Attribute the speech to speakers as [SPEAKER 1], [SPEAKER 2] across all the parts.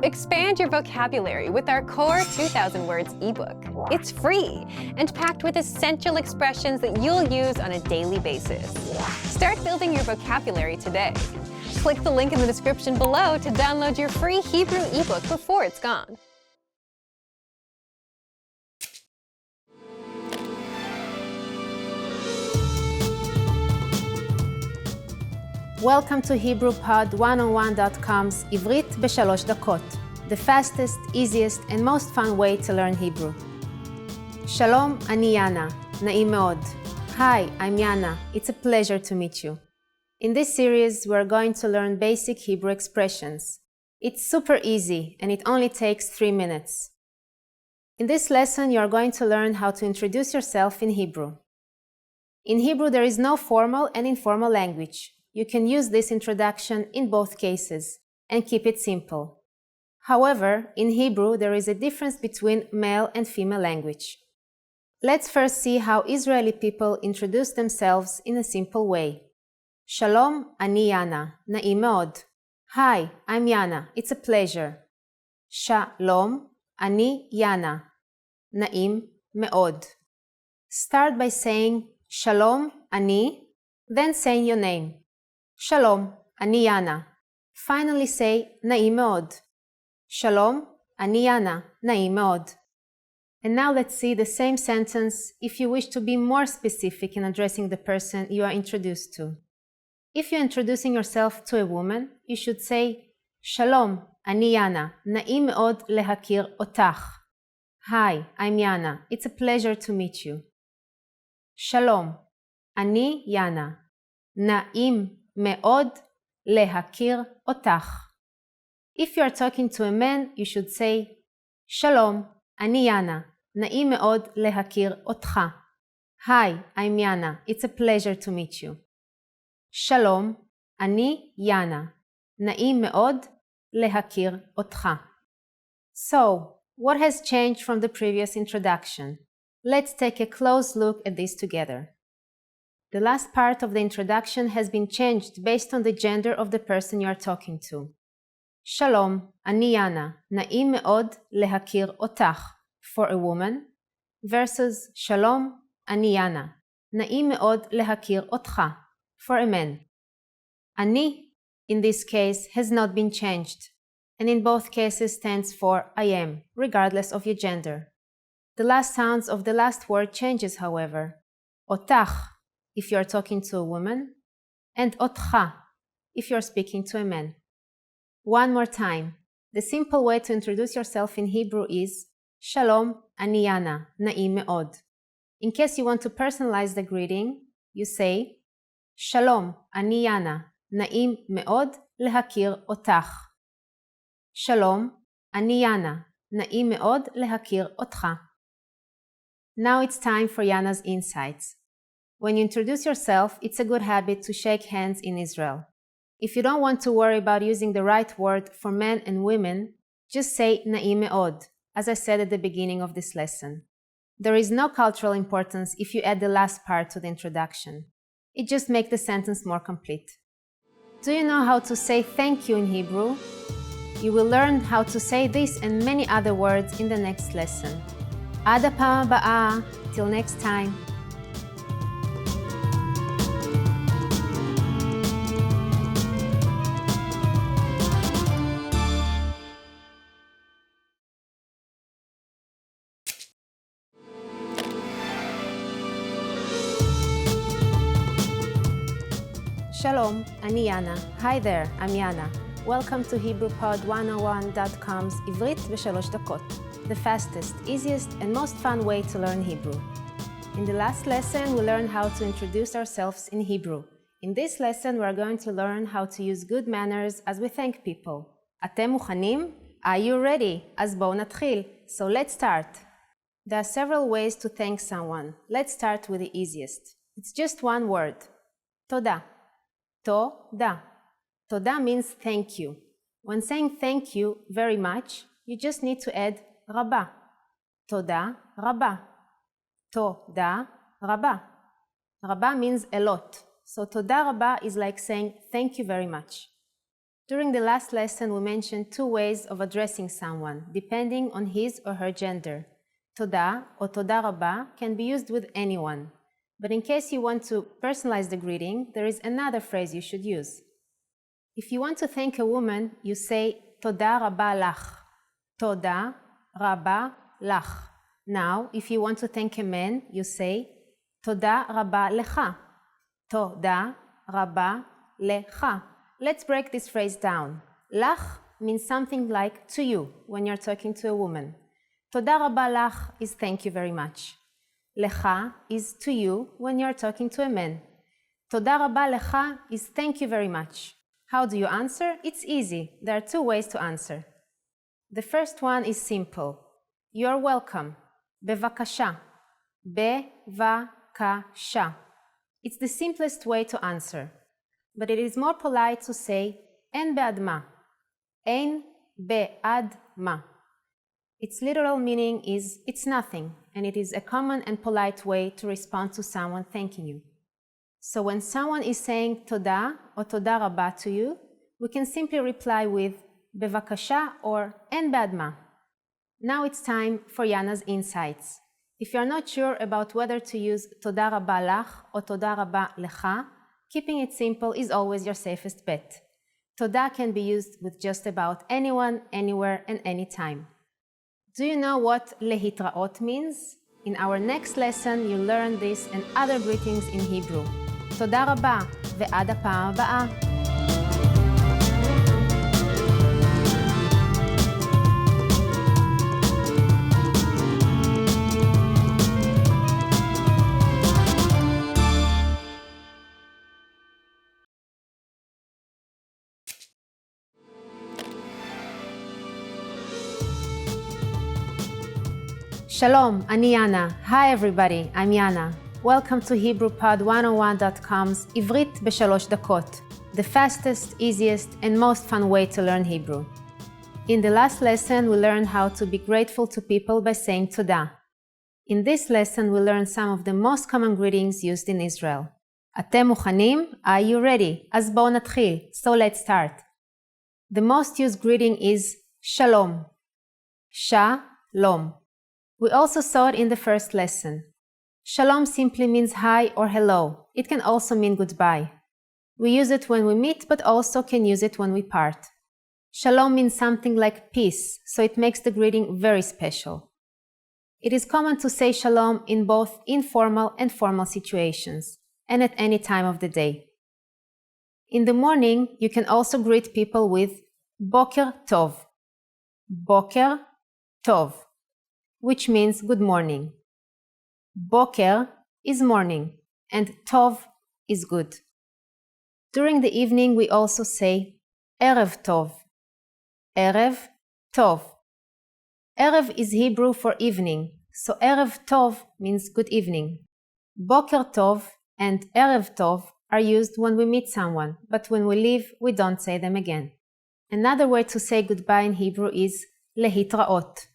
[SPEAKER 1] expand your vocabulary with our Core 2000 Words ebook. It's free and packed with essential expressions that you'll use on a daily basis. Start building your vocabulary today. Click the link in the description below to download your free Hebrew ebook before it's gone.
[SPEAKER 2] Welcome to HebrewPod101.com's עברית בשלוש דקות, the fastest, easiest, and most fun way to learn Hebrew. Shalom, אני יאנה. נעים מאוד. Hi, I'm Yana. It's a pleasure to meet you. In this series, we're going to learn basic Hebrew expressions. It's super easy, and it only takes 3 minutes. In this lesson, you're going to learn how to introduce yourself in Hebrew. In Hebrew, there is no formal and informal language. You can use this introduction in both cases and keep it simple. However, in Hebrew, there is a difference between male and female language. Let's first see how Israeli people introduce themselves in a simple way. Shalom, אני יאנה. נעים מאוד. Hi, I'm Yana. It's a pleasure. Shalom, אני יאנה. נעים מאוד. Start by saying Shalom, אני, then saying your name. Shalom, אני יאנה. Finally say נעים מאוד. Shalom, אני יאנה. נעים מאוד. And now let's see the same sentence if you wish to be more specific in addressing the person you are introduced to. If you're introducing yourself to a woman, you should say Shalom, אני יאנה. נעים מאוד להכיר אותך. Hi, I'm Yana. It's a pleasure to meet you. Shalom, אני יאנה. נעים מאוד להכיר אותך. If you are talking to a man, you should say Shalom, אני יאנה. נעים מאוד להכיר אותך. Hi, I'm Yana. It's a pleasure to meet you. Shalom, אני יאנה. נעים מאוד להכיר אותך. So, what has changed from the previous introduction? Let's take a close look at this together. The last part of the introduction has been changed based on the gender of the person you are talking to. Shalom, אני יאנה. נעים מאוד להכיר אותך for a woman versus Shalom, אני יאנה. נעים מאוד להכיר אותך for a man. אני, in this case, has not been changed, and in both cases stands for I am, regardless of your gender. The last sounds of the last word changes, however. אותך, if you are talking to a woman, and אותך, if you are speaking to a man. One more time. The simple way to introduce yourself in Hebrew is Shalom, אני יאנה, נעים מאוד. In case you want to personalize the greeting, you say Shalom, אני יאנה, נעים מאוד להכיר אותך. Shalom, אני יאנה, נעים מאוד להכיר אותך. Now it's time for Yana's insights. When you introduce yourself, it's a good habit to shake hands in Israel. If you don't want to worry about using the right word for men and women, just say נעים מאוד, as I said at the beginning of this lesson. There is no cultural importance if you add the last part to the introduction. It just makes the sentence more complete. Do you know how to say thank you in Hebrew? You will learn how to say this and many other words in the next lesson. עד הפעם הבאה, till next time. Shalom, אני יאנה. Hi there, I'm Yana. Welcome to HebrewPod101.com's עברית בשלוש דקות, the fastest, easiest, and most fun way to learn Hebrew. In the last lesson, we learned how to introduce ourselves in Hebrew. In this lesson, we're going to learn how to use good manners as we thank people. אתם מוכנים? Are you ready? אז בואו נתחיל. So let's start. There are several ways to thank someone. Let's start with the easiest. It's just one word. תודה. תודה. תודה means thank you. When saying thank you very much, you just need to add רבה. תודה רבה. תודה רבה. רבה means a lot. So תודה רבה is like saying thank you very much. During the last lesson, we mentioned two ways of addressing someone, depending on his or her gender. Toda or toda rabba can be used with anyone. But in case you want to personalize the greeting, there is another phrase you should use. If you want to thank a woman, you say toda rabba lach. Toda rabba lach. Now, if you want to thank a man, you say toda rabba lecha. Toda rabba lecha. Let's break this phrase down. Lach means something like to you when you're talking to a woman. Toda rabba lach is thank you very much. Lecha is to you when you're talking to a man. Toda rabba lecha is thank you very much. How do you answer? It's easy. There are two ways to answer. The first one is simple. You're welcome. Bevakasha. Bevakasha. It's the simplest way to answer. But it is more polite to say en be'ad ma. En be'ad ma. Its literal meaning is it's nothing, and it is a common and polite way to respond to someone thanking you. So when someone is saying toda or toda rabba to you, we can simply reply with bevakasha or en be'ad ma. Now it's time for Yana's insights. If you are not sure about whether to use toda rabba lach or toda rabba lecha, keeping it simple is always your safest bet. Toda can be used with just about anyone, anywhere, and anytime. Do you know what lehitraot means? In our next lesson, you'll learn this and other greetings in Hebrew. תודה רבה, ועד הפעם הבאה. Shalom, אני יאנה. Hi everybody, I'm Yana. Welcome to HebrewPod101.com's עברית בשלוש דקות, the fastest, easiest, and most fun way to learn Hebrew. In the last lesson, we learned how to be grateful to people by saying toda. In this lesson, we learned some of the most common greetings used in Israel. אתם מוכנים? Are you ready? אז בואו נתחיל. So let's start. The most used greeting is Shalom. Shalom. We also saw it in the first lesson. Shalom simply means hi or hello. It can also mean goodbye. We use it when we meet, but also can use it when we part. Shalom means something like peace, so it makes the greeting very special. It is common to say shalom in both informal and formal situations, and at any time of the day. In the morning, you can also greet people with Boker Tov. Boker Tov, which means good morning. Boker is morning, and Tov is good. During the evening, we also say Erev Tov. Erev Tov. Erev is Hebrew for evening, so Erev Tov means good evening. Boker Tov and Erev Tov are used when we meet someone, but when we leave, we don't say them again. Another way to say goodbye in Hebrew is lehitraot.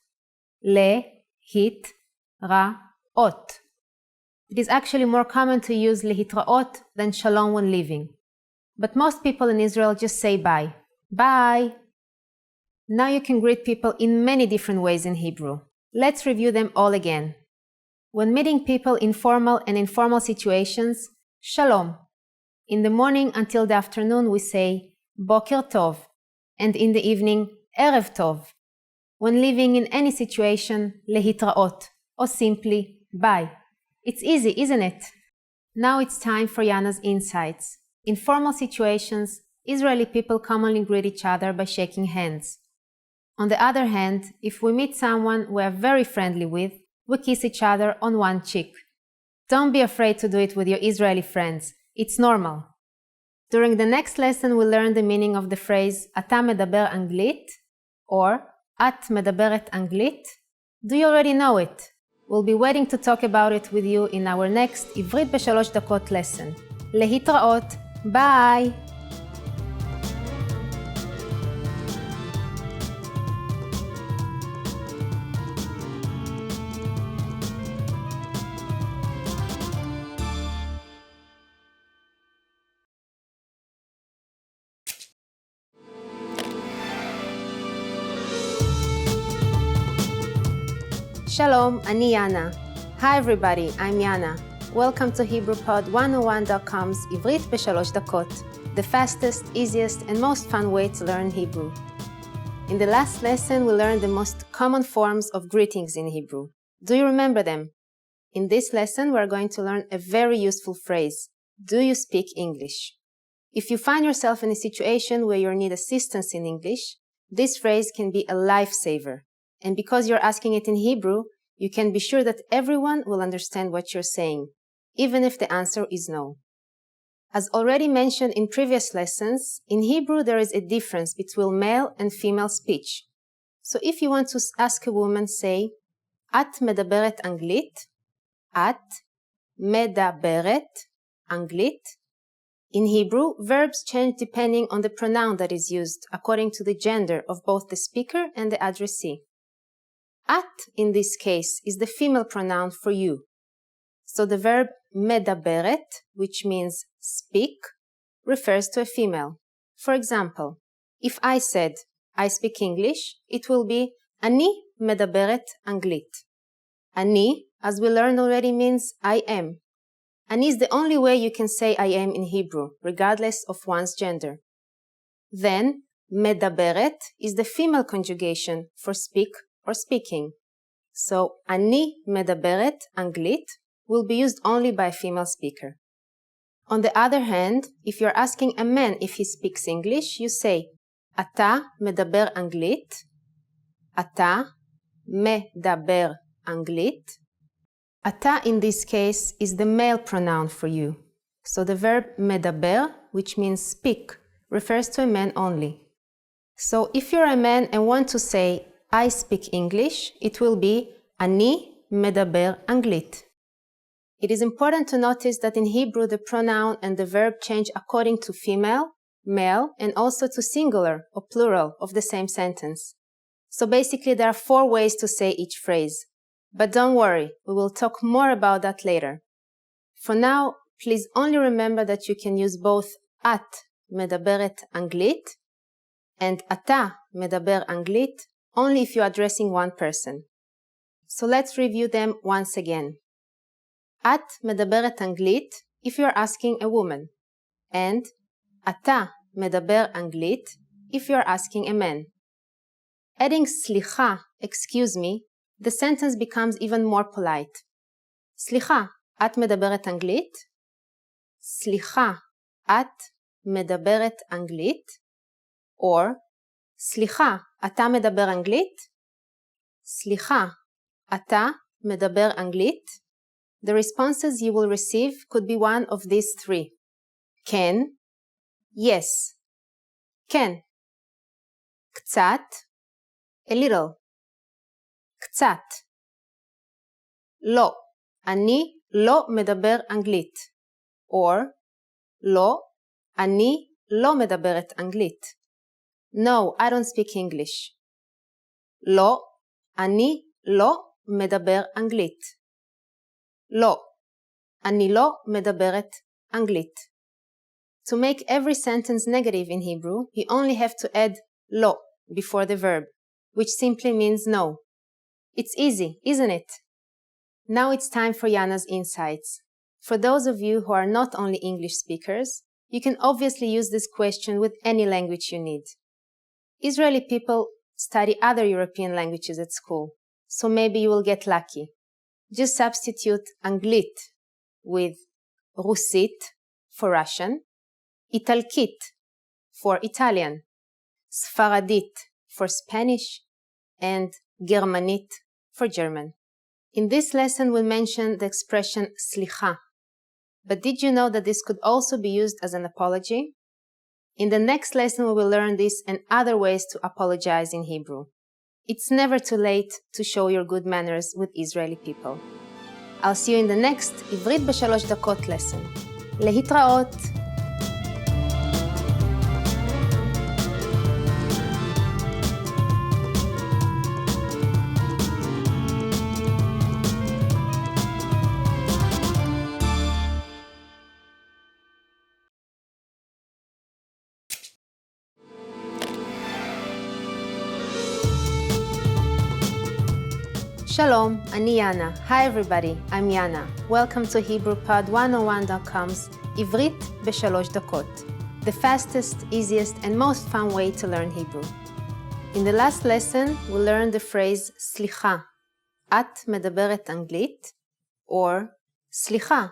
[SPEAKER 2] Lehitraot. It is actually more common to use lehitraot than shalom when leaving. But most people in Israel just say bye. Bye! Now you can greet people in many different ways in Hebrew. Let's review them all again. When meeting people in formal and informal situations, shalom. In the morning until the afternoon we say boker tov, and in the evening erev tov. When living in any situation, lehitraot, or simply bye. It's easy, isn't it? Now it's time for Yana's insights. In formal situations, Israeli people commonly greet each other by shaking hands. On the other hand, if we meet someone we are very friendly with, we kiss each other on one cheek. Don't be afraid to do it with your Israeli friends. It's normal. During the next lesson, we'll learn the meaning of the phrase אתה מדבר אנגלית or את מדברת אנגלית. Do you already know it? We'll be waiting to talk about it with you in our next עברית בשלוש דקות lesson. להתראות. Bye! Shalom, ani Yana. Hi everybody, I'm Yana. Welcome to HebrewPod101.com's עברית ב3 דקות, the fastest, easiest, and most fun way to learn Hebrew. In the last lesson, we learned the most common forms of greetings in Hebrew. Do you remember them? In this lesson, we're going to learn a very useful phrase. Do you speak English? If you find yourself in a situation where you need assistance in English, this phrase can be a lifesaver. And because you're asking it in Hebrew, you can be sure that everyone will understand what you're saying, even if the answer is no. As already mentioned in previous lessons, in Hebrew there is a difference between male and female speech. So if you want to ask a woman, say, את מדברת אנגלית? את מדברת אנגלית? In Hebrew, verbs change depending on the pronoun that is used, according to the gender of both the speaker and the addressee. At, in this case, is the female pronoun for you. So the verb מדברת, which means speak, refers to a female. For example, if I said, I speak English, it will be אני מדברת אנגלית. אני, as we learned already, means I am. Ani is the only way you can say I am in Hebrew, regardless of one's gender. Then, מדברת is the female conjugation for speak or speaking. So, אני מדברת אנגלית will be used only by a female speaker. On the other hand, if you're asking a man if he speaks English, you say, אתה מדבר אנגלית? אתה מדבר אנגלית? אתה, in this case, is the male pronoun for you. So the verb מדבר, which means speak, refers to a man only. So if you're a man and want to say, I speak English, it will be אני מדבר אנגלית. It is important to notice that in Hebrew the pronoun and the verb change according to female, male, and also to singular or plural of the same sentence. So basically there are 4 ways to say each phrase. But don't worry, we will talk more about that later. For now, please only remember that you can use both את מדברת אנגלית and אתה מדבר אנגלית only if you're addressing one person. So let's review them once again. את מדברת אנגלית if you're asking a woman, and אתה מדבר אנגלית if you're asking a man. Adding סליחה, excuse me, the sentence becomes even more polite. סליחה, את מדברת אנגלית? סליחה, את מדברת אנגלית? Or, סליחה, אתה מדבר אנגלית? סליחה, אתה מדבר אנגלית? The responses you will receive could be one of these 3. כן, yes, כן. קצת, a little. קצת. לא, אני לא מדבר אנגלית. Or, לא, אני לא מדברת אנגלית. No, I don't speak English. לא, אני לא מדבר אנגלית. לא, אני לא מדברת אנגלית. To make every sentence negative in Hebrew, you only have to add לא before the verb, which simply means no. It's easy, isn't it? Now it's time for Yana's insights. For those of you who are not only English speakers, you can obviously use this question with any language you need. Israeli people study other European languages at school, so maybe you will get lucky. Just substitute אנגלית with רוסית for Russian, איטלקית for Italian, ספרדית for Spanish, and גרמנית for German. In this lesson, we mentioned the expression סליחה. But did you know that this could also be used as an apology? In the next lesson, we will learn this and other ways to apologize in Hebrew. It's never too late to show your good manners with Israeli people. I'll see you in the next עברית ב3 דקות lesson. להתראות! Shalom, ani Yana. Hi everybody, I'm Yana. Welcome to HebrewPod101.com's עברית בשלוש דקות, the fastest, easiest, and most fun way to learn Hebrew. In the last lesson, we learned the phrase סליחה, את מדברת אנגלית, or סליחה,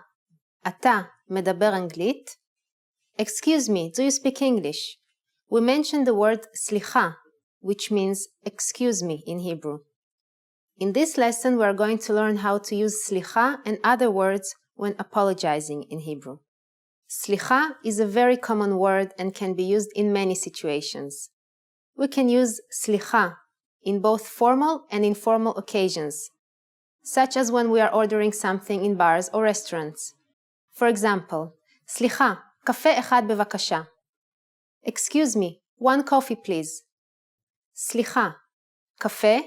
[SPEAKER 2] אתה מדבר אנגלית. Excuse me, do you speak English? We mentioned the word סליחה, which means excuse me in Hebrew. In this lesson, we are going to learn how to use סליחה and other words when apologizing in Hebrew. סליחה is a very common word and can be used in many situations. We can use סליחה in both formal and informal occasions, such as when we are ordering something in bars or restaurants. For example, סליחה, קפה אחד בבקשה. Excuse me, one coffee please. סליחה, קפה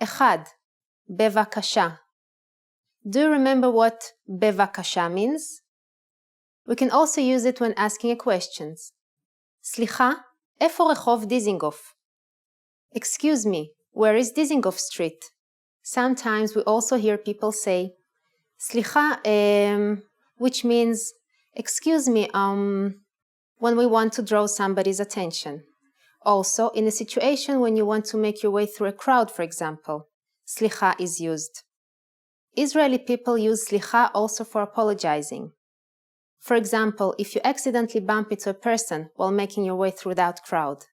[SPEAKER 2] אחד, בבקשה. Do you remember what בבקשה means? We can also use it when asking a question. סליחה, איפה רחוב דיזינגוף? Excuse me, where is Dizengoff Street? Sometimes we also hear people say, סליחה, which means, excuse me, when we want to draw somebody's attention. Also, in a situation when you want to make your way through a crowd, for example, סליחה is used. Israeli people use סליחה also for apologizing. For example, if you accidentally bump into a person while making your way through that crowd.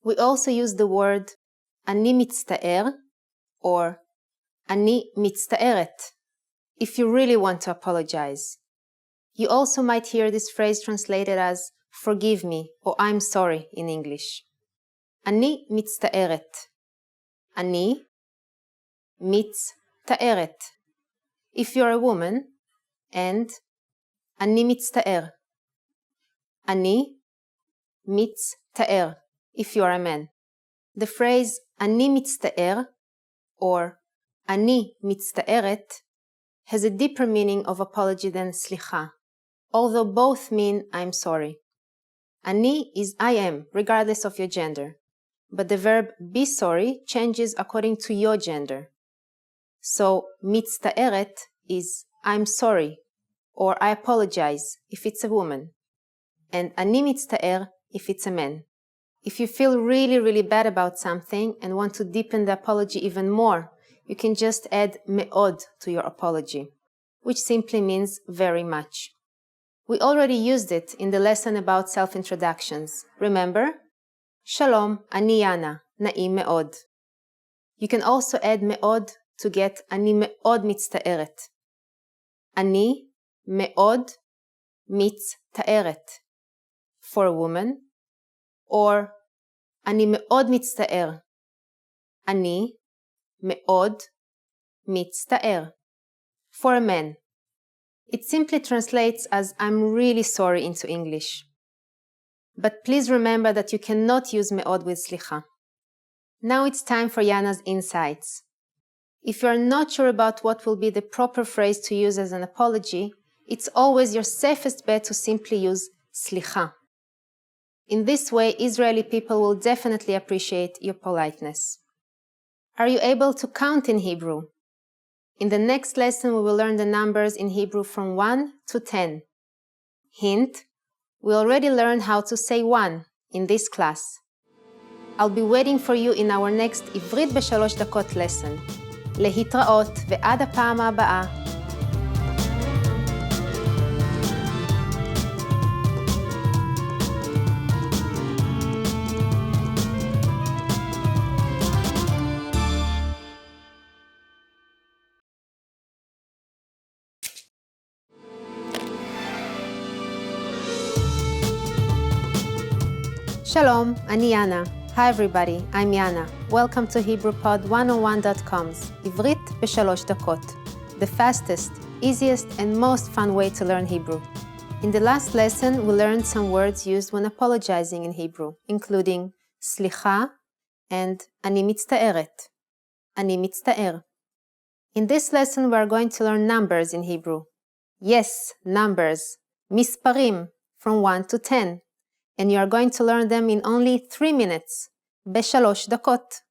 [SPEAKER 2] We also use the word אני מצטער or אני מצטערת if you really want to apologize. You also might hear this phrase translated as forgive me or I'm sorry in English. אני מצטערת. אני מצטערת if you're a woman, and אני מצטער. אני מצטער if you're a man. The phrase אני מצטער or אני מצטערת has a deeper meaning of apology than סליחה, although both mean I'm sorry. אני is I am, regardless of your gender, but the verb be sorry changes according to your gender. So מצטערת is I'm sorry or I apologize if it's a woman, and אני מצטער if it's a man. If you feel really bad about something and want to deepen the apology even more, you can just add מאוד to your apology, which simply means very much. We already used it in the lesson about self-introductions. Remember? Shalom, אני Yana, נעים מאוד. You can also add מאוד to get אני מאוד מצטערת. אני מאוד מצטערת for a woman, or אני מאוד מצטער. אני מאוד מצטער for a man. It simply translates as I'm really sorry into English. But please remember that you cannot use מאוד with סליחה. Now it's time for Yana's insights. If you are not sure about what will be the proper phrase to use as an apology, it's always your safest bet to simply use סליחה. In this way, Israeli people will definitely appreciate your politeness. Are you able to count in Hebrew? In the next lesson, we will learn the numbers in Hebrew from 1 to 10. Hint, we already learned how to say 1 in this class. I'll be waiting for you in our next עברית בשלוש דקות lesson. להתראות ועד הפעם הבאה. Shalom, ani Yana. Hi everybody, I'm Yana. Welcome to HebrewPod101.com's עברית בשלוש דקות, the fastest, easiest, and most fun way to learn Hebrew. In the last lesson, we learned some words used when apologizing in Hebrew, including סליחה and אני מצטערת. אני מצטער. In this lesson, we are going to learn numbers in Hebrew. Yes, numbers. מספרים, from 1 to 10. And you are going to learn them in only 3 minutes, בשלוש דקות.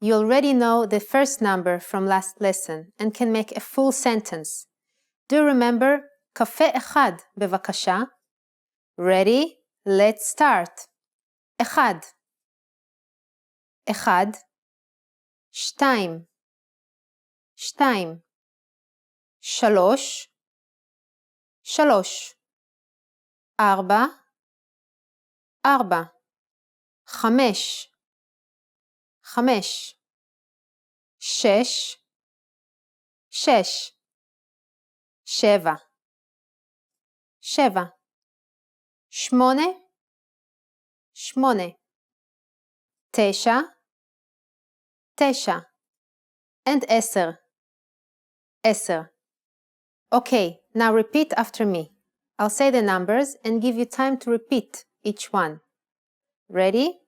[SPEAKER 2] You already know the first number from last lesson and can make a full sentence. Do you remember? קפה אחד, בבקשה. Ready? Let's start. אחד. אחד. שתיים. שתיים. שלוש. שלוש. ארבע. ארבע. חמש. חמש. שש. שש. שבע. שבע. שמונה. שמונה. תשע. תשע. And עשר. עשר. Okay, now repeat after me. I'll say the numbers and give you time to repeat each one. Ready?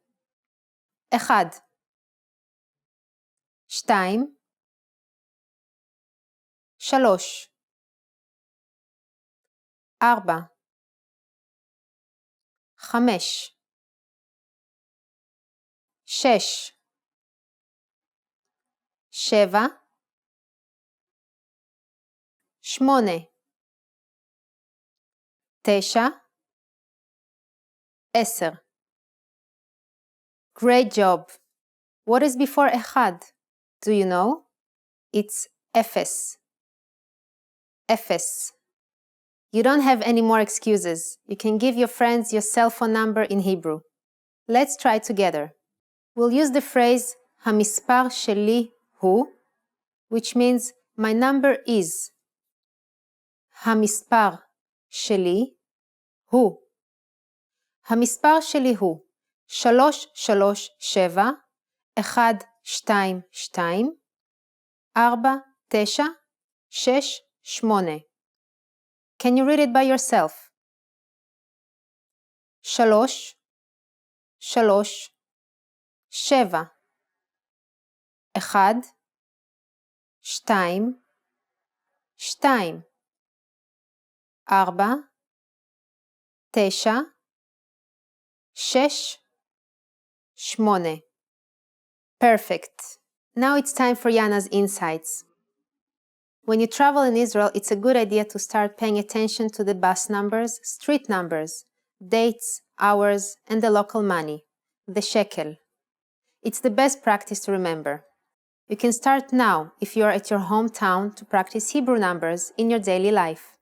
[SPEAKER 2] אחד. שתיים. שלוש. ארבע. חמש. שש. שבע. שמונה. תשע. עשר. Great job. What is before אחד? Do you know? It's אפס. אפס. You don't have any more excuses. You can give your friends your cell phone number in Hebrew. Let's try together. We'll use the phrase המספר שלי הוא, which means my number is. המספר שלי הוא. המספר שלי הוא 337 122 4968. Can you read it by yourself? 3 3 7 1 2 2 4 9 6 8. Perfect. Now it's time for Yana's insights. When you travel in Israel, it's a good idea to start paying attention to the bus numbers, street numbers, dates, hours, and the local money, the shekel. It's the best practice to remember. You can start now if you are at your hometown to practice Hebrew numbers in your daily life.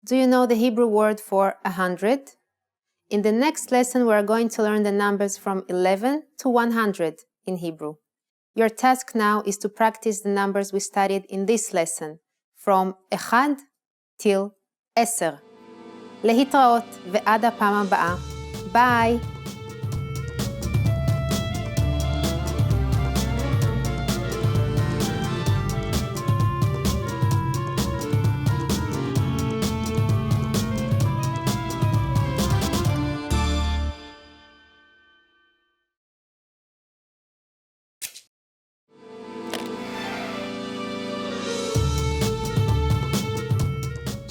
[SPEAKER 2] Do you know the Hebrew word for 100? In the next lesson, we are going to learn the numbers from 11 to 100 in Hebrew. Your task now is to practice the numbers we studied in this lesson, from 1 till 10. להתראות ועד הפעם הבאה. ביי!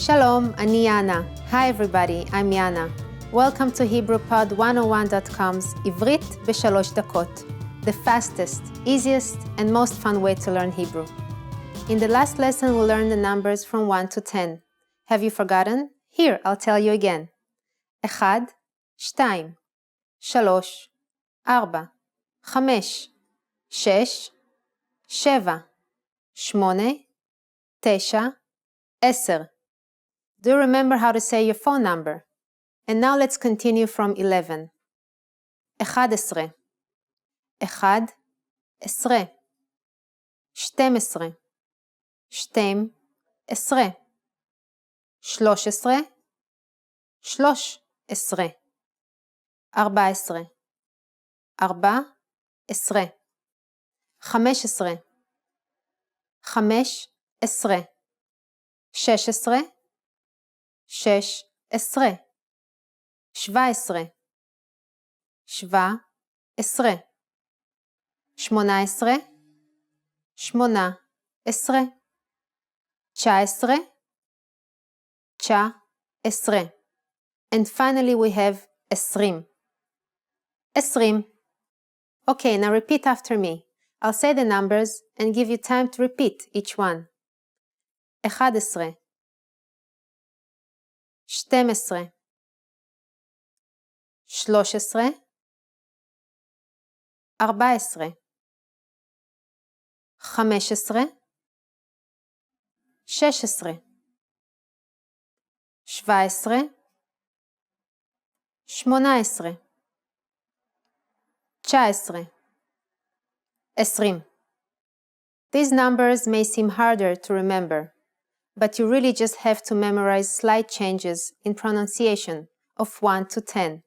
[SPEAKER 2] Shalom, אני Yana. Hi everybody, I'm Yana. Welcome to HebrewPod101.com's עברית ב3 דקות, the fastest, easiest, and most fun way to learn Hebrew. In the last lesson, we learned the numbers from 1 to 10. Have you forgotten? Here, I'll tell you again. 1, 2, 3, 4, 5, 6, 7, 8, 9, 10. Do you remember how to say your phone number? And now let's continue from 11. 11 11 12 12 13 14 15 16 16 17 17 18 18 19 19. And finally we have 20. 20. Okay, now repeat after me. I'll say the numbers and give you time to repeat each one. 11 12 13 14 15 16 17 18 19 20. These numbers may seem harder to remember, but you really just have to memorize slight changes in pronunciation of 1 to 10,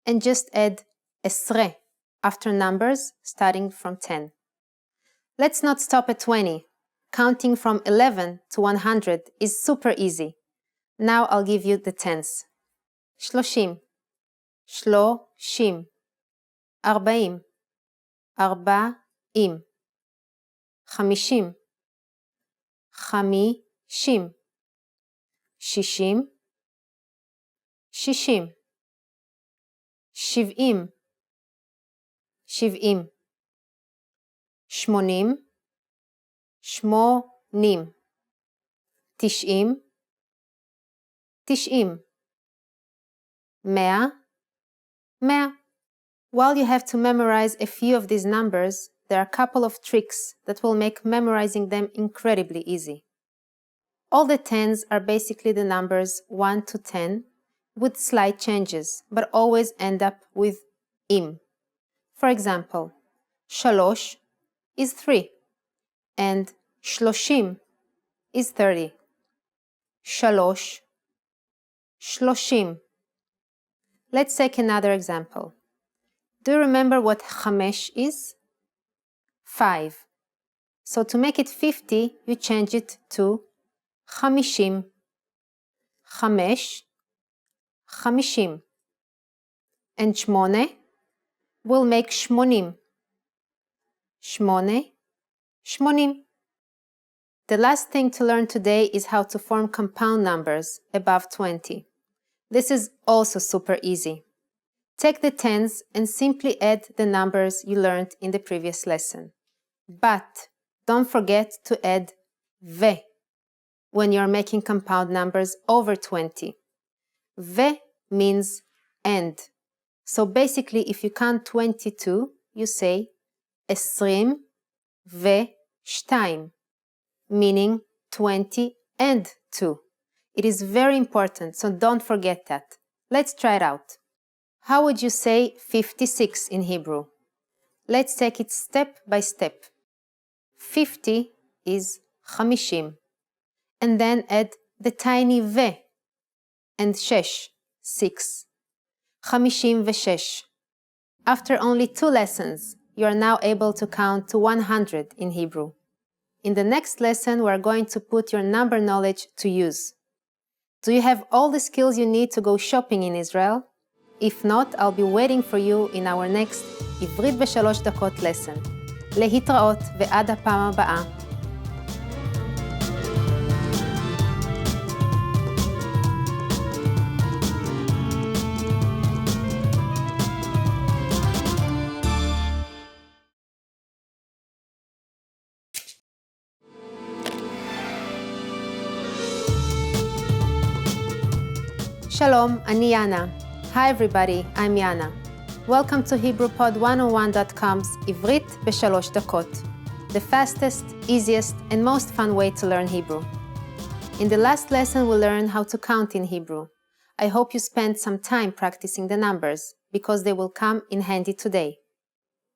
[SPEAKER 2] and just add esre after numbers starting from 10. Let's not stop at 20. Counting from 11 to 100 is super easy. Now I'll give you the tens. 30 30 40 40 50 50 60 60 70 70 80 80 90 90 100 100. While you have to memorize a few of these numbers, there are a couple of tricks that will make memorizing them incredibly easy. All the tens are basically the numbers 1 to 10 with slight changes, but always end up with im. For example, 3 is 3 and 30 is 30. 3 30. Let's take another example. Do you remember what 5 is? 5. So to make it 50, you change it to 50. 5 50. And 8 will make 80. 8 80. The last thing to learn today is how to form compound numbers above 20. This is also super easy. Take the tens and simply add the numbers you learned in the previous lesson. But don't forget to add ve when you're making compound numbers over 20. Ve means and. So basically, if you count 22, you say 22, meaning 20 and 2. It is very important, so don't forget that. Let's try it out. How would you say 56 in Hebrew? Let's take it step by step. 50 is 50, and then add the tiny ve and 6. 56. After only 2 lessons, you are now able to count to 100 in Hebrew. In the next lesson, we are going to put your number knowledge to use. Do you have all the skills you need to go shopping in Israel? If not, I'll be waiting for you in our next עברית ב3 דקות lesson. להתראות ועד הפעם הבאה. Shalom, אני יאנה. Hi everybody, I'm Yana. Welcome to HebrewPod101.com's עברית ב3 דקות, the fastest, easiest, and most fun way to learn Hebrew. In the last lesson, we learned how to count in Hebrew. I hope you spent some time practicing the numbers, because they will come in handy today.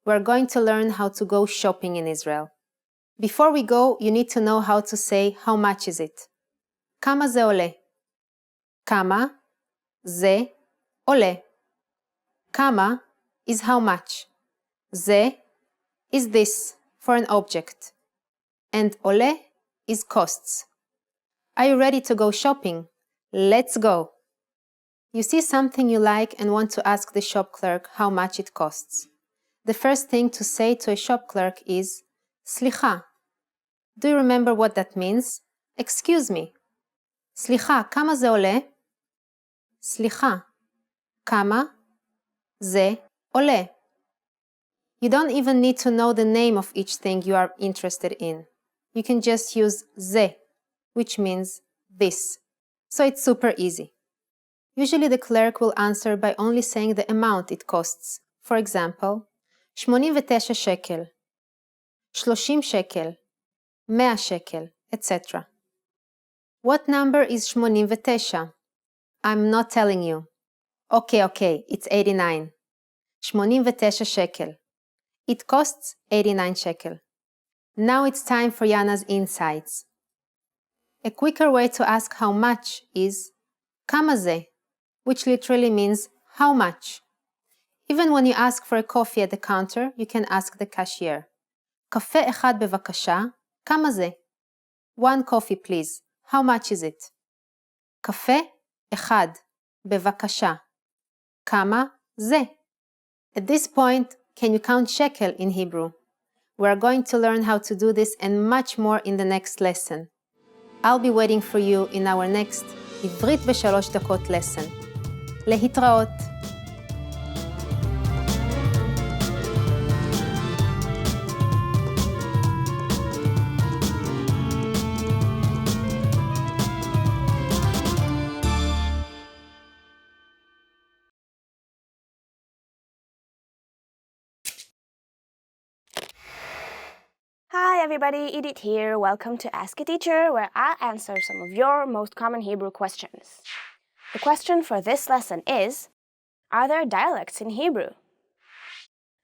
[SPEAKER 2] We're going to learn how to go shopping in Israel. Before we go, you need to know how to say how much is it. כמה זה עולה? כמה זה עולה. כמה is how much. זה is this for an object. And עולה is costs. Are you ready to go shopping? Let's go! You see something you like and want to ask the shop clerk how much it costs. The first thing to say to a shop clerk is סליחה. Do you remember what that means? Excuse me. סליחה, כמה זה עולה? סליחה, כמה זה עולה? You don't even need to know the name of each thing you are interested in. You can just use ze, which means this. So it's super easy. Usually the clerk will answer by only saying the amount it costs. For example, 89 shekel, 30 shekel, 100 shekel, etc. What number is 89? I'm not telling you. Okay, it's 89. 89 shekel. It costs 89 shekel. Now it's time for Yana's insights. A quicker way to ask how much is kama ze, which literally means how much. Even when you ask for a coffee at the counter, you can ask the cashier. קפה אחד בבקשה, כמה זה? One coffee please. How much is it? קפה אחד, בבקשה. כמה זה? At this point, can you count shekel in Hebrew? We are going to learn how to do this and much more in the next lesson. I'll be waiting for you in our next עברית ב3 דקות lesson. להתראות.
[SPEAKER 3] Hi everybody, Edith here. Welcome to Ask a Teacher, where I answer some of your most common Hebrew questions. The question for this lesson is, are there dialects in Hebrew?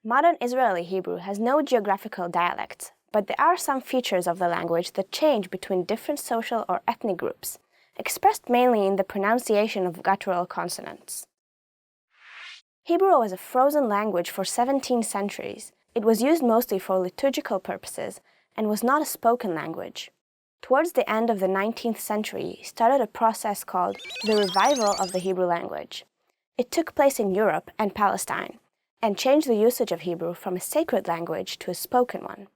[SPEAKER 3] Modern Israeli Hebrew has no geographical dialects, but there are some features of the language that change between different social or ethnic groups, expressed mainly in the pronunciation of guttural consonants. Hebrew was a frozen language for 17 centuries. It was used mostly for liturgical purposes and was not a spoken language. Towards the end of the 19th century started a process called the revival of the Hebrew language. It took place in Europe and Palestine and changed the usage of Hebrew from a sacred language to a spoken one,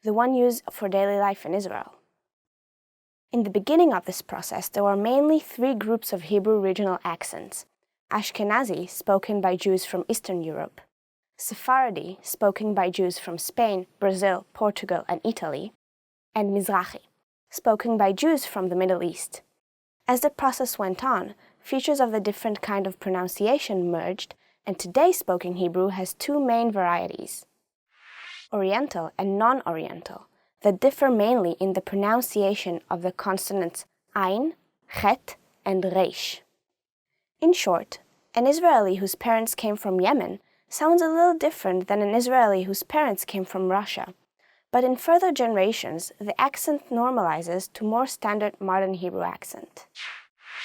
[SPEAKER 3] the one used for daily life in Israel. In the beginning of this process, there were mainly three groups of Hebrew regional accents: Ashkenazi, spoken by Jews from Eastern Europe; Sephardi, spoken by Jews from Spain, Brazil, Portugal, and Italy; and Mizrahi, spoken by Jews from the Middle East. As the process went on, features of the different kind of pronunciation merged, and today spoken Hebrew has two main varieties: Oriental and non-Oriental, that differ mainly in the pronunciation of the consonants Ein, Chet, and Reish. In short, an Israeli whose parents came from Yemen sounds a little different than an Israeli whose parents came from Russia, but in further generations, the accent normalizes to more standard modern Hebrew accent.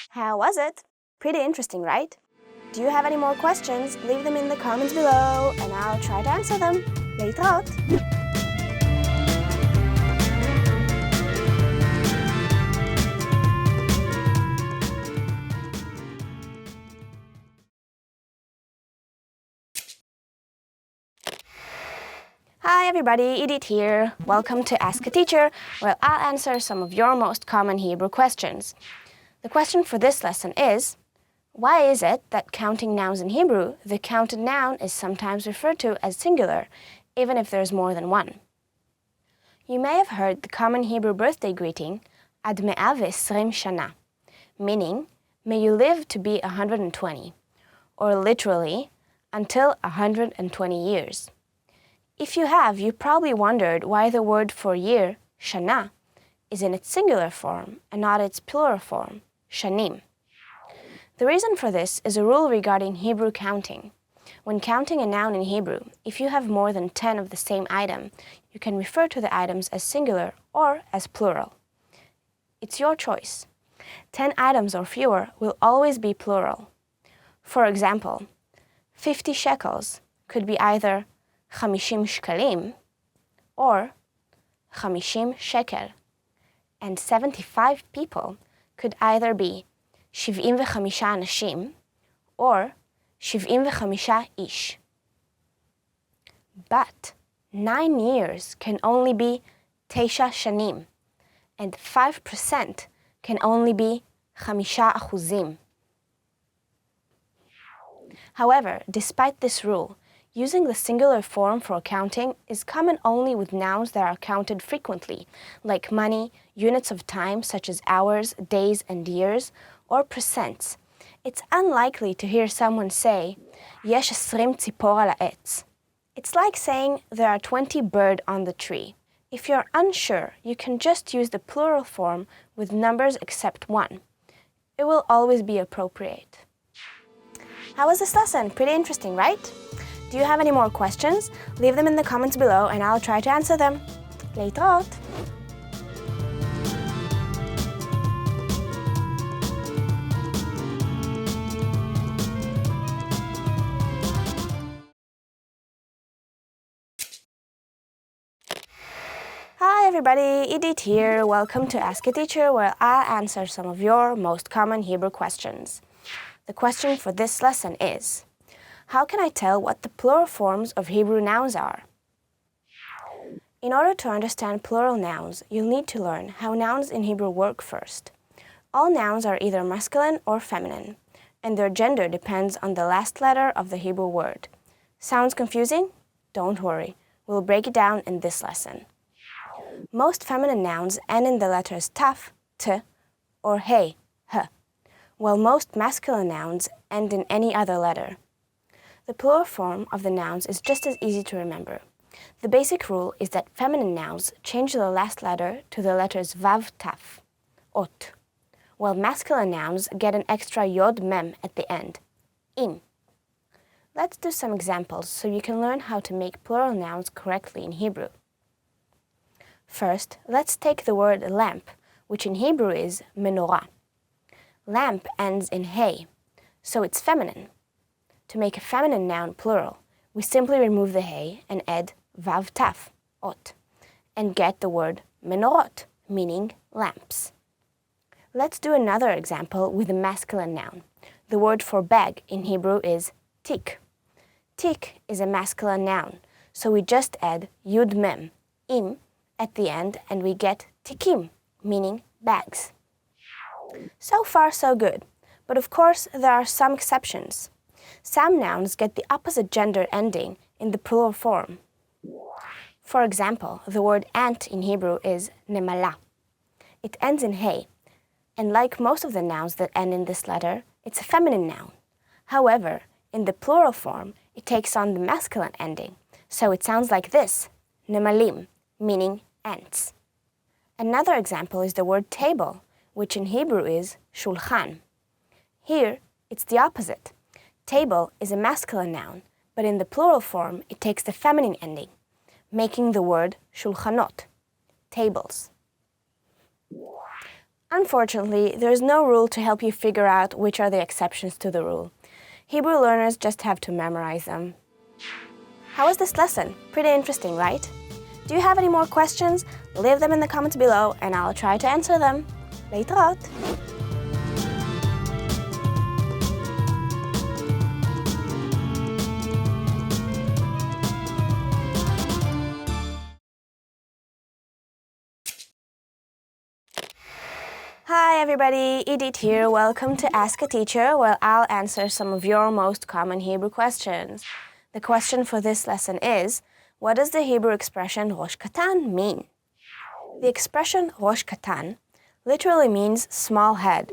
[SPEAKER 3] How was it? Pretty interesting, right? Do you have any more questions? Leave them in the comments below, and I'll try to answer them. להתראות! Hi everybody, Edith here. Welcome to Ask a Teacher, where I'll answer some of your most common Hebrew questions. The question for this lesson is, why is it that counting nouns in Hebrew, the counted noun is sometimes referred to as singular, even if there's more than one? You may have heard the common Hebrew birthday greeting, Ad 120 shana, meaning, may you live to be 120, or literally, until 120 years. If you have, you probably wondered why the word for year, shana, is in its singular form and not its plural form, shanim. The reason for this is a rule regarding Hebrew counting. When counting a noun in Hebrew, if you have more than 10 of the same item, you can refer to the items as singular or as plural. It's your choice. 10 items or fewer will always be plural. For example, 50 shekels could be either 50 shkalim or 50 shekel, and 75 people could either be 75 אנשים or 75 ish. But 9 years can only be 9 shanim, and 5% can only be 5%. However, despite this rule, Using the singular form for counting is common only with nouns that are counted frequently, like money, units of time such as hours, days, and years, or percents. It's unlikely to hear someone say, יש 20 ציפור על העץ. It's like saying there are 20 birds on the tree. If you're unsure, you can just use the plural form with numbers except 1. It will always be appropriate. How was this lesson? Pretty interesting, right? Do you have any more questions? Leave them in the comments below and I'll try to answer them. להתראות! Hi everybody, Edith here. Welcome to Ask a Teacher, where I'll answer some of your most common Hebrew questions. The question for this lesson is, how can I tell what the plural forms of Hebrew nouns are? In order to understand plural nouns, you'll need to learn how nouns in Hebrew work first. All nouns are either masculine or feminine, and their gender depends on the last letter of the Hebrew word. Sounds confusing? Don't worry, we'll break it down in this lesson. Most feminine nouns end in the letters taf, t, or hey, h, while most masculine nouns end in any other letter. The plural form of the nouns is just as easy to remember. The basic rule is that feminine nouns change the last letter to the letters vav, taf, ot, while masculine nouns get an extra yod, mem at the end, im. Let's do some examples so you can learn how to make plural nouns correctly in Hebrew. First, let's take the word lamp, which in Hebrew is menorah. Lamp ends in hey, so it's feminine. To make a feminine noun plural, we simply remove the hey and add vav taf, ot, and get the word menorot, meaning lamps. Let's do another example with a masculine noun. The word for bag in Hebrew is tik. Tik is a masculine noun, so we just add yud mem, im, at the end, and we get tikim, meaning bags. So far, so good. But of course, there are some exceptions. Some nouns get the opposite gender ending in the plural form. For example, the word ant in Hebrew is nemala. It ends in hey, and like most of the nouns that end in this letter, it's a feminine noun. However, in the plural form, it takes on the masculine ending, so it sounds like this, nemalim, meaning ants. Another example is the word table, which in Hebrew is shulchan. Here, it's the opposite. Table is a masculine noun, but in the plural form, it takes the feminine ending, making the word shulchanot, tables. Unfortunately, there is no rule to help you figure out which are the exceptions to the rule. Hebrew learners just have to memorize them. How was this lesson? Pretty interesting, right? Do you have any more questions? Leave them in the comments below and I'll try to answer them. להתראות! Hi everybody, Edith here. Welcome to Ask a Teacher, where I'll answer some of your most common Hebrew questions. The question for this lesson is, what does the Hebrew expression rosh katan mean? The expression rosh katan literally means small head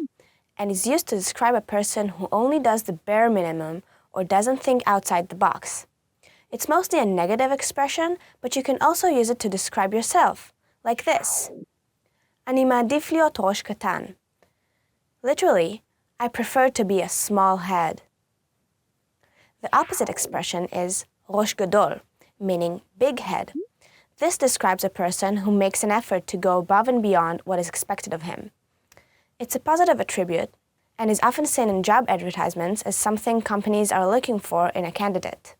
[SPEAKER 3] and is used to describe a person who only does the bare minimum or doesn't think outside the box. It's mostly a negative expression, but you can also use it to describe yourself, like this. אני מעדיף להיות ראש קטן. Literally, I prefer to be a small head. The opposite expression is ראש גדול, meaning big head. This describes a person who makes an effort to go above and beyond what is expected of him. It's a positive attribute and is often seen in job advertisements as something companies are looking for in a candidate.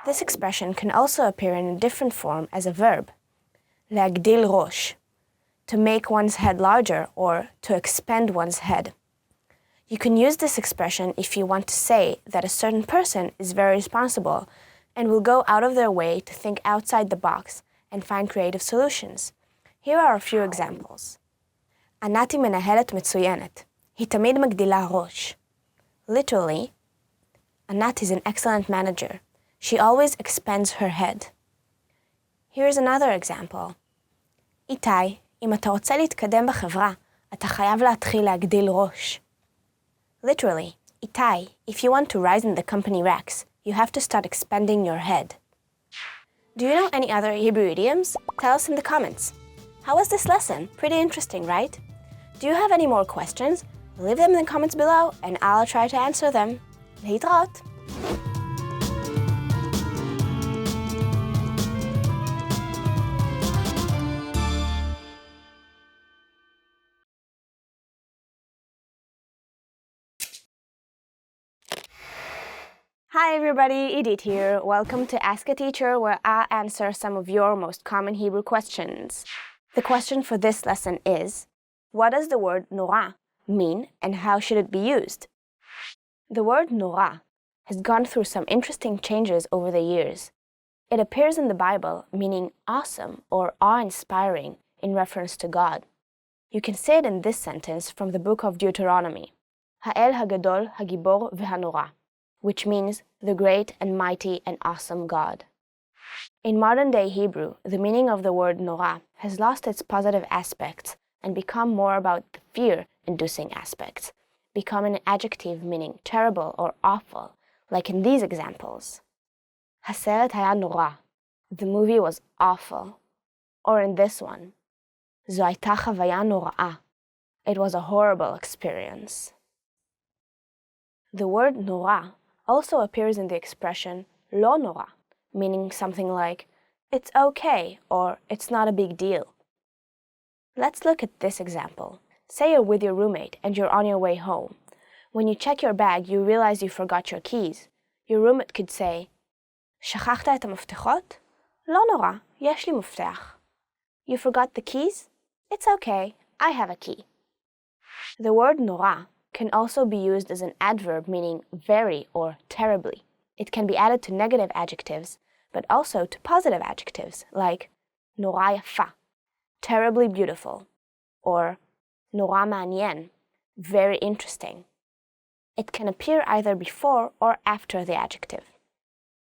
[SPEAKER 3] This expression can also appear in a different form as a verb, להגדיל ראש, to make one's head larger or to expand one's head. You can use this expression if you want to say that a certain person is very responsible and will go out of their way to think outside the box and find creative solutions. Here are a few examples. ענת היא מנהלת מצוינת. היא תמיד מגדילה ראש. Literally, Anat is an excellent manager. She always expends her head. Here's another example. איתי, אם אתה רוצה להתקדם בחברה, אתה חייב להתחיל להגדיל ראש. Literally, איתי, if you want to rise in the company ranks, you have to start expanding your head. Do you know any other Hebrew idioms? Tell us in the comments. How was this lesson? Pretty interesting, right? Do you have any more questions? Leave them in the comments below and I'll try to answer them. להתראות! Hi everybody, Edith here. Welcome to Ask a Teacher, where I answer some of your most common Hebrew questions. The question for this lesson is, what does the word Nora mean and how should it be used? The word Nora has gone through some interesting changes over the years. It appears in the Bible meaning awesome or awe-inspiring in reference to God. You can say it in this sentence from the book of Deuteronomy, Ha'el Hagadol Hagibor V'Hanora, which means the great and mighty and awesome God. In modern-day Hebrew, the meaning of the word Nora has lost its positive aspects and become more about the fear-inducing aspects, becoming an adjective meaning terrible or awful, like in these examples. הסרט היה נורא. The movie was awful. Or in this one, זו הייתה חוויה נוראה. It was a horrible experience. The word Nora also appears in the expression lo nora, meaning something like, it's okay or it's not a big deal. Let's look at this example. Say you're with your roommate and you're on your way home. When you check your bag, you realize you forgot your keys. Your roommate could say, שכחת את המפתחות? לא נורא, יש לי מפתח. You forgot the keys? It's okay, I have a key. The word nora can also be used as an adverb meaning very or terribly. It can be added to negative adjectives, but also to positive adjectives like נורא יפה, terribly beautiful, or נורא מעניין, very interesting. It can appear either before or after the adjective.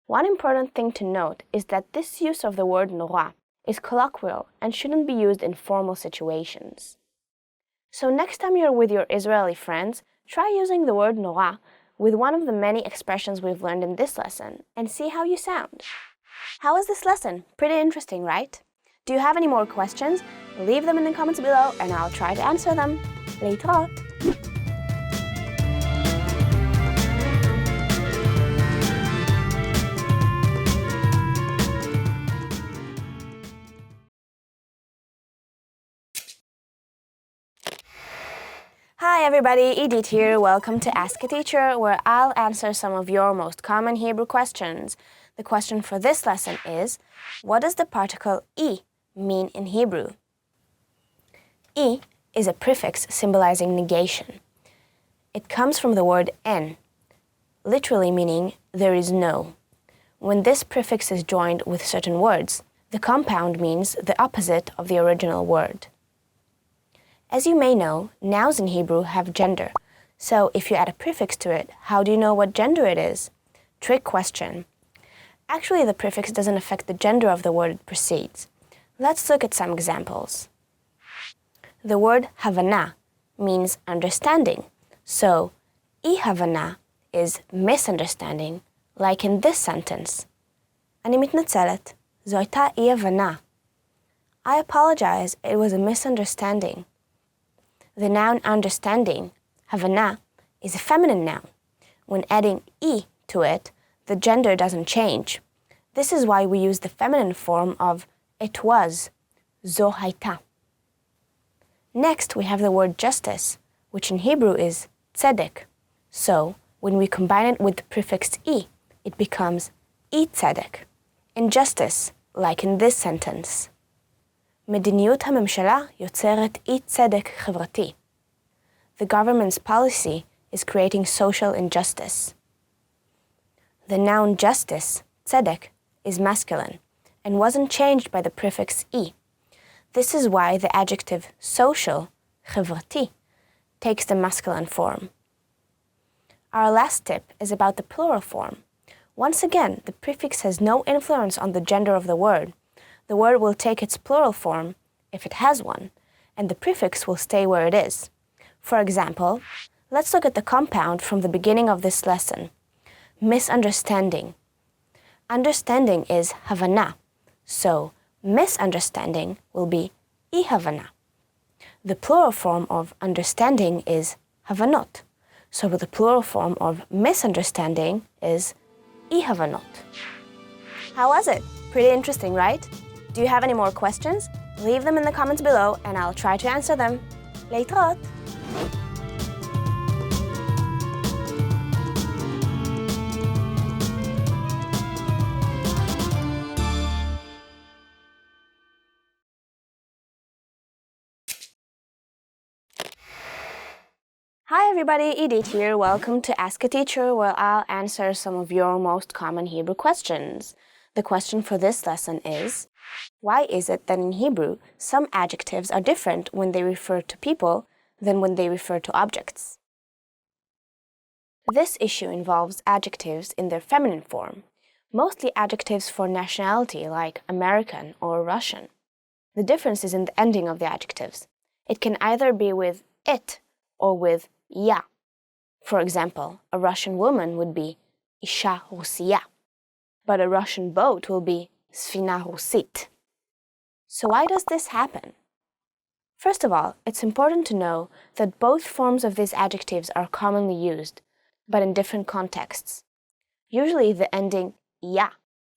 [SPEAKER 3] One important thing to note is that this use of the word nora is colloquial and shouldn't be used in formal situations. So next time you're with your Israeli friends, try using the word Nora with one of the many expressions we've learned in this lesson and see how you sound. How was this lesson? Pretty interesting, right? Do you have any more questions? Leave them in the comments below and I'll try to answer them. להתראות! Hi everybody, Edith here. Welcome to Ask a Teacher, where I'll answer some of your most common Hebrew questions. The question for this lesson is, what does the particle I mean in Hebrew? I is a prefix symbolizing negation. It comes from the word en, literally meaning there is no. When this prefix is joined with certain words, the compound means the opposite of the original word. As you may know, nouns in Hebrew have gender. So if you add a prefix to it, how do you know what gender it is? Trick question. Actually, the prefix doesn't affect the gender of the word it precedes. Let's look at some examples. The word havana means understanding. So, אי-הבנה is misunderstanding, like in this sentence. אני מתנצלת, זו הייתה אי-הבנה. I apologize, it was a misunderstanding. The noun understanding, havana, is a feminine noun. When adding I to it, the gender doesn't change. This is why we use the feminine form of it was, זו הייתה. Next, we have the word justice, which in Hebrew is tzedek. So, when we combine it with the prefix I, it becomes tzedek. Injustice, like in this sentence. מדיניות הממשלה יוצרת אי-צדק חברתי. The government's policy is creating social injustice. The noun justice, tzedek, is masculine and wasn't changed by the prefix I. This is why the adjective social, חברתי, takes the masculine form. Our last tip is about the plural form. Once again, the prefix has no influence on the gender of the word. The word will take its plural form, if it has one, and the prefix will stay where it is. For example, let's look at the compound from the beginning of this lesson. Misunderstanding. Understanding is havana, so misunderstanding will be ihavana. The plural form of understanding is havanot, so the plural form of misunderstanding is ihavanot. How was it? Pretty interesting, right? Do you have any more questions? Leave them in the comments below and I'll try to answer them. להתראות! Hi everybody, Edith here. Welcome to Ask a Teacher, where I'll answer some of your most common Hebrew questions. The question for this lesson is, why is it that in Hebrew some adjectives are different when they refer to people than when they refer to objects? This issue involves adjectives in their feminine form, mostly adjectives for nationality like American or Russian. The difference is in the ending of the adjectives. It can either be with it or with ya. For example, a Russian woman would be isha Rusiya, but a Russian boat will be sfina Rusit. So why does this happen? First of all, it's important to know that both forms of these adjectives are commonly used, but in different contexts. Usually the ending ya,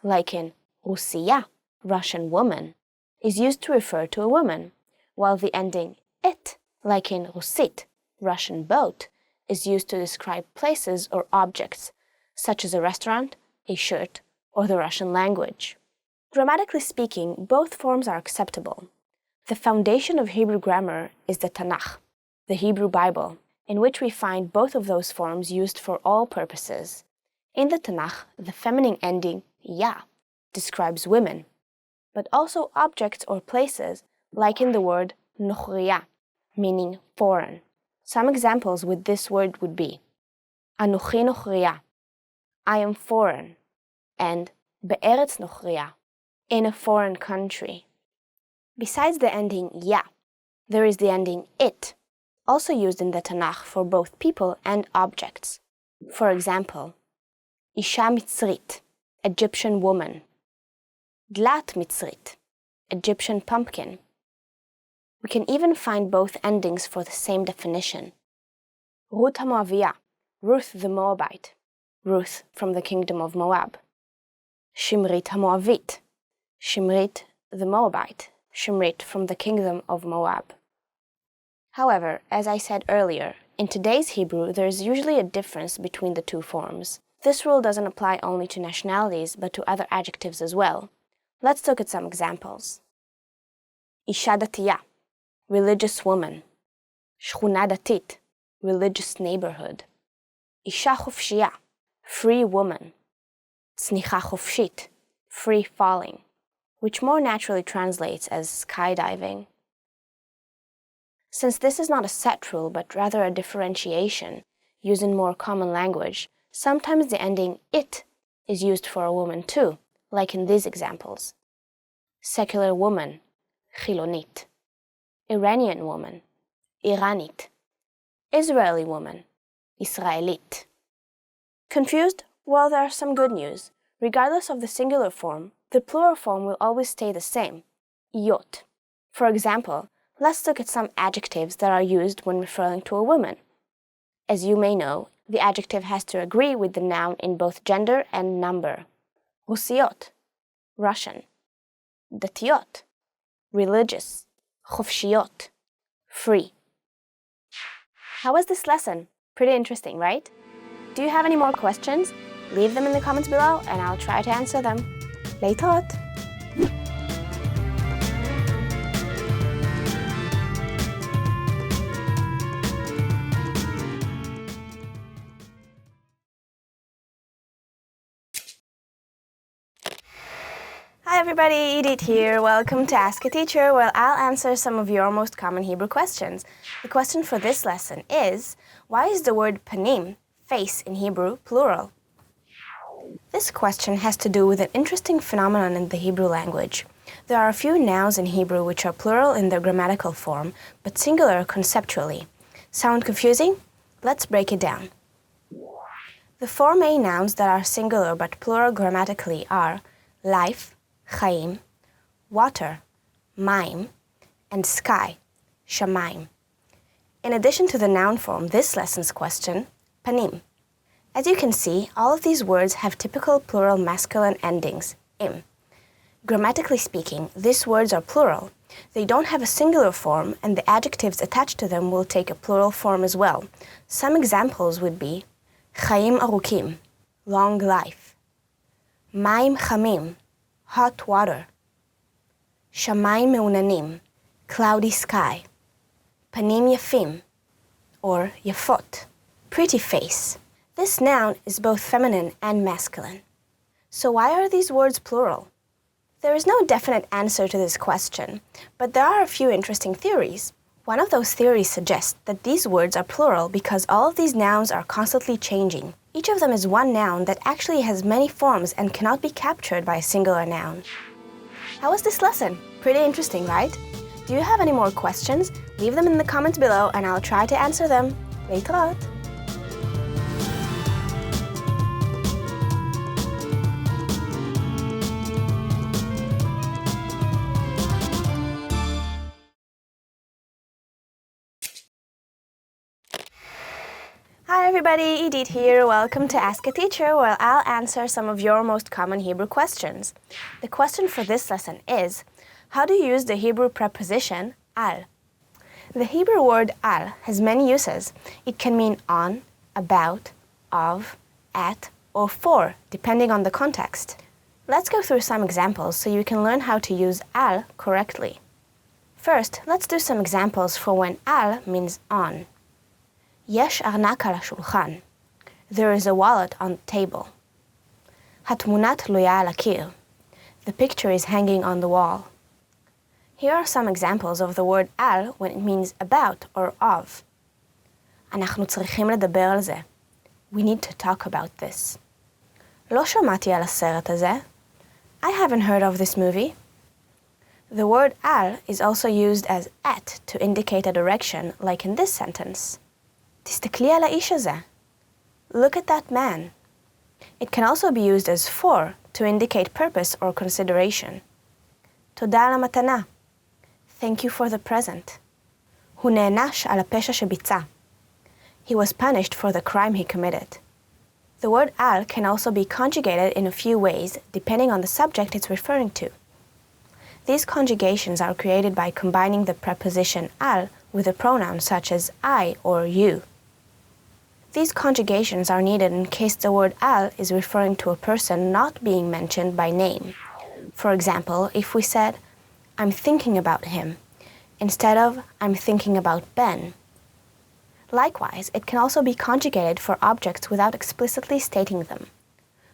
[SPEAKER 3] like in Rusiya, Russian woman, is used to refer to a woman, while the ending it, like in Rusit, Russian boat, is used to describe places or objects, such as a restaurant, a shirt, or the Russian language. Grammatically speaking, both forms are acceptable. The foundation of Hebrew grammar is the Tanakh, the Hebrew Bible, in which we find both of those forms used for all purposes. In the Tanakh, the feminine ending ya describes women, but also objects or places, like in the word nochriya, meaning foreign. Some examples with this word would be Anochi nochriya, I am foreign, and be'eretz nochriya, in a foreign country. Besides the ending ya, there is the ending it, also used in the Tanakh for both people and objects. For example, Isha Mitzrit, Egyptian woman. Dlat Mitzrit, Egyptian pumpkin. We can even find both endings for the same definition. Ruth HaMoaviyah, Ruth the Moabite, Ruth from the kingdom of Moab. Shimrit HaMoavit, Shimrit the Moabite, Shimrit from the kingdom of Moab. However, as I said earlier, in today's Hebrew there is usually a difference between the two forms. This rule doesn't apply only to nationalities, but to other adjectives as well. Let's look at some examples. Isha Datiya, religious woman. Shchuna Datit, religious neighborhood. Isha Chofshiya, free woman. Tznicha Chofshit, free falling, which more naturally translates as skydiving. Since this is not a set rule but rather a differentiation used in more common language, sometimes the ending it is used for a woman too, like in these examples. Secular woman, Chilonit. Iranian woman, Iranit. Israeli woman, Israelit. Confused? Well, there are some good news. Regardless of the singular form, the plural form will always stay the same, iot. For example, let's look at some adjectives that are used when referring to a woman. As you may know, the adjective has to agree with the noun in both gender and number. Rusiot, Russian. Datiot, religious. Chofshiyot, free. How was this lesson? Pretty interesting, right? Do you have any more questions? Leave them in the comments below and I'll try to answer them. להתראות! Hi everybody, Edith here. Welcome to Ask a Teacher, where I'll answer some of your most common Hebrew questions. The question for this lesson is, why is the word panim, face in Hebrew, plural? This question has to do with an interesting phenomenon in the Hebrew language. There are a few nouns in Hebrew which are plural in their grammatical form, but singular conceptually. Sound confusing? Let's break it down. The four main nouns that are singular but plural grammatically are life, chaim, water, maim, and sky, shamayim. In addition to the noun form, this lesson's question, panim. As you can see, all of these words have typical plural masculine endings, im. Grammatically speaking, these words are plural. They don't have a singular form, and the adjectives attached to them will take a plural form as well. Some examples would be chaim arukim, long life, maim chamim, hot water, shamayim meunanim, cloudy sky, panim yafim, or yafot, pretty face. This noun is both feminine and masculine. So why are these words plural? There is no definite answer to this question, but there are a few interesting theories. One of those theories suggests that these words are plural because all of these nouns are constantly changing. Each of them is one noun that actually has many forms and cannot be captured by a singular noun. How was this lesson? Pretty interesting, right? Do you have any more questions? Leave them in the comments below and I'll try to answer them. להתראות. Hi everybody, Idit here. Welcome to Ask a Teacher, where I'll answer some of your most common Hebrew questions. The question for this lesson is, how do you use the Hebrew preposition al? The Hebrew word al has many uses. It can mean on, about, of, at, or for, depending on the context. Let's go through some examples so you can learn how to use al correctly. First, let's do some examples for when al means on. יש ארנק על השולחן. There is a wallet on the table. התמונה תלויה על הקיר. The picture is hanging on the wall. Here are some examples of the word על when it means about or of. אנחנו צריכים לדבר על זה. We need to talk about this. לא שמעתי על הסרט הזה. I haven't heard of this movie. The word על is also used as at to indicate a direction, like in this sentence. תסתכלי על האיש הזה. Look at that man. It can also be used as for to indicate purpose or consideration. תודה על המתנה. Thank you for the present. הוא נענש על הפשע שביצע. He was punished for the crime he committed. The word al can also be conjugated in a few ways, depending on the subject it's referring to. These conjugations are created by combining the preposition al with a pronoun such as I or you. These conjugations are needed in case the word al is referring to a person not being mentioned by name. For example, if we said, I'm thinking about him, instead of, I'm thinking about Ben. Likewise, it can also be conjugated for objects without explicitly stating them.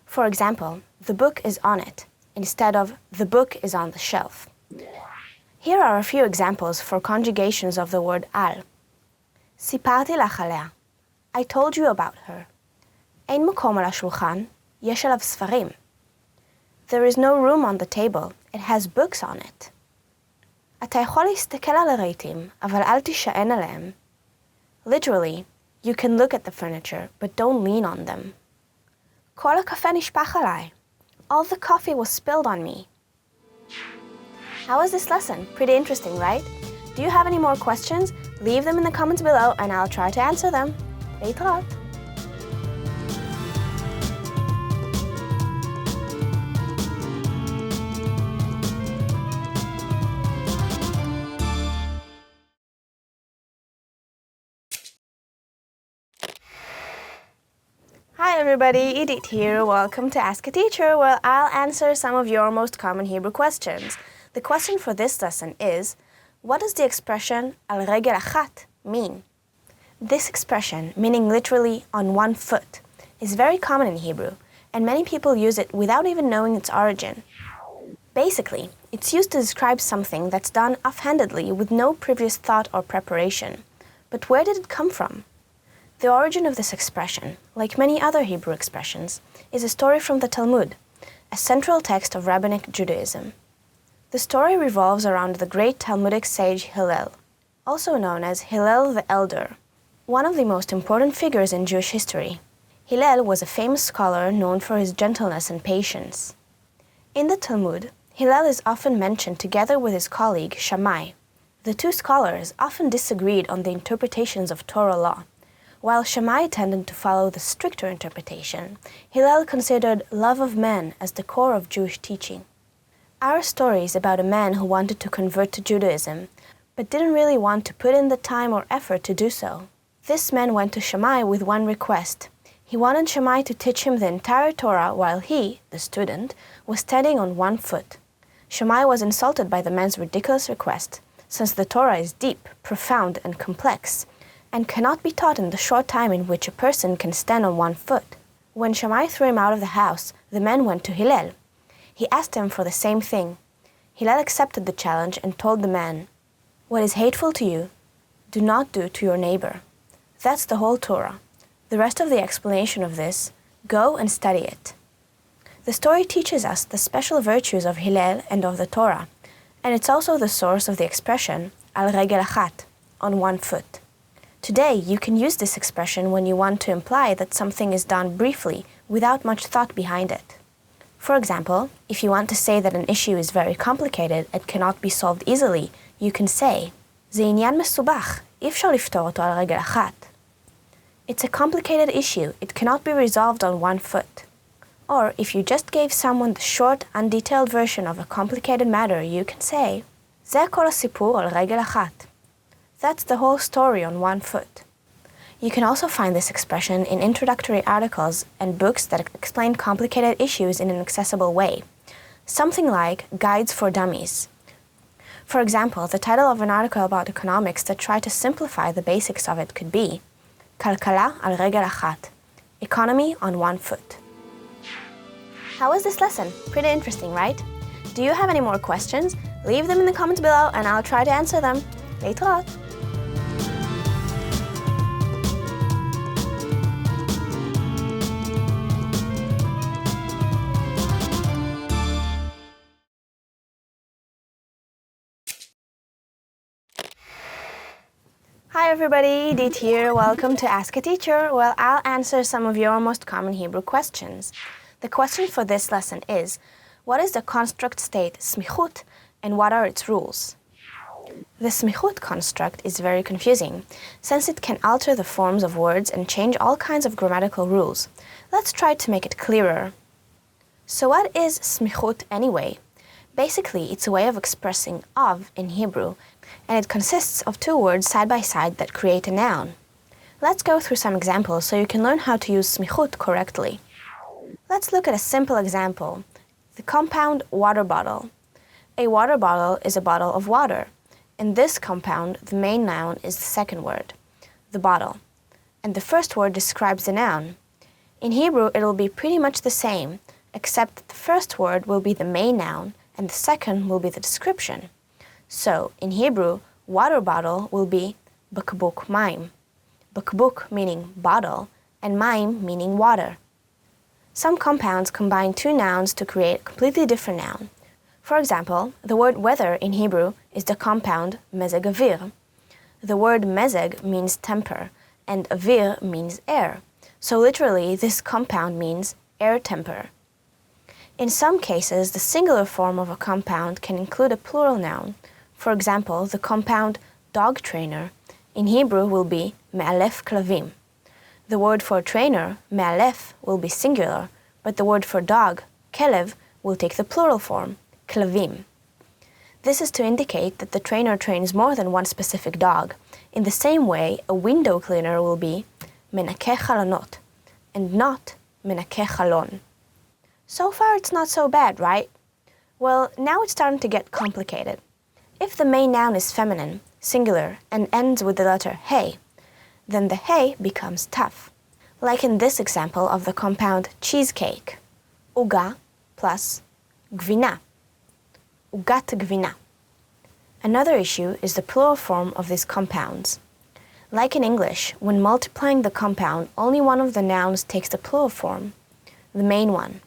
[SPEAKER 3] For example, the book is on it, instead of, the book is on the shelf. Here are a few examples for conjugations of the word al. סיפרתי לך עליה. I told you about her. אין מקום על השולחן, יש עליו ספרים. There is no room on the table, it has books on it. אתה יכול להסתכל על הרהיטים, אבל אל תישען עליהם. Literally, you can look at the furniture, but don't lean on them. כל הקפה נשפך עליי. All the coffee was spilled on me. How was this lesson? Pretty interesting, right? Do you have any more questions? Leave them in the comments below and I'll try to answer them. להתראות. Hi everybody, Idit here. Welcome to Ask a Teacher, where I'll answer some of your most common Hebrew questions. The question for this lesson is, what does the expression על רגל אחת mean? This expression, meaning literally on one foot, is very common in Hebrew, and many people use it without even knowing its origin. Basically, it's used to describe something that's done offhandedly with no previous thought or preparation. But where did it come from? The origin of this expression, like many other Hebrew expressions, is a story from the Talmud, a central text of Rabbinic Judaism. The story revolves around the great Talmudic sage Hillel, also known as Hillel the Elder, one of the most important figures in Jewish history. Hillel was a famous scholar known for his gentleness and patience. In the Talmud, Hillel is often mentioned together with his colleague Shammai. The two scholars often disagreed on the interpretations of Torah law. While Shammai tended to follow the stricter interpretation, Hillel considered love of men as the core of Jewish teaching. Our story is about a man who wanted to convert to Judaism, but didn't really want to put in the time or effort to do so. This man went to Shammai with one request. He wanted Shammai to teach him the entire Torah while he, the student, was standing on one foot. Shammai was insulted by the man's ridiculous request, since the Torah is deep, profound, and complex, and cannot be taught in the short time in which a person can stand on one foot. When Shammai threw him out of the house, the man went to Hillel. He asked him for the same thing. Hillel accepted the challenge and told the man, "What is hateful to you, do not do to your neighbor." That's the whole Torah. The rest of the explanation of this, go and study it. The story teaches us the special virtues of Hillel and of the Torah, and it's also the source of the expression al regel achat, on one foot. Today, you can use this expression when you want to imply that something is done briefly, without much thought behind it. For example, if you want to say that an issue is very complicated and cannot be solved easily, you can say, "זה עניין מסובך, אי אפשר לפתור אותו על רגל אחת." It's a complicated issue, it cannot be resolved on one foot. Or, if you just gave someone the short, undetailed version of a complicated matter, you can say, "זה כל הסיפור על רגל אחת." That's the whole story on one foot. You can also find this expression in introductory articles and books that explain complicated issues in an accessible way. Something like Guides for Dummies. For example, the title of an article about economics that try to simplify the basics of it could be כלכלה על רגל אחת, economy on one foot. How was this lesson? Pretty interesting, right? Do you have any more questions? Leave them in the comments below and I'll try to answer them. להתראות. Hi everybody, Edith here. Welcome to Ask a Teacher, where I'll answer some of your most common Hebrew questions. The question for this lesson is, what is the construct state Smikhut and what are its rules? The Smikhut construct is very confusing, since it can alter the forms of words and change all kinds of grammatical rules. Let's try to make it clearer. So what is Smikhut anyway? Basically, it's a way of expressing of in Hebrew, and it consists of two words side by side that create a noun. Let's go through some examples so you can learn how to use Smikhut correctly. Let's look at a simple example. The compound water bottle. A water bottle is a bottle of water. In this compound, the main noun is the second word, the bottle, and the first word describes the noun. In Hebrew, it will be pretty much the same, except that the first word will be the main noun and the second will be the description. So, in Hebrew, water bottle will be bakbuk maim. Bakbuk meaning bottle and maim meaning water. Some compounds combine two nouns to create a completely different noun. For example, the word weather in Hebrew is the compound mezeg avir. The word mezeg means temper, and avir means air. So literally, this compound means air temper. In some cases, the singular form of a compound can include a plural noun. For example, the compound dog trainer in Hebrew will be me'alef klavim. The word for trainer, me'alef, will be singular, but the word for dog, kelev, will take the plural form, klavim. This is to indicate that the trainer trains more than one specific dog. In the same way, a window cleaner will be menakeh chalonot, and not menakeh chalon. So far, it's not so bad, right? Well, now it's starting to get complicated. If the main noun is feminine, singular, and ends with the letter hey, then the hey becomes tough. Like in this example of the compound cheesecake, uga plus gvina, ugat gvina. Another issue is the plural form of these compounds. Like in English, when multiplying the compound, only one of the nouns takes the plural form, the main one.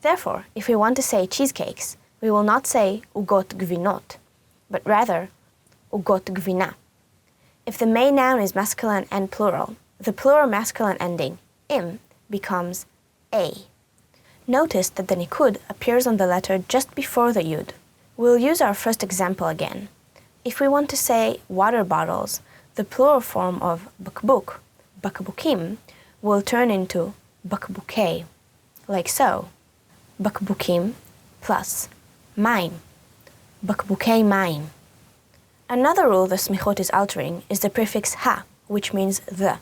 [SPEAKER 3] Therefore, if we want to say cheesecakes, we will not say ugot gvinot, but rather ugot gvina. If the main noun is masculine and plural, the plural masculine ending, im, becomes a. Notice that the nikud appears on the letter just before the yud. We'll use our first example again. If we want to say water bottles, the plural form of bakbuk, bakbukim, will turn into bakbukei, like so. Bakbukim plus mayim, bakbukei mayim. Another rule the Smikhut is altering is the prefix ha, which means the.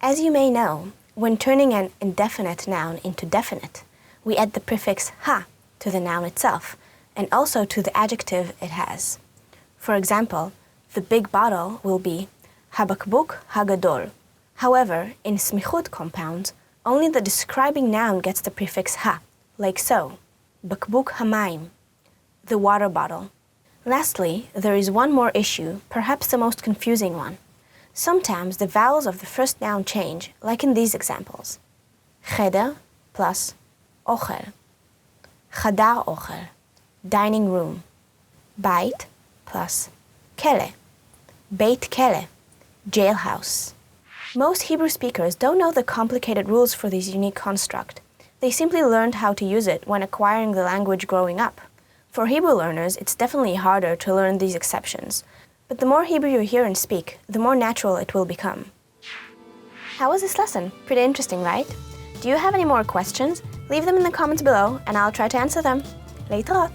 [SPEAKER 3] As you may know, when turning an indefinite noun into definite, we add the prefix ha to the noun itself, and also to the adjective it has. For example, the big bottle will be habakbuk hagadol. However, in Smikhut compounds, only the describing noun gets the prefix ha, like so. Bakbuk hamayim, the water bottle. Lastly, there is one more issue, perhaps the most confusing one. Sometimes the vowels of the first noun change, like in these examples. Cheder plus ochel. Chadar ochel, dining room. Bait plus kele. Beit kele, jailhouse. Most Hebrew speakers don't know the complicated rules for this unique construct. They simply learned how to use it when acquiring the language growing up. For Hebrew learners, it's definitely harder to learn these exceptions. But the more Hebrew you hear and speak, the more natural it will become. How was this lesson? Pretty interesting, right? Do you have any more questions? Leave them in the comments below and I'll try to answer them. להתראות.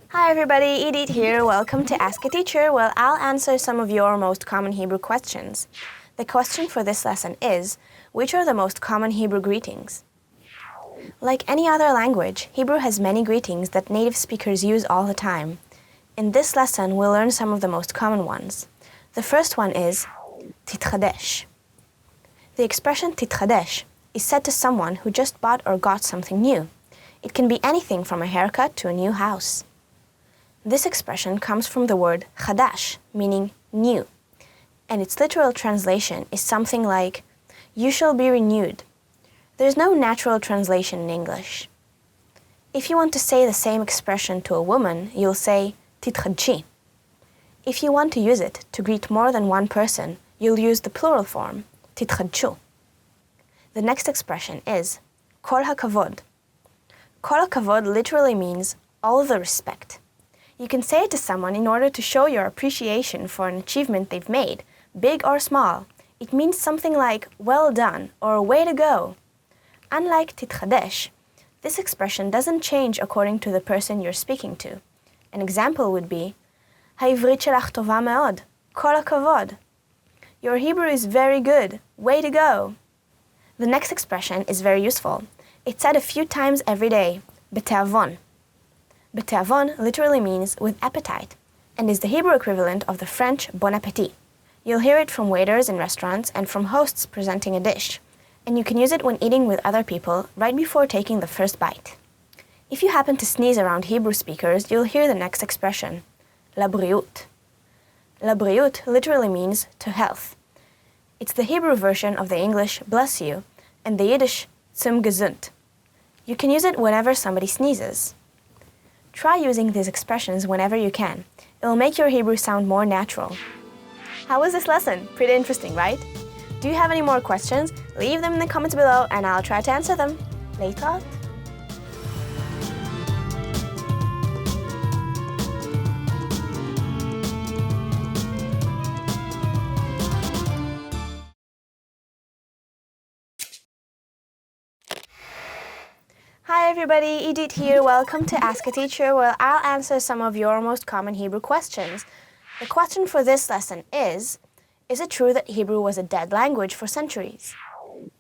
[SPEAKER 3] Hi everybody, Edith here. Welcome to Ask a Teacher, where I'll answer some of your most common Hebrew questions. The question for this lesson is, which are the most common Hebrew greetings? Like any other language, Hebrew has many greetings that native speakers use all the time. In this lesson, we'll learn some of the most common ones. The first one is titchadesh. The expression titchadesh is said to someone who just bought or got something new. It can be anything from a haircut to a new house. This expression comes from the word chadash, meaning new, and its literal translation is something like, you shall be renewed. There's no natural translation in English. If you want to say the same expression to a woman, you'll say titchadshi. If you want to use it to greet more than one person, you'll use the plural form, titchadshu. The next expression is kol hakavod. Kol hakavod literally means all the respect. You can say it to someone in order to show your appreciation for an achievement they've made, big or small. It means something like, well done, or way to go. Unlike titchadesh, this expression doesn't change according to the person you're speaking to. An example would be, העברית שלך טובה מאוד, כל הכבוד. Your Hebrew is very good, way to go. The next expression is very useful. It's said a few times every day, בתיאבון. Betavon literally means with appetite, and is the Hebrew equivalent of the French bon appétit. You'll hear it from waiters in restaurants and from hosts presenting a dish, and you can use it when eating with other people right before taking the first bite. If you happen to sneeze around Hebrew speakers, you'll hear the next expression, labriut. Labriut literally means to health. It's the Hebrew version of the English bless you, and the Yiddish zum gesund. You can use it whenever somebody sneezes. Try using these expressions whenever you can. It will make your Hebrew sound more natural. How was this lesson? Pretty interesting, right? Do you have any more questions? Leave them in the comments below and I'll try to answer them. Later. Hi everybody, Edith here. Welcome to Ask a Teacher, where I'll answer some of your most common Hebrew questions. The question for this lesson is it true that Hebrew was a dead language for centuries?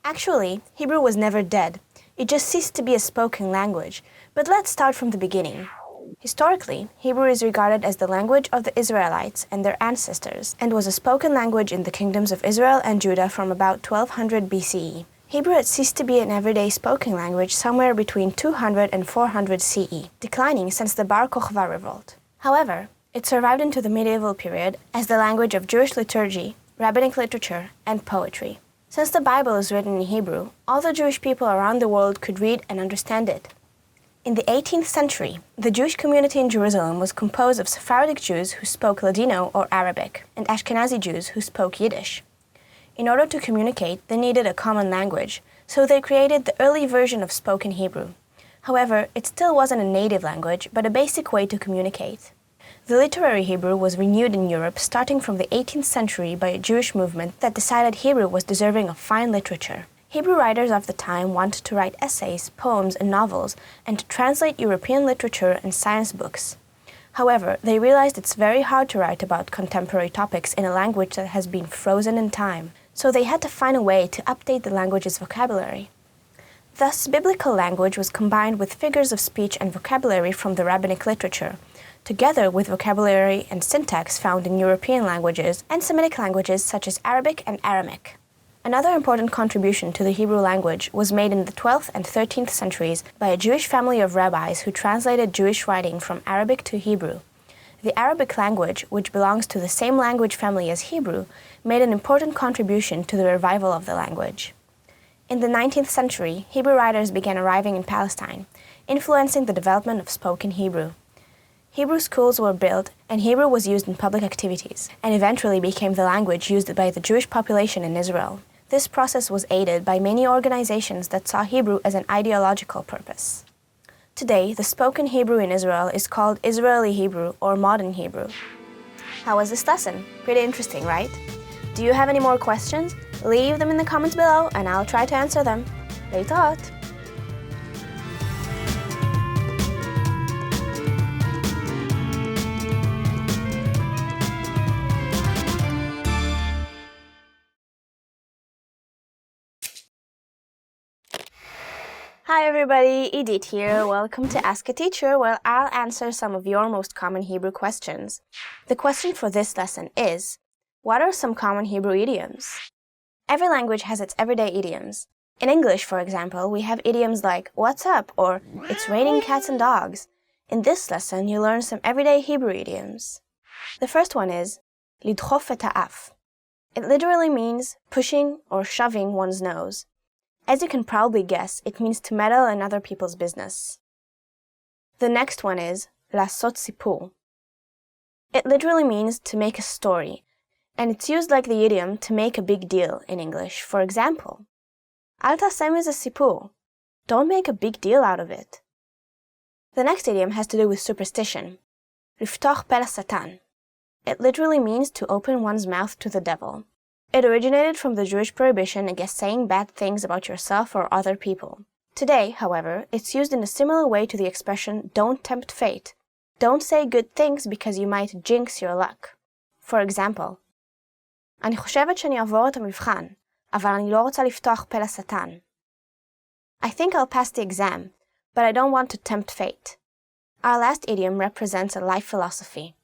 [SPEAKER 3] Actually, Hebrew was never dead. It just ceased to be a spoken language. But let's start from the beginning. Historically, Hebrew is regarded as the language of the Israelites and their ancestors, and was a spoken language in the kingdoms of Israel and Judah from about 1200 BCE. Hebrew had ceased to be an everyday spoken language somewhere between 200 and 400 CE, declining since the Bar Kokhba revolt. However, it survived into the medieval period as the language of Jewish liturgy, rabbinic literature, and poetry. Since the Bible is written in Hebrew, all the Jewish people around the world could read and understand it. In the 18th century, the Jewish community in Jerusalem was composed of Sephardic Jews who spoke Ladino or Arabic, and Ashkenazi Jews who spoke Yiddish. In order to communicate, they needed a common language, so they created the early version of spoken Hebrew. However, it still wasn't a native language, but a basic way to communicate. The literary Hebrew was renewed in Europe starting from the 18th century by a Jewish movement that decided Hebrew was deserving of fine literature. Hebrew writers of the time wanted to write essays, poems, and novels, and to translate European literature and science books. However, they realized it's very hard to write about contemporary topics in a language that has been frozen in time, so they had to find a way to update the language's vocabulary. Thus, biblical language was combined with figures of speech and vocabulary from the rabbinic literature, together with vocabulary and syntax found in European languages and Semitic languages such as Arabic and Aramaic. Another important contribution to the Hebrew language was made in the 12th and 13th centuries by a Jewish family of rabbis who translated Jewish writing from Arabic to Hebrew. The Arabic language, which belongs to the same language family as Hebrew, made an important contribution to the revival of the language. In the 19th century, Hebrew writers began arriving in Palestine, influencing the development of spoken Hebrew. Hebrew schools were built, and Hebrew was used in public activities, and eventually became the language used by the Jewish population in Israel. This process was aided by many organizations that saw Hebrew as an ideological purpose. Today, the spoken Hebrew in Israel is called Israeli Hebrew or Modern Hebrew. How was this lesson? Pretty interesting, right? Do you have any more questions? Leave them in the comments below and I'll try to answer them. Leitot! Hi everybody, Edith here. Welcome to Ask a Teacher, where I'll answer some of your most common Hebrew questions. The question for this lesson is, what are some common Hebrew idioms? Every language has its everyday idioms. In English, for example, we have idioms like, what's up, or it's raining cats and dogs. In this lesson, you'll learn some everyday Hebrew idioms. The first one is, lidchof et ha'af. It literally means pushing or shoving one's nose. As you can probably guess, it means to meddle in other people's business. The next one is לעשות סיפור. It literally means to make a story, and it's used like the idiom to make a big deal in English. For example, אל תעשה מזה סיפור. Don't make a big deal out of it. The next idiom has to do with superstition. לפתוח פה לשטן. It literally means to open one's mouth to the devil. It originated from the Jewish prohibition against saying bad things about yourself or other people. Today, however, it's used in a similar way to the expression don't tempt fate. Don't say good things because you might jinx your luck. For example, אני חושבת שאני אעבור את המבחן, אבל אני לא רוצה לפתוח פה לשטן. I think I'll pass the exam, but I don't want to tempt fate. Our last idiom represents a life philosophy.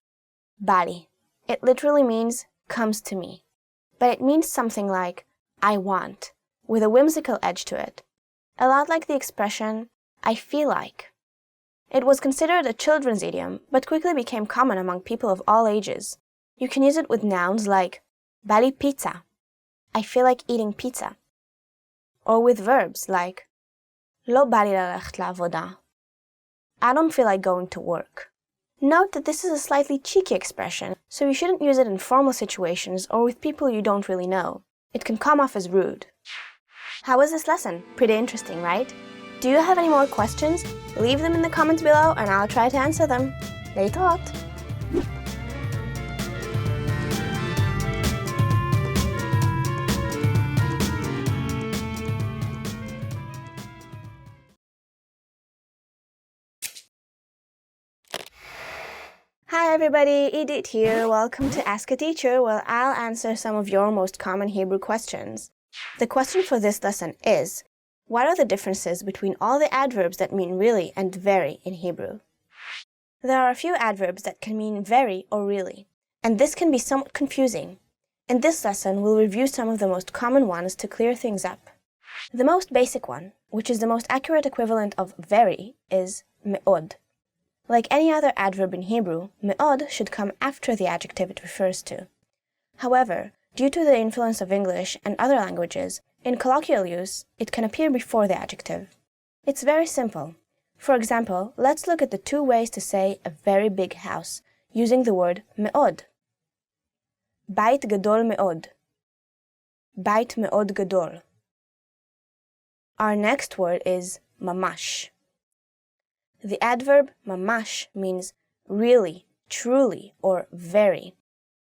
[SPEAKER 3] Bali. It literally means comes to me. But it means something like, I want, with a whimsical edge to it. A lot like the expression, I feel like. It was considered a children's idiom, but quickly became common among people of all ages. You can use it with nouns like, bali pizza, I feel like eating pizza. Or with verbs like, לא בא לי ללכת לעבודה, I don't feel like going to work. Note that this is a slightly cheeky expression, so you shouldn't use it in formal situations or with people you don't really know. It can come off as rude. How was this lesson? Pretty interesting, right? Do you have any more questions? Leave them in the comments below and I'll try to answer them. Leitot! Hi everybody, Edith here. Welcome to Ask a Teacher, where I'll answer some of your most common Hebrew questions. The question for this lesson is, what are the differences between all the adverbs that mean really and very in Hebrew? There are a few adverbs that can mean very or really, and this can be somewhat confusing. In this lesson, we'll review some of the most common ones to clear things up. The most basic one, which is the most accurate equivalent of very, is me'od. Like any other adverb in Hebrew, me'od should come after the adjective it refers to. However, due to the influence of English and other languages, in colloquial use, it can appear before the adjective. It's very simple. For example, let's look at the two ways to say a very big house, using the word me'od. Bait gadol me'od. Bait me'od gadol. Our next word is mamash. The adverb mamash means really, truly, or very.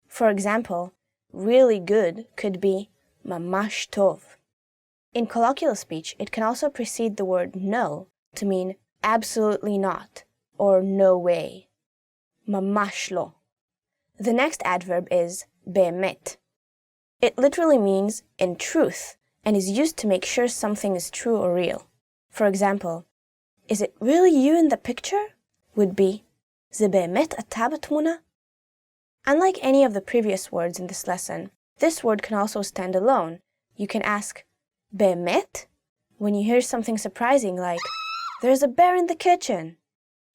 [SPEAKER 3] For example, really good could be mamash tov. In colloquial speech, it can also precede the word no to mean absolutely not or no way. Mamash lo. The next adverb is be'emet. It literally means in truth and is used to make sure something is true or real. For example, is it really you in the picture? Would be ze be'emet ata batmuna? Unlike any of the previous words in this lesson, this word can also stand alone. You can ask, be'emet? When you hear something surprising like, there's a bear in the kitchen.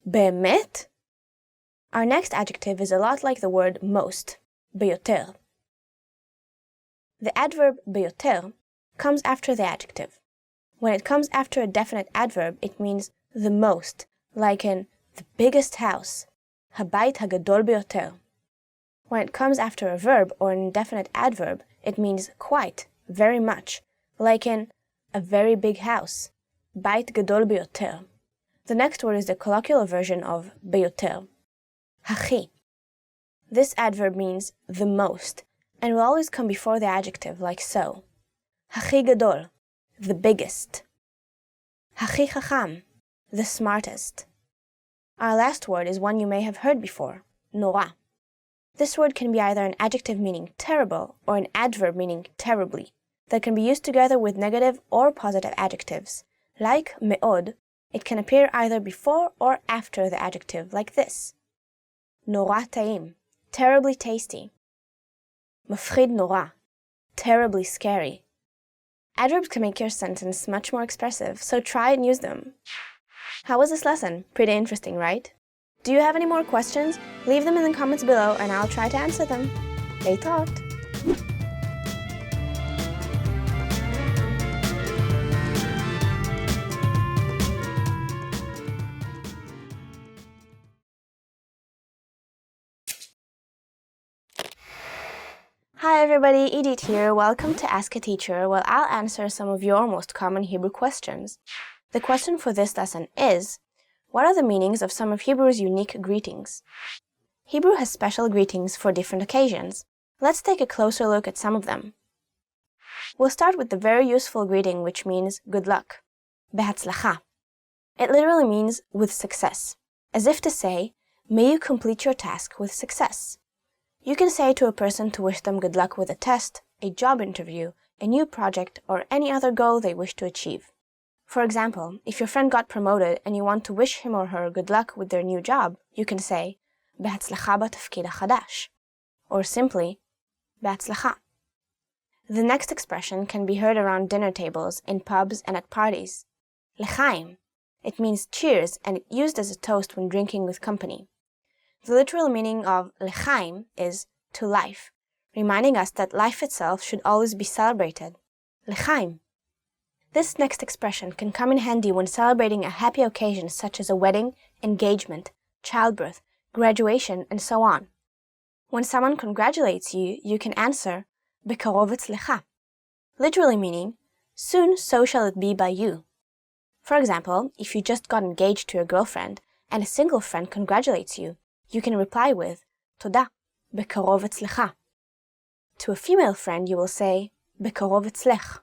[SPEAKER 3] Be'emet? Our next adjective is a lot like the word most, beyoter. The adverb beyoter comes after the adjective. When it comes after a definite adverb, it means the most, like in the biggest house, habayit hagadol beyoter. When it comes after a verb or an indefinite adverb, it means quite, very much, like in a very big house, bayit gadol beyoter. The next word is the colloquial version of beyoter, hachi. This adverb means the most, and will always come before the adjective, like so. Hachi gadol, the biggest. Hachi chacham, the smartest. Our last word is one you may have heard before, Nora. This word can be either an adjective meaning terrible or an adverb meaning terribly, that can be used together with negative or positive adjectives. Like me'od, it can appear either before or after the adjective, like this. Nora ta'im, terribly tasty. Mafchid nora, terribly scary. Adverbs can make your sentence much more expressive, so try and use them. How was this lesson? Pretty interesting, right? Do you have any more questions? Leave them in the comments below and I'll try to answer them. Leitot! Hi everybody, Edith here. Welcome to Ask a Teacher, where I'll answer some of your most common Hebrew questions. The question for this lesson is, what are the meanings of some of Hebrew's unique greetings? Hebrew has special greetings for different occasions. Let's take a closer look at some of them. We'll start with the very useful greeting which means good luck. Behatzlacha. It literally means with success, as if to say, may you complete your task with success. You can say to a person to wish them good luck with a test, a job interview, a new project, or any other goal they wish to achieve. For example, if your friend got promoted and you want to wish him or her good luck with their new job, you can say, Behatzlacha batafkid hachadash, or simply, Behatzlacha. The next expression can be heard around dinner tables, in pubs, and at parties. Lechaim. It means cheers and it's used as a toast when drinking with company. The literal meaning of lechaim is to life, reminding us that life itself should always be celebrated. Lechaim. This next expression can come in handy when celebrating a happy occasion such as a wedding, engagement, childbirth, graduation, and so on. When someone congratulates you, you can answer, Bekarov etzlecha, literally meaning, soon so shall it be by you. For example, if you just got engaged to your girlfriend and a single friend congratulates you, you can reply with, Toda, Bekarov etzlecha. To a female friend, you will say, Bekarov etzlech.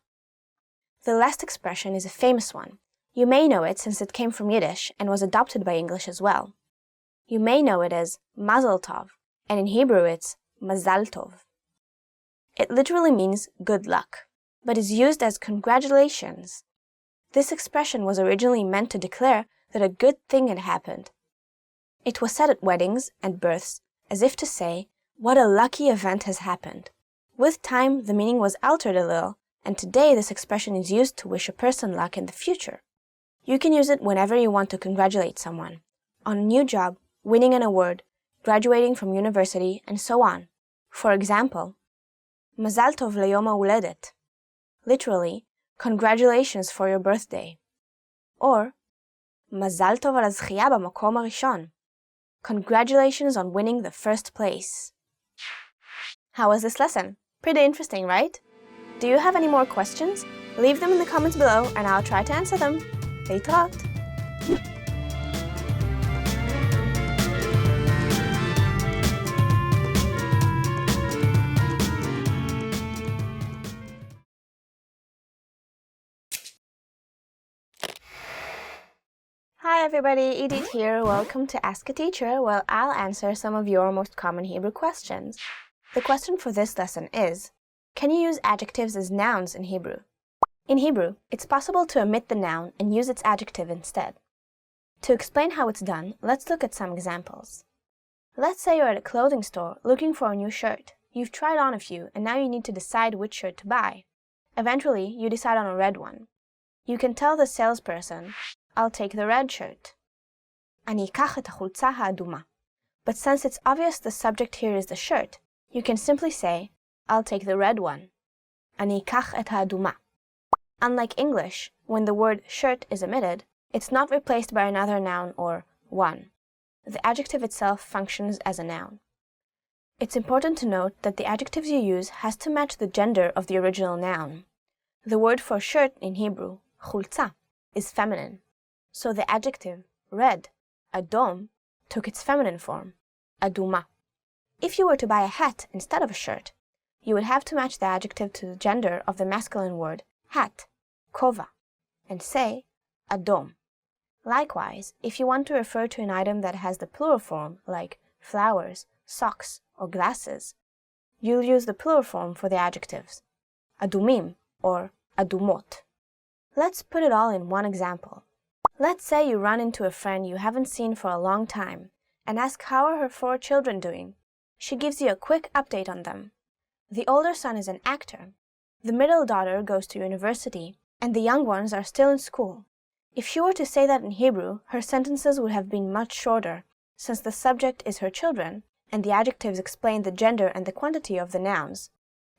[SPEAKER 3] The last expression is a famous one. You may know it since it came from Yiddish and was adopted by English as well. You may know it as Mazel Tov, and in Hebrew it's Mazal Tov. It literally means good luck, but is used as congratulations. This expression was originally meant to declare that a good thing had happened. It was said at weddings and births as if to say, what a lucky event has happened. With time, the meaning was altered a little, and today this expression is used to wish a person luck in the future. You can use it whenever you want to congratulate someone, on a new job, winning an award, graduating from university, and so on. For example, Mazal tov leyom ha'uledet, literally, congratulations for your birthday. Or, Mazal tov al hazchiya b'makom harishon, congratulations on winning the first place. How was this lesson? Pretty interesting, right? Do you have any more questions? Leave them in the comments below and I'll try to answer them. להתראות. Hi everybody, Edith here. Welcome to Ask a Teacher, where I'll answer some of your most common Hebrew questions. The question for this lesson is, can you use adjectives as nouns in Hebrew? In Hebrew, it's possible to omit the noun and use its adjective instead. To explain how it's done, let's look at some examples. Let's say you're at a clothing store looking for a new shirt. You've tried on a few and now you need to decide which shirt to buy. Eventually, you decide on a red one. You can tell the salesperson, I'll take the red shirt. אני אקח את החולצה האדומה. But since it's obvious the subject here is the shirt, you can simply say, I'll take the red one. אני אקח את האדומה. Unlike English, when the word shirt is omitted, it's not replaced by another noun or one. The adjective itself functions as a noun. It's important to note that the adjectives you use has to match the gender of the original noun. The word for shirt in Hebrew, chulza, is feminine. So the adjective red, adom, took its feminine form, aduma. If you were to buy a hat instead of a shirt, you would have to match the adjective to the gender of the masculine word hat, kova, and say adom. Likewise, if you want to refer to an item that has the plural form, like flowers, socks, or glasses, you'll use the plural form for the adjectives, adumim or adumot. Let's put it all in one example. Let's say you run into a friend you haven't seen for a long time and ask how are her 4 children doing. She gives you a quick update on them. The older son is an actor, the middle daughter goes to university, and the young ones are still in school. If she were to say that in Hebrew, her sentences would have been much shorter, since the subject is her children, and the adjectives explain the gender and the quantity of the nouns.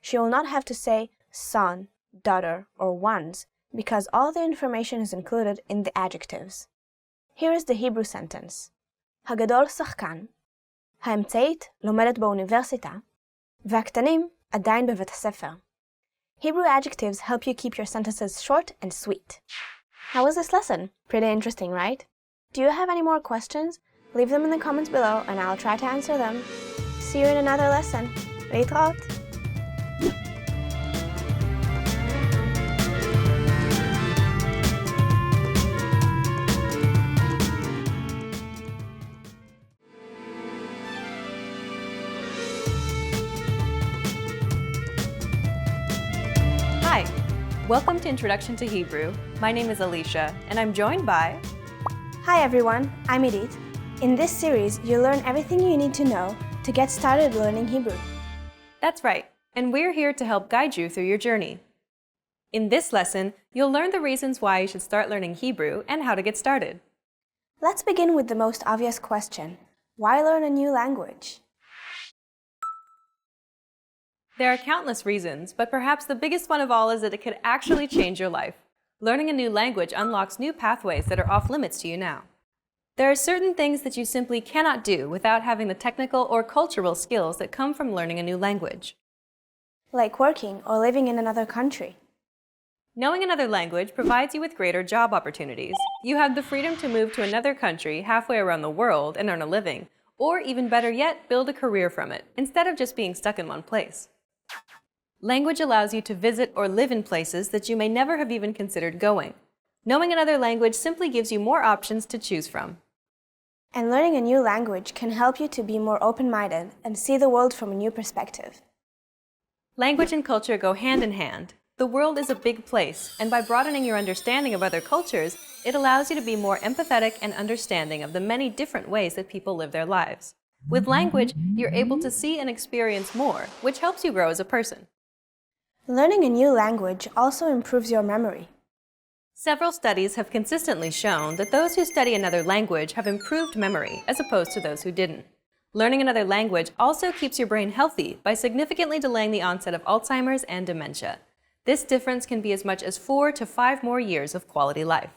[SPEAKER 3] She will not have to say son, daughter, or ones, because all the information is included in the adjectives. Here is the Hebrew sentence. הגדול שחקן, האמצעית לומדת באוניברסיטה, והקטנים עדיין בבית הספר. Hebrew adjectives help you keep your sentences short and sweet. How was this lesson? Pretty interesting, right? Do you have any more questions? Leave them in the comments below and I'll try to answer them. See you in another lesson. להתראות.
[SPEAKER 1] Hi, welcome to Introduction to Hebrew. My name is Alicia, and I'm joined by...
[SPEAKER 3] Hi everyone, I'm Edith. In this series, you'll learn everything you need to know to get started learning Hebrew.
[SPEAKER 1] That's right, and we're here to help guide you through your journey. In this lesson, you'll learn the reasons why you should start learning Hebrew and how to get started.
[SPEAKER 3] Let's begin with the most obvious question. Why learn a new language?
[SPEAKER 1] There are countless reasons, but perhaps the biggest one of all is that it could actually change your life. Learning a new language unlocks new pathways that are off limits to you now. There are certain things that you simply cannot do without having the technical or cultural skills that come from learning a new language.
[SPEAKER 3] Like working or living in another country.
[SPEAKER 1] Knowing another language provides you with greater job opportunities. You have the freedom to move to another country halfway around the world and earn a living, or even better yet, build a career from it, instead of just being stuck in one place. Language allows you to visit or live in places that you may never have even considered going. Knowing another language simply gives you more options to choose from.
[SPEAKER 3] And learning a new language can help you to be more open-minded and see the world from a new perspective.
[SPEAKER 1] Language and culture go hand in hand. The world is a big place, and by broadening your understanding of other cultures, it allows you to be more empathetic and understanding of the many different ways that people live their lives. With language, you're able to see and experience more, which helps you grow as a person.
[SPEAKER 3] Learning a new language also improves your memory.
[SPEAKER 1] Several studies have consistently shown that those who study another language have improved memory as opposed to those who didn't. Learning another language also keeps your brain healthy by significantly delaying the onset of Alzheimer's and dementia. This difference can be as much as 4 to 5 more years of quality life.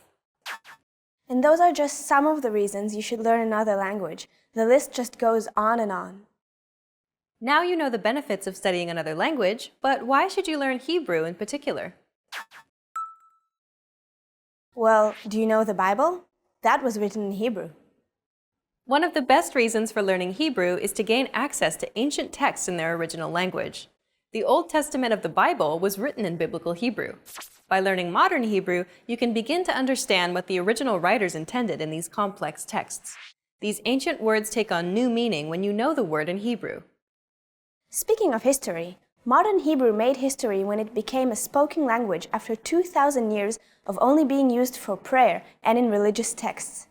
[SPEAKER 3] And those are just some of the reasons you should learn another language. The list just goes on and on.
[SPEAKER 1] Now you know the benefits of studying another language, but why should you learn Hebrew in particular?
[SPEAKER 3] Well, do you know the Bible? That was written in Hebrew.
[SPEAKER 1] One of the best reasons for learning Hebrew is to gain access to ancient texts in their original language. The Old Testament of the Bible was written in Biblical Hebrew. By learning modern Hebrew, you can begin to understand what the original writers intended in these complex texts. These ancient words take on new meaning when you know the word in Hebrew.
[SPEAKER 3] Speaking of history, modern Hebrew made history when it became a spoken language after 2,000 years of only being used for prayer and in religious texts.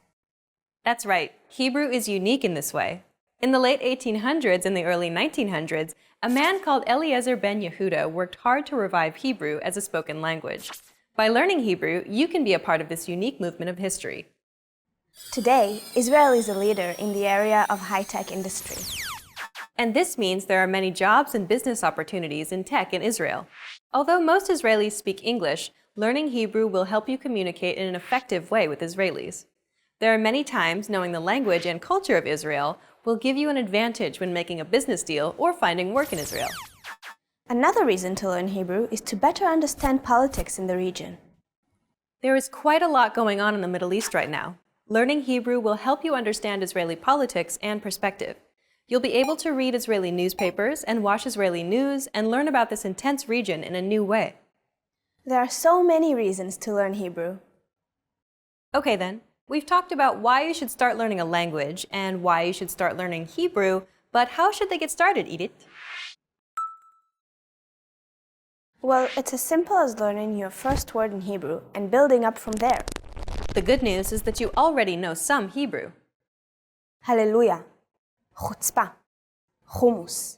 [SPEAKER 1] That's right, Hebrew is unique in this way. In the late 1800s and the early 1900s, a man called Eliezer ben Yehuda worked hard to revive Hebrew as a spoken language. By learning Hebrew, you can be a part of this unique movement of history.
[SPEAKER 3] Today, Israel is a leader in the area of high-tech industry.
[SPEAKER 1] And this means there are many jobs and business opportunities in tech in Israel. Although most Israelis speak English, learning Hebrew will help you communicate in an effective way with Israelis. There are many times knowing the language and culture of Israel will give you an advantage when making a business deal or finding work in Israel.
[SPEAKER 3] Another reason to learn Hebrew is to better understand politics in the region.
[SPEAKER 1] There is quite a lot going on in the Middle East right now. Learning Hebrew will help you understand Israeli politics and perspective. You'll be able to read Israeli newspapers and watch Israeli news and learn about this intense region in a new way.
[SPEAKER 3] There are so many reasons to learn Hebrew.
[SPEAKER 1] Okay then, we've talked about why you should start learning a language and why you should start learning Hebrew, but how should they get started, Edith?
[SPEAKER 3] Well, it's as simple as learning your first word in Hebrew and building up from there.
[SPEAKER 1] The good news is that you already know some Hebrew.
[SPEAKER 3] Hallelujah, chutzpah, hummus.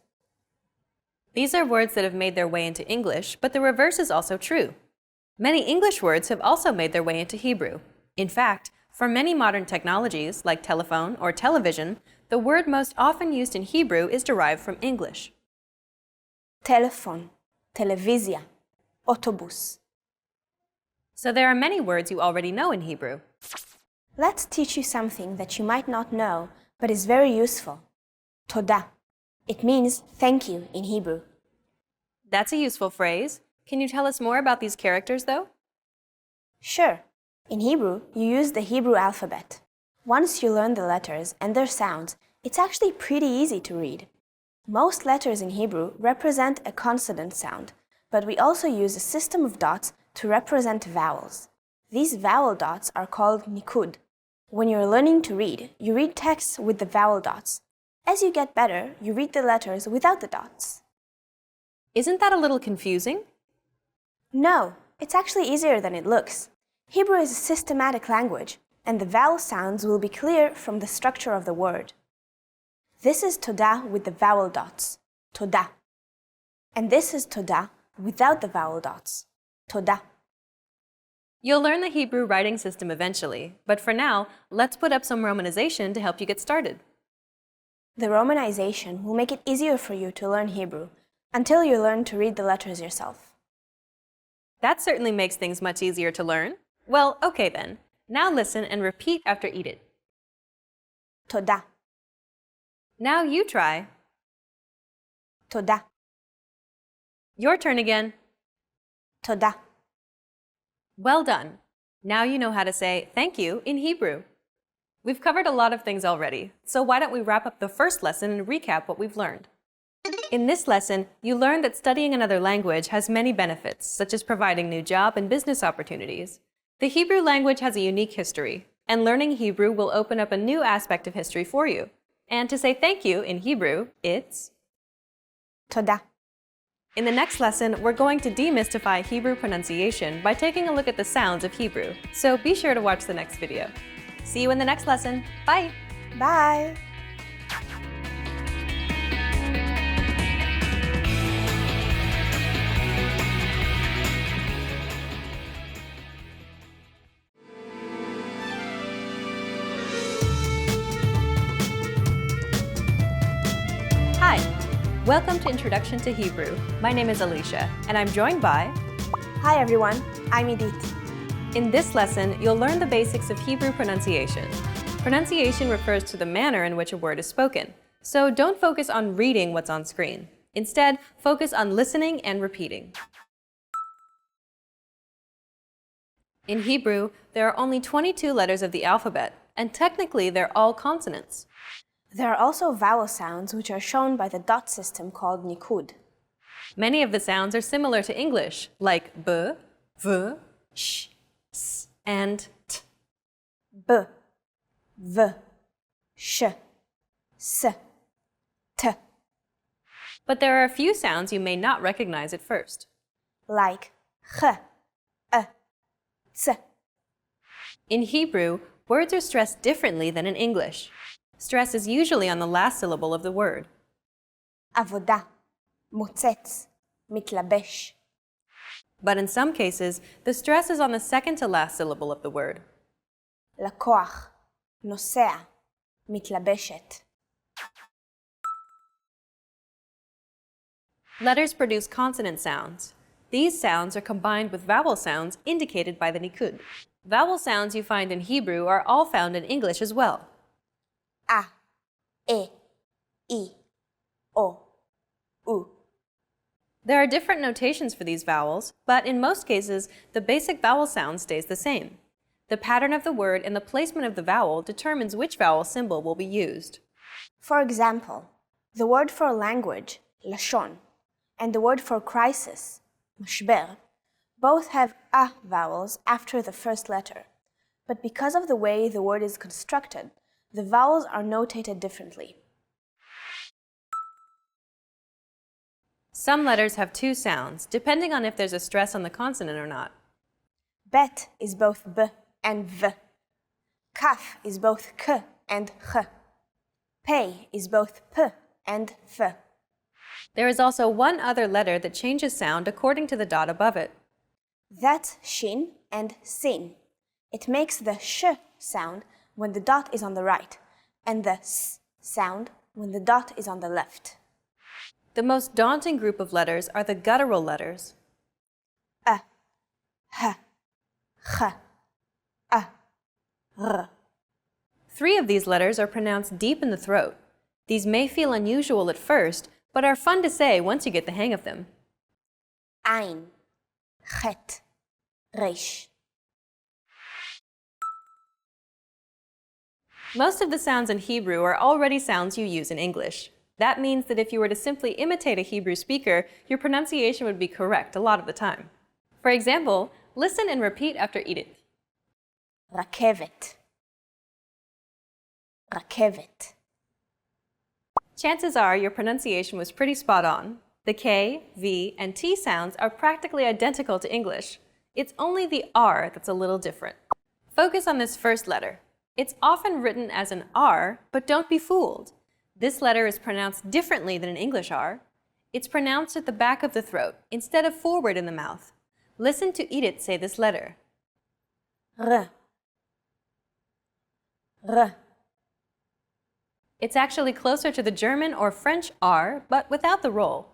[SPEAKER 1] These are words that have made their way into English, but the reverse is also true. Many English words have also made their way into Hebrew. In fact, for many modern technologies, like telephone or television, the word most often used in Hebrew is derived from English.
[SPEAKER 3] Telephone, televizia, autobus.
[SPEAKER 1] So there are many words you already know in Hebrew.
[SPEAKER 3] Let's teach you something that you might not know, but is very useful. Toda. It means thank you in Hebrew.
[SPEAKER 1] That's a useful phrase. Can you tell us more about these characters, though?
[SPEAKER 3] Sure. In Hebrew, you use the Hebrew alphabet. Once you learn the letters and their sounds, it's actually pretty easy to read. Most letters in Hebrew represent a consonant sound, but we also use a system of dots to represent vowels. These vowel dots are called nikud. When you're learning to read, you read texts with the vowel dots. As you get better, you read the letters without the dots.
[SPEAKER 1] Isn't that a little confusing?
[SPEAKER 3] No, it's actually easier than it looks. Hebrew is a systematic language, and the vowel sounds will be clear from the structure of the word. This is toda with the vowel dots, toda. And this is toda without the vowel dots, toda.
[SPEAKER 1] You'll learn the Hebrew writing system eventually, but for now, let's put up some romanization to help you get started.
[SPEAKER 3] The romanization will make it easier for you to learn Hebrew until you learn to read the letters yourself.
[SPEAKER 1] That certainly makes things much easier to learn. Well, okay then. Now listen and repeat after Edith.
[SPEAKER 3] Toda,
[SPEAKER 1] Now you try.
[SPEAKER 3] toda,
[SPEAKER 1] Your turn again.
[SPEAKER 3] toda.
[SPEAKER 1] Well done. Now you know how to say thank you in Hebrew. We've covered a lot of things already, so why don't we wrap up the first lesson and recap what we've learned. In this lesson, you learned that studying another language has many benefits, such as providing new job and business opportunities. The Hebrew language has a unique history, and learning Hebrew will open up a new aspect of history for you. And to say thank you in Hebrew, it's
[SPEAKER 3] Toda.
[SPEAKER 1] In the next lesson, we're going to demystify Hebrew pronunciation by taking a look at the sounds of Hebrew. So be sure to watch the next video. See you in the next lesson. Bye!
[SPEAKER 3] Bye!
[SPEAKER 1] Hi! Welcome to Introduction to Hebrew. My name is Alicia, and I'm joined by...
[SPEAKER 3] Hi everyone, I'm Edith.
[SPEAKER 1] In this lesson, you'll learn the basics of Hebrew pronunciation. Pronunciation refers to the manner in which a word is spoken, so don't focus on reading what's on screen. Instead, focus on listening and repeating. In Hebrew, there are only 22 letters of the alphabet, and technically they're all consonants.
[SPEAKER 3] There are also vowel sounds which are shown by the dot system called nikud.
[SPEAKER 1] Many of the sounds are similar to English, like b, v, sh, s, and t.
[SPEAKER 3] B, v, sh, s, t.
[SPEAKER 1] But there are a few sounds you may not recognize at first.
[SPEAKER 3] Like ch, ts.
[SPEAKER 1] In Hebrew, words are stressed differently than in English. Stress is usually on the last syllable of the word.
[SPEAKER 3] Avoda, motzetz, mitlabesh.
[SPEAKER 1] But in some cases, the stress is on the second to last syllable of the word.
[SPEAKER 3] לקוח, נוסע, מתלבשת.
[SPEAKER 1] Letters produce consonant sounds. These sounds are combined with vowel sounds indicated by the nikud. Vowel sounds you find in Hebrew are all found in English as well.
[SPEAKER 3] A, E, I, O, U.
[SPEAKER 1] There are different notations for these vowels, but in most cases, the basic vowel sound stays the same. The pattern of the word and the placement of the vowel determines which vowel symbol will be used.
[SPEAKER 3] For example, the word for language, lashon, and the word for crisis, mashber, both have a vowels after the first letter. But because of the way the word is constructed, the vowels are notated differently.
[SPEAKER 1] Some letters have two sounds, depending on if there's a stress on the consonant or not.
[SPEAKER 3] Bet is both b and v. Kaf is both k and ch. Pei is both p and f.
[SPEAKER 1] There is also one other letter that changes sound according to the dot above it.
[SPEAKER 3] That's shin and sin. It makes the sh sound when the dot is on the right, and the s sound when the dot is on the left.
[SPEAKER 1] The most daunting group of letters are the guttural letters.
[SPEAKER 3] A, h, ch, a, r.
[SPEAKER 1] 3 of these letters are pronounced deep in the throat. These may feel unusual at first, but are fun to say once you get the hang of them.
[SPEAKER 3] Ein, chet, resh.
[SPEAKER 1] Most of the sounds in Hebrew are already sounds you use in English. That means that if you were to simply imitate a Hebrew speaker, your pronunciation would be correct a lot of the time. For example, listen and repeat after Edith.
[SPEAKER 3] Rakevet, rakevet.
[SPEAKER 1] Chances are your pronunciation was pretty spot on. The K, V, and T sounds are practically identical to English. It's only the R that's a little different. Focus on this first letter. It's often written as an R, but don't be fooled. This letter is pronounced differently than an English R. It's pronounced at the back of the throat instead of forward in the mouth. Listen to Edith say this letter.
[SPEAKER 3] R, r.
[SPEAKER 1] It's actually closer to the German or French R, but without the roll.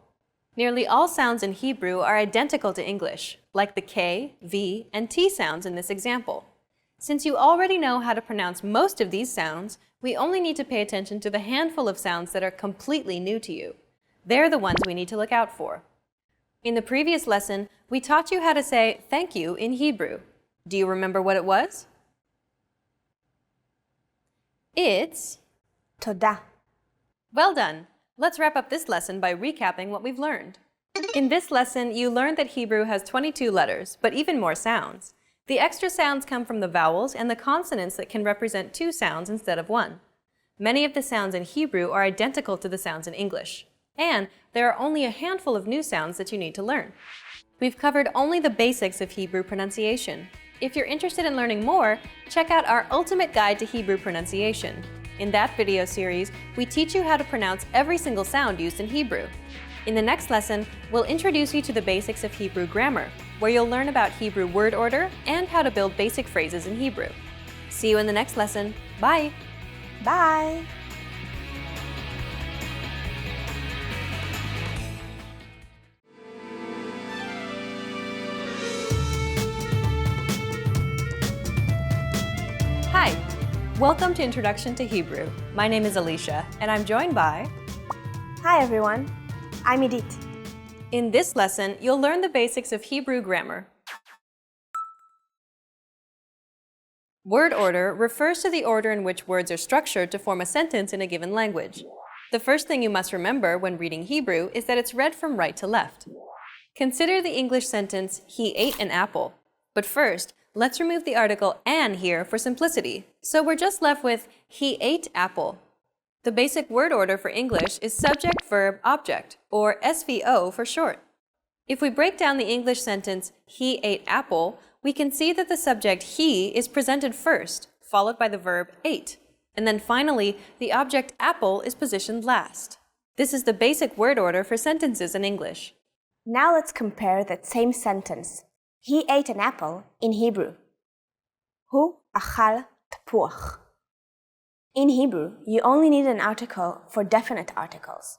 [SPEAKER 1] Nearly all sounds in Hebrew are identical to English, like the K, V, and T sounds in this example. Since you already know how to pronounce most of these sounds, we only need to pay attention to the handful of sounds that are completely new to you. They're the ones we need to look out for. In the previous lesson, we taught you how to say thank you in Hebrew. Do you remember what it was? It's
[SPEAKER 3] Toda.
[SPEAKER 1] well done. Let's wrap up this lesson by recapping what we've learned. In this lesson, you learned that Hebrew has 22 letters, but even more sounds. The extra sounds come from the vowels and the consonants that can represent 2 sounds instead of 1. Many of the sounds in Hebrew are identical to the sounds in English. and there are only a handful of new sounds that you need to learn. We've covered only the basics of Hebrew pronunciation. If you're interested in learning more, check out our Ultimate Guide to Hebrew Pronunciation. In that video series, we teach you how to pronounce every single sound used in Hebrew. In the next lesson, we'll introduce you to the basics of Hebrew grammar, where you'll learn about Hebrew word order and how to build basic phrases in Hebrew. See you in the next lesson. Bye!
[SPEAKER 3] Bye!
[SPEAKER 1] Hi! Welcome to Introduction to Hebrew. My name is Alicia, and I'm joined by...
[SPEAKER 3] Hi everyone, I'm Idit.
[SPEAKER 1] In this lesson, you'll learn the basics of Hebrew grammar. Word order refers to the order in which words are structured to form a sentence in a given language. The first thing you must remember when reading Hebrew is that it's read from right to left. Consider the English sentence, he ate an apple. But first, let's remove the article an here for simplicity. So we're just left with he ate apple. The basic word order for English is subject, verb, object, or SVO for short. If we break down the English sentence, he ate apple, we can see that the subject he is presented first, followed by the verb ate. And then finally, the object apple is positioned last. This is the basic word order for sentences in English.
[SPEAKER 3] Now let's compare that same sentence. He ate an apple in Hebrew. Hu achal tapuach. In Hebrew, you only need an article for definite articles.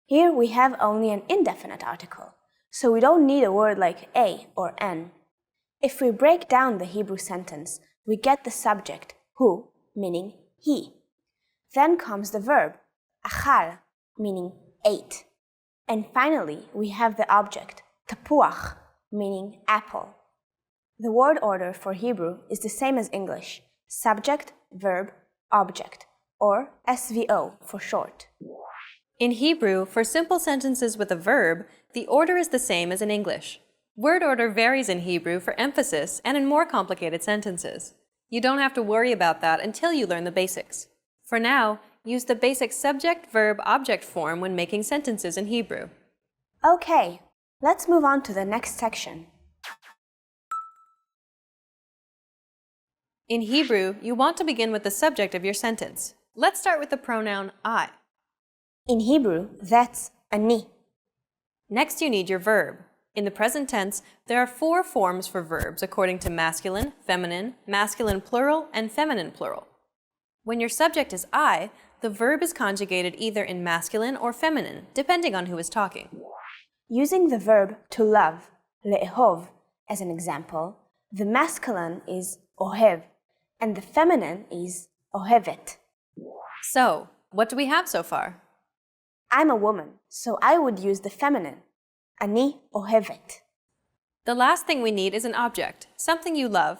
[SPEAKER 3] Here we have only an indefinite article, so we don't need a word like a or an. If we break down the Hebrew sentence, we get the subject, hu, meaning he. Then comes the verb, achal, meaning ate. And finally, we have the object, tapuach, meaning apple. The word order for Hebrew is the same as English, subject, verb, object, or SVO for short.
[SPEAKER 1] In Hebrew, for simple sentences with a verb, the order is the same as in English. Word order varies in Hebrew for emphasis and in more complicated sentences. You don't have to worry about that until you learn the basics. For now, use the basic subject, verb, object form when making sentences in Hebrew.
[SPEAKER 3] Okay, let's move on to the next section.
[SPEAKER 1] In Hebrew, you want to begin with the subject of your sentence. Let's start with the pronoun I.
[SPEAKER 3] In Hebrew, that's ani.
[SPEAKER 1] Next, you need your verb. In the present tense, there are 4 forms for verbs according to masculine plural, and feminine plural. When your subject is I, the verb is conjugated either in masculine or feminine, depending on who is talking.
[SPEAKER 3] Using the verb to love, le'ehov, as an example, the masculine is ohev, and the feminine is ohevet.
[SPEAKER 1] So, what do we have so far?
[SPEAKER 3] I'm a woman, so I would use the feminine, ani ohevet.
[SPEAKER 1] The last thing we need is an object, something you love.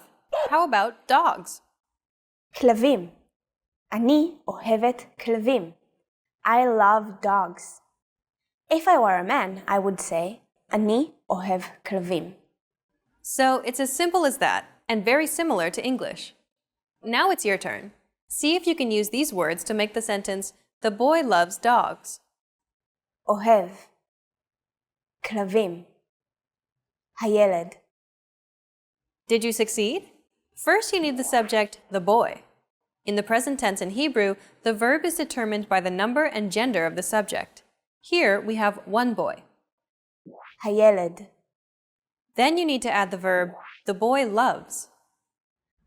[SPEAKER 1] How about dogs?
[SPEAKER 3] Klavim, ani ohevet klavim. I love dogs. If I were a man, I would say, ani ohev klavim.
[SPEAKER 1] So, it's as simple as that, and very similar to English. Now it's your turn. See if you can use these words to make the sentence, the boy loves dogs.
[SPEAKER 3] Ohev, klavim, hayeled.
[SPEAKER 1] Did you succeed? First, you need the subject, the boy. In the present tense in Hebrew, the verb is determined by the number and gender of the subject. Here, we have one boy.
[SPEAKER 3] Hayeled.
[SPEAKER 1] Then you need to add the verb, the boy loves.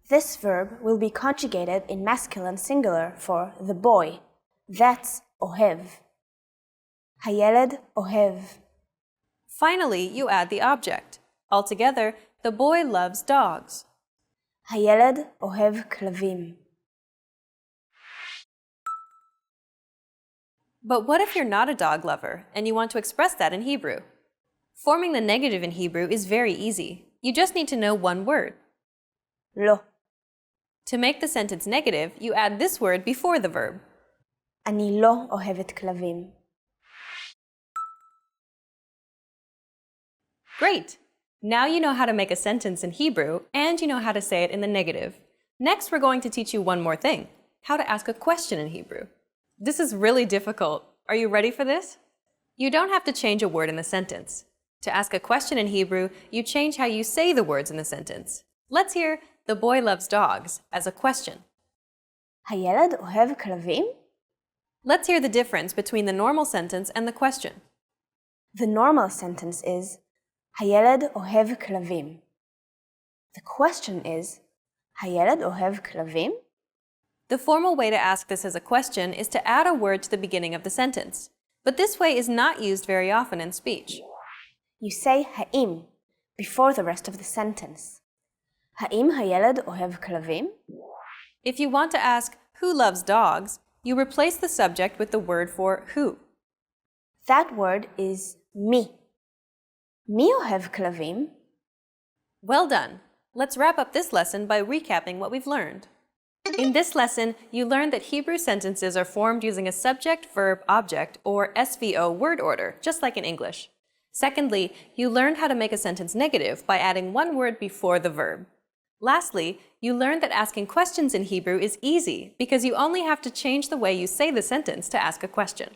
[SPEAKER 3] This verb will be conjugated in masculine singular for the boy. That's ohev. Hayeled ohev.
[SPEAKER 1] Finally, you add the object. Altogether, the boy loves dogs.
[SPEAKER 3] Hayeled ohev klavim.
[SPEAKER 1] But what if you're not a dog lover and you want to express that in Hebrew? Forming the negative in Hebrew is very easy. You just need to know one word.
[SPEAKER 3] Lo.
[SPEAKER 1] To make the sentence negative, you add this word before the verb.
[SPEAKER 3] אני לא אוהבת כלבים.
[SPEAKER 1] Great! Now you know how to make a sentence in Hebrew, and you know how to say it in the negative. Next, we're going to teach you one more thing, how to ask a question in Hebrew. This is really difficult. Are you ready for this? You don't have to change a word in the sentence. To ask a question in Hebrew, you change how you say the words in the sentence. Let's hear "the boy loves dogs" as a question.
[SPEAKER 3] הילד אוהב כלבים?
[SPEAKER 1] Let's hear the difference between the normal sentence and the question.
[SPEAKER 3] The normal sentence is הילד אוהב כלבים. The question is הילד אוהב כלבים?
[SPEAKER 1] The formal way to ask this as a question is to add a word to the beginning of the sentence, but this way is not used very often in speech.
[SPEAKER 3] You say האם before the rest of the sentence. האם הילד אוהב כלבים?
[SPEAKER 1] If you want to ask who loves dogs, you replace the subject with the word for who.
[SPEAKER 3] That word is מי. מי אוהב כלבים?
[SPEAKER 1] Well done! Let's wrap up this lesson by recapping what we've learned. In this lesson, you learned that Hebrew sentences are formed using a subject, verb, object, or SVO word order, just like in English. Secondly, you learned how to make a sentence negative by adding one word before the verb. Lastly, you learned that asking questions in Hebrew is easy because you only have to change the way you say the sentence to ask a question.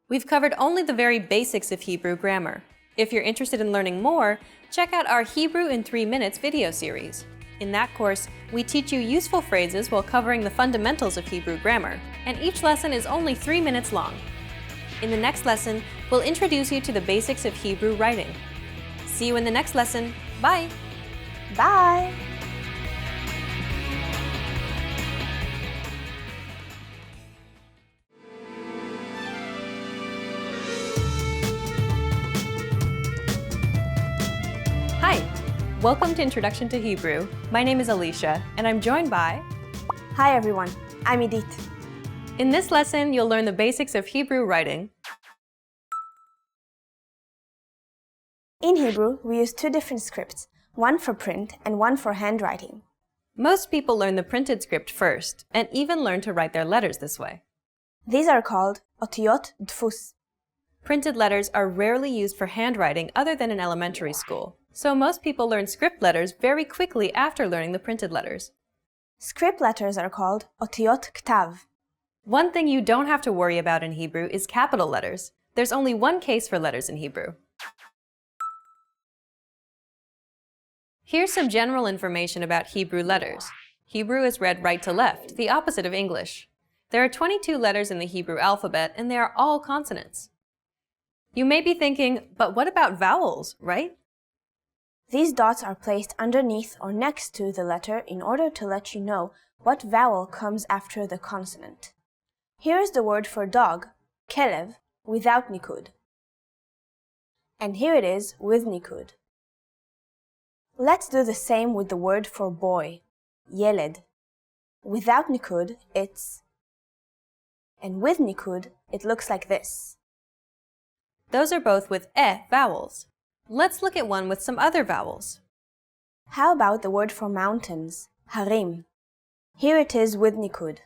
[SPEAKER 1] We've covered only the very basics of Hebrew grammar. If you're interested in learning more, check out our Hebrew in 3 Minutes video series. In that course, we teach you useful phrases while covering the fundamentals of Hebrew grammar, and each lesson is only 3 minutes long. In the next lesson, we'll introduce you to the basics of Hebrew writing. See you in the next lesson. Bye!
[SPEAKER 3] Bye!
[SPEAKER 1] Hi! Welcome to Introduction to Hebrew. My name is Alicia, and I'm joined by...
[SPEAKER 3] Hi everyone, I'm Edith.
[SPEAKER 1] In this lesson, you'll learn the basics of Hebrew writing.
[SPEAKER 3] In Hebrew, we use 2 different scripts, one for print and one for handwriting.
[SPEAKER 1] Most people learn the printed script first, and even learn to write their letters this way.
[SPEAKER 3] These are called otiyot dfus.
[SPEAKER 1] Printed letters are rarely used for handwriting other than in elementary school, so most people learn script letters very quickly after learning the printed letters.
[SPEAKER 3] Script letters are called otiyot ktav.
[SPEAKER 1] One thing you don't have to worry about in Hebrew is capital letters. There's only one case for letters in Hebrew. Here's some general information about Hebrew letters. Hebrew is read right to left, the opposite of English. There are 22 letters in the Hebrew alphabet, and they are all consonants. You may be thinking, but what about vowels, right?
[SPEAKER 3] These dots are placed underneath or next to the letter in order to let you know what vowel comes after the consonant. Here is the word for dog, kelev, without nikud. And here it is with nikud. Let's do the same with the word for boy, yeled. Without nikud, it's... And with nikud, it looks like this.
[SPEAKER 1] Those are both with vowels. Let's look at one with some other vowels.
[SPEAKER 3] How about the word for mountains, harim? Here it is with nikud.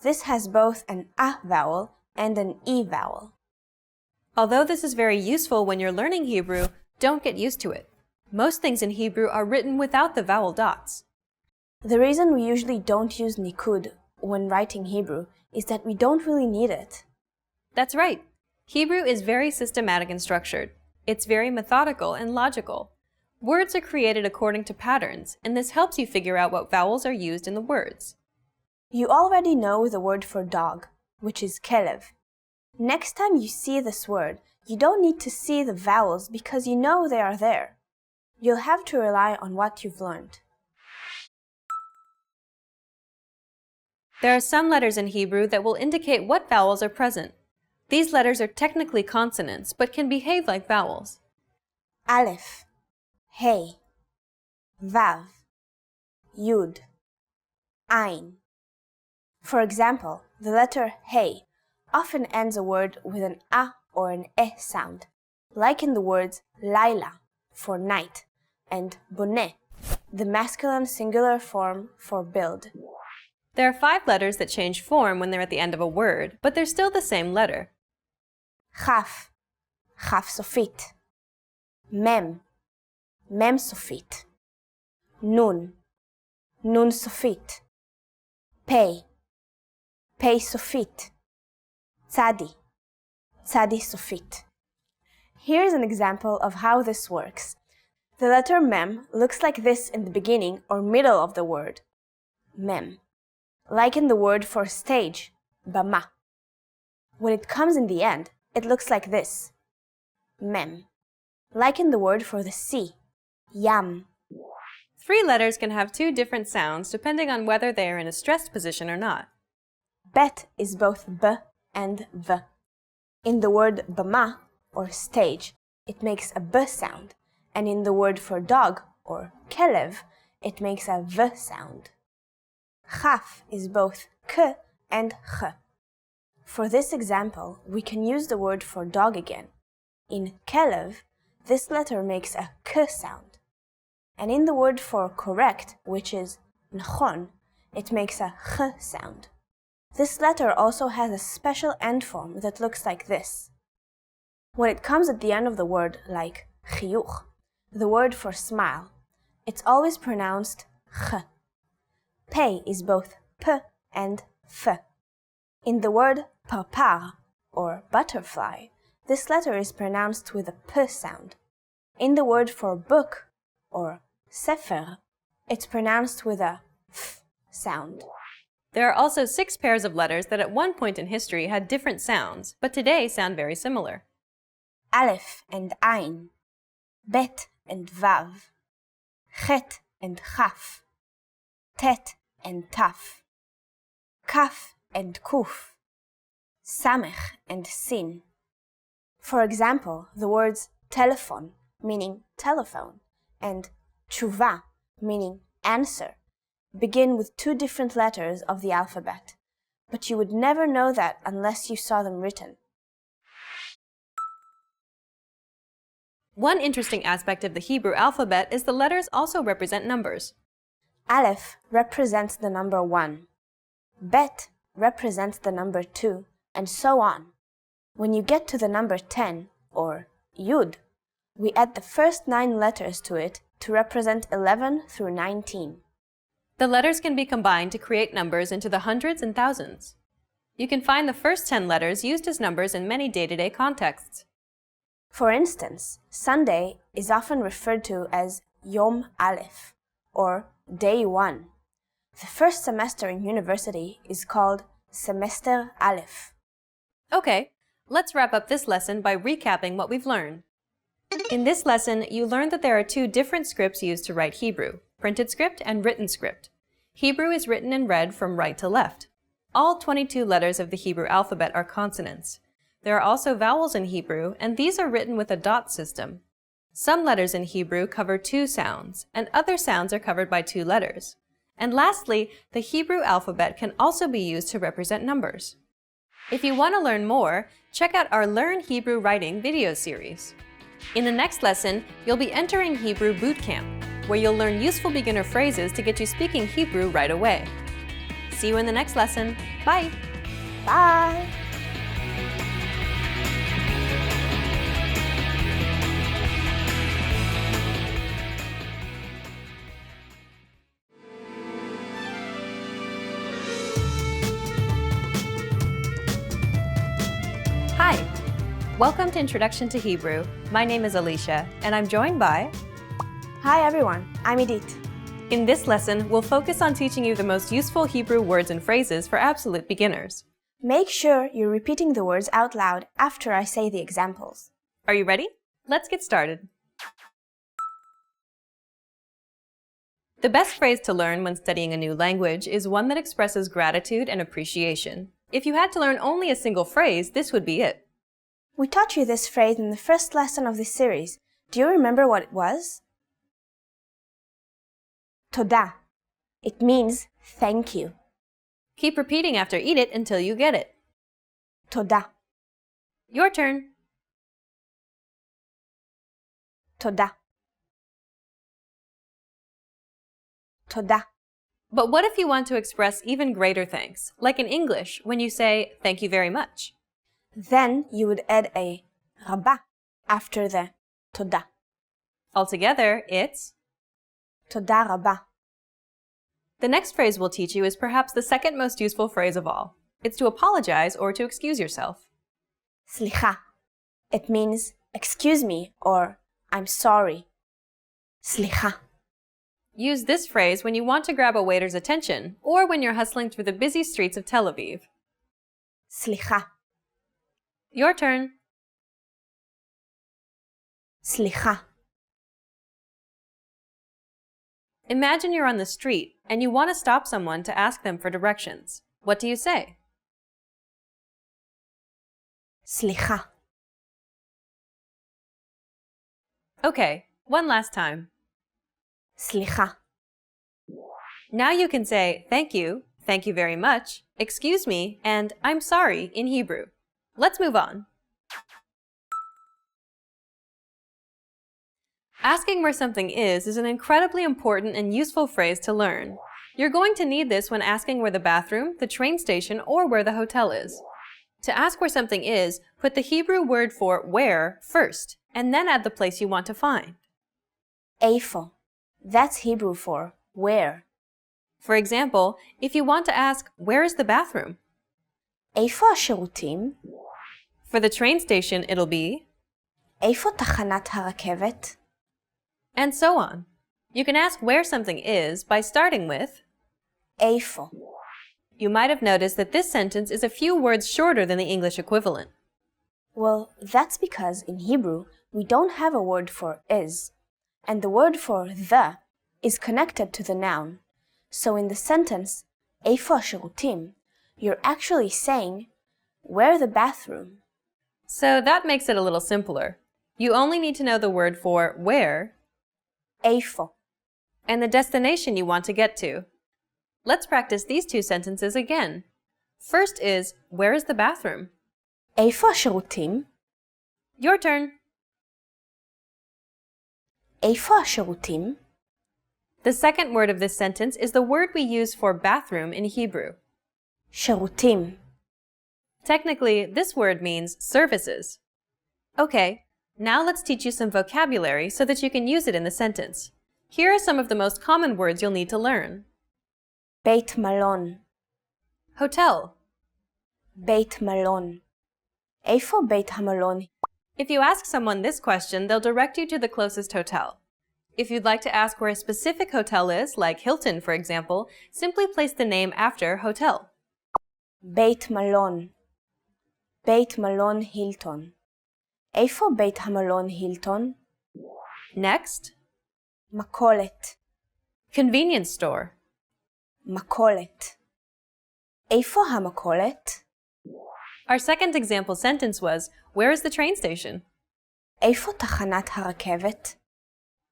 [SPEAKER 3] This has both an a vowel and an e vowel.
[SPEAKER 1] Although this is very useful when you're learning Hebrew, don't get used to it. Most things in Hebrew are written without the vowel dots.
[SPEAKER 3] The reason we usually don't use nikud when writing Hebrew is that we don't really need it.
[SPEAKER 1] That's right. Hebrew is very systematic and structured. It's very methodical and logical. Words are created according to patterns, and this helps you figure out what vowels are used in the words.
[SPEAKER 3] You already know the word for dog, which is kelev. Next time you see this word, you don't need to see the vowels because you know they are there. You'll have to rely on what you've learned.
[SPEAKER 1] There are some letters in Hebrew that will indicate what vowels are present. These letters are technically consonants, but can behave like vowels.
[SPEAKER 3] Aleph, Hey, Vav, Yud, Ain. For example, the letter Hey often ends a word with an A or an E sound, like in the words Laila, for night, and Boneh, the masculine singular form for build.
[SPEAKER 1] There are 5 letters that change form when they're at the end of a word, but they're still the same letter.
[SPEAKER 3] Chaf, Chaf sofit. Mem, Mem sofit. Nun, Nun sofit. Pei, Pei sofit. Tzadi, tzadi sofit. Here's an example of how this works. The letter mem looks like this in the beginning or middle of the word, mem, like in the word for stage, bama. When it comes in the end, it looks like this, mem, like in the word for the sea, yam.
[SPEAKER 1] 3 letters can have 2 different sounds depending on whether they are in a stressed position or not.
[SPEAKER 3] Bet is both b and v. In the word bama, or stage, it makes a b sound, and in the word for dog, or kelev, it makes a v sound. Chaf is both k and ch. For this example, we can use the word for dog again. In kelev, this letter makes a k sound. And in the word for correct, which is nachon, it makes a ch sound. This letter also has a special end form that looks like this. When it comes at the end of the word, like chiyuch, the word for smile, it's always pronounced ch. Pei is both p and f. In the word parpar, or butterfly, this letter is pronounced with a p sound. In the word for book, or sefer, it's pronounced with a f sound.
[SPEAKER 1] There are also 6 pairs of letters that at one point in history had different sounds, but today sound very similar.
[SPEAKER 3] Aleph and Ein, Bet and Vav, Chet and Chaf, Tet and Taf, Kaf and Kuf, Samech and Sin. For example, the words telephone, meaning telephone, and tshuva, meaning answer, begin with 2 different letters of the alphabet, but you would never know that unless you saw them written.
[SPEAKER 1] One interesting aspect of the Hebrew alphabet is the letters also represent numbers.
[SPEAKER 3] Aleph represents the number 1. Bet represents the number 2, and so on. When you get to the number 10, or Yud, we add the first 9 letters to it to represent 11 through 19.
[SPEAKER 1] The letters can be combined to create numbers into the hundreds and thousands. You can find the first 10 letters used as numbers in many day-to-day contexts.
[SPEAKER 3] For instance, Sunday is often referred to as Yom Aleph, or Day 1. The first semester in university is called Semester Aleph.
[SPEAKER 1] Okay, let's wrap up this lesson by recapping what we've learned. In this lesson, you learned that there are 2 different scripts used to write Hebrew, printed script and written script. Hebrew is written and read from right to left. All 22 letters of the Hebrew alphabet are consonants. There are also vowels in Hebrew, and these are written with a dot system. Some letters in Hebrew cover 2 sounds, and other sounds are covered by 2 letters. And lastly, the Hebrew alphabet can also be used to represent numbers. If you want to learn more, check out our Learn Hebrew Writing video series. In the next lesson, you'll be entering Hebrew Boot Camp, where you'll learn useful beginner phrases to get you speaking Hebrew right away. See you in the next lesson. Bye!
[SPEAKER 3] Bye!
[SPEAKER 1] Hi! Welcome to Introduction to Hebrew. My name is Alicia, and I'm joined by...
[SPEAKER 3] Hi everyone, I'm Edith.
[SPEAKER 1] In this lesson, we'll focus on teaching you the most useful Hebrew words and phrases for absolute beginners.
[SPEAKER 3] Make sure you're repeating the words out loud after I say the examples.
[SPEAKER 1] Are you ready? Let's get started. The best phrase to learn when studying a new language is one that expresses gratitude and appreciation. If you had to learn only a single phrase, this would be it.
[SPEAKER 3] We taught you this phrase in the first lesson of this series. Do you remember what it was? Toda. It means thank you.
[SPEAKER 1] Keep repeating after eat it until you get it.
[SPEAKER 3] Toda.
[SPEAKER 1] Your turn.
[SPEAKER 3] Toda. Toda.
[SPEAKER 1] But what if you want to express even greater thanks, like in English when you say thank you very much?
[SPEAKER 3] Then you would add a rabba after the toda.
[SPEAKER 1] Altogether, it's
[SPEAKER 3] Toda rabba.
[SPEAKER 1] The next phrase we'll teach you is perhaps the second most useful phrase of all. It's to apologize or to excuse yourself.
[SPEAKER 3] סליחה. It means excuse me or I'm sorry. סליחה.
[SPEAKER 1] Use this phrase when you want to grab a waiter's attention or when you're hustling through the busy streets of Tel Aviv.
[SPEAKER 3] סליחה.
[SPEAKER 1] Your turn.
[SPEAKER 3] סליחה.
[SPEAKER 1] Imagine you're on the street and you want to stop someone to ask them for directions. What do you say?
[SPEAKER 3] סליחה.
[SPEAKER 1] Okay, one last time.
[SPEAKER 3] סליחה.
[SPEAKER 1] Now you can say thank you very much, excuse me, and I'm sorry in Hebrew. Let's move on. Asking where something is an incredibly important and useful phrase to learn. You're going to need this when asking where the bathroom, the train station, or where the hotel is. To ask where something is, put the Hebrew word for where first, and then add the place you want to find.
[SPEAKER 3] איפה. That's Hebrew for where.
[SPEAKER 1] For example, if you want to ask, where is the bathroom?
[SPEAKER 3] איפה השירותים?
[SPEAKER 1] For the train station, it'll be,
[SPEAKER 3] איפה תחנת הרכבת?
[SPEAKER 1] and so on. You can ask where something is by starting with,
[SPEAKER 3] איפה.
[SPEAKER 1] You might have noticed that this sentence is a few words shorter than the English equivalent.
[SPEAKER 3] Well, that's because in Hebrew, we don't have a word for is, and the word for the is connected to the noun. So in the sentence, איפה השירותים, you're actually saying, where the bathroom?
[SPEAKER 1] So that makes it a little simpler. You only need to know the word for where
[SPEAKER 3] איפה.
[SPEAKER 1] and the destination you want to get to. Let's practice these two sentences again. First is, where is the bathroom?
[SPEAKER 3] איפה השירותים?
[SPEAKER 1] Your turn.
[SPEAKER 3] איפה השירותים?
[SPEAKER 1] The second word of this sentence is the word we use for bathroom in Hebrew.
[SPEAKER 3] שירותים.
[SPEAKER 1] Technically, this word means services. Okay, now let's teach you some vocabulary so that you can use it in the sentence. Here are some of the most common words you'll need to learn.
[SPEAKER 3] בית מלון.
[SPEAKER 1] Hotel.
[SPEAKER 3] בית מלון. איפה בית המלון?
[SPEAKER 1] If you ask someone this question, they'll direct you to the closest hotel. If you'd like to ask where a specific hotel is, like Hilton, for example, simply place the name after hotel.
[SPEAKER 3] בית מלון. בית מלון הילטון. איפה בית המלון הילטון?
[SPEAKER 1] Next,
[SPEAKER 3] מכולת.
[SPEAKER 1] convenience store.
[SPEAKER 3] מכולת. איפה המכולת?
[SPEAKER 1] Our second example sentence was, where is the train station?
[SPEAKER 3] איפה תחנת הרכבת?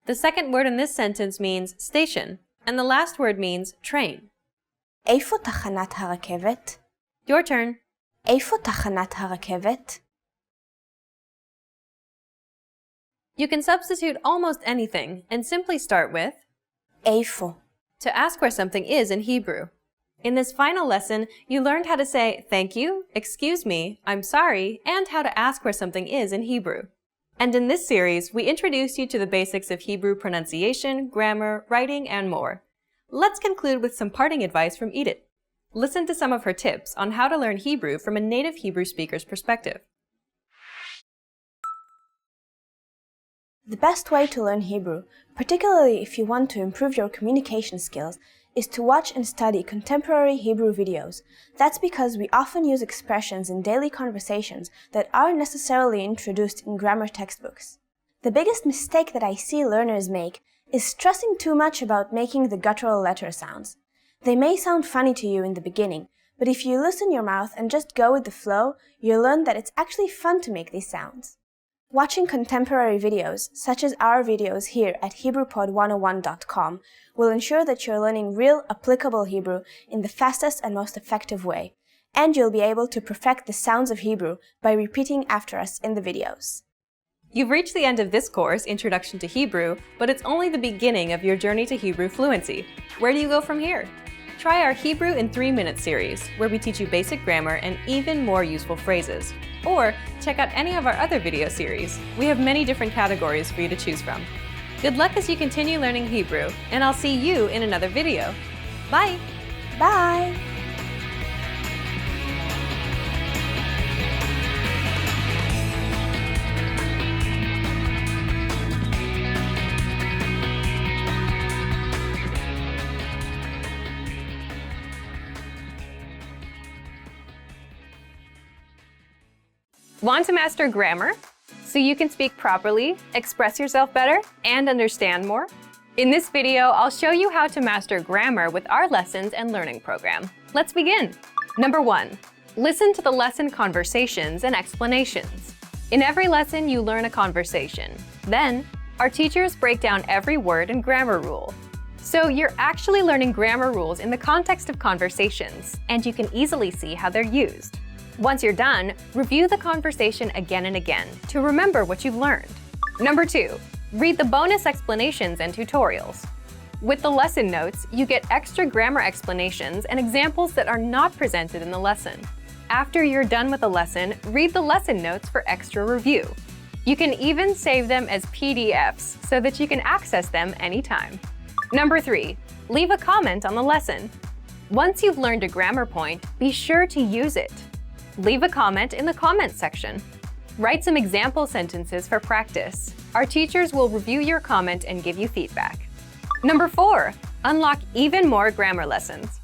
[SPEAKER 1] The second word in this sentence means station, and the last word means train.
[SPEAKER 3] איפה תחנת הרכבת?
[SPEAKER 1] Your turn.
[SPEAKER 3] איפה תחנת הרכבת?
[SPEAKER 1] You can substitute almost anything and simply start with
[SPEAKER 3] איפה.
[SPEAKER 1] to ask where something is in Hebrew. In this final lesson, you learned how to say thank you, excuse me, I'm sorry, and how to ask where something is in Hebrew. And in this series, we introduced you to the basics of Hebrew pronunciation, grammar, writing, and more. Let's conclude with some parting advice from Edith. Listen to some of her tips on how to learn Hebrew from a native Hebrew speaker's perspective.
[SPEAKER 3] The best way to learn Hebrew, particularly if you want to improve your communication skills, is to watch and study contemporary Hebrew videos. That's because we often use expressions in daily conversations that aren't necessarily introduced in grammar textbooks. The biggest mistake that I see learners make is stressing too much about making the guttural letter sounds. They may sound funny to you in the beginning, but if you loosen your mouth and just go with the flow, you'll learn that it's actually fun to make these sounds. Watching contemporary videos, such as our videos here at HebrewPod101.com, will ensure that you're learning real, applicable Hebrew in the fastest and most effective way, and you'll be able to perfect the sounds of Hebrew by repeating after us in the videos.
[SPEAKER 1] You've reached the end of this course, Introduction to Hebrew, but it's only the beginning of your journey to Hebrew fluency. Where do you go from here? Try our Hebrew in 3-minute series, where we teach you basic grammar and even more useful phrases. Or check out any of our other video series. We have many different categories for you to choose from. Good luck as you continue learning Hebrew, and I'll see you in another video. Bye!
[SPEAKER 3] Bye!
[SPEAKER 1] Want to master grammar so you can speak properly, express yourself better, and understand more? In this video, I'll show you how to master grammar with our lessons and learning program. Let's begin. Number 1. Listen to the lesson conversations and explanations. In every lesson, you learn a conversation. Then, our teachers break down every word and grammar rule. So you're actually learning grammar rules in the context of conversations, and you can easily see how they're used. Once you're done, review the conversation again and again to remember what you've learned. Number 2. Read the bonus explanations and tutorials. With the lesson notes, you get extra grammar explanations and examples that are not presented in the lesson. After you're done with the lesson, read the lesson notes for extra review. You can even save them as PDFs so that you can access them anytime. Number 3. Leave a comment on the lesson. Once you've learned a grammar point, be sure to use it. Leave a comment in the comments section. Write some example sentences for practice. Our teachers will review your comment and give you feedback. Number 4. Unlock even more grammar lessons.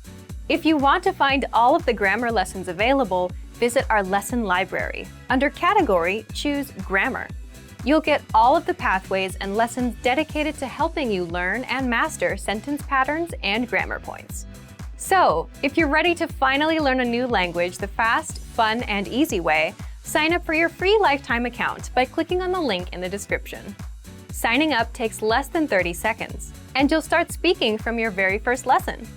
[SPEAKER 1] If you want to find all of the grammar lessons available, visit our lesson library. Under Category, choose Grammar. You'll get all of the pathways and lessons dedicated to helping you learn and master sentence patterns and grammar points. So, if you're ready to finally learn a new language the fast, fun, and easy way, sign up for your free lifetime account by clicking on the link in the description. Signing up takes less than 30 seconds, and you'll start speaking from your very first lesson.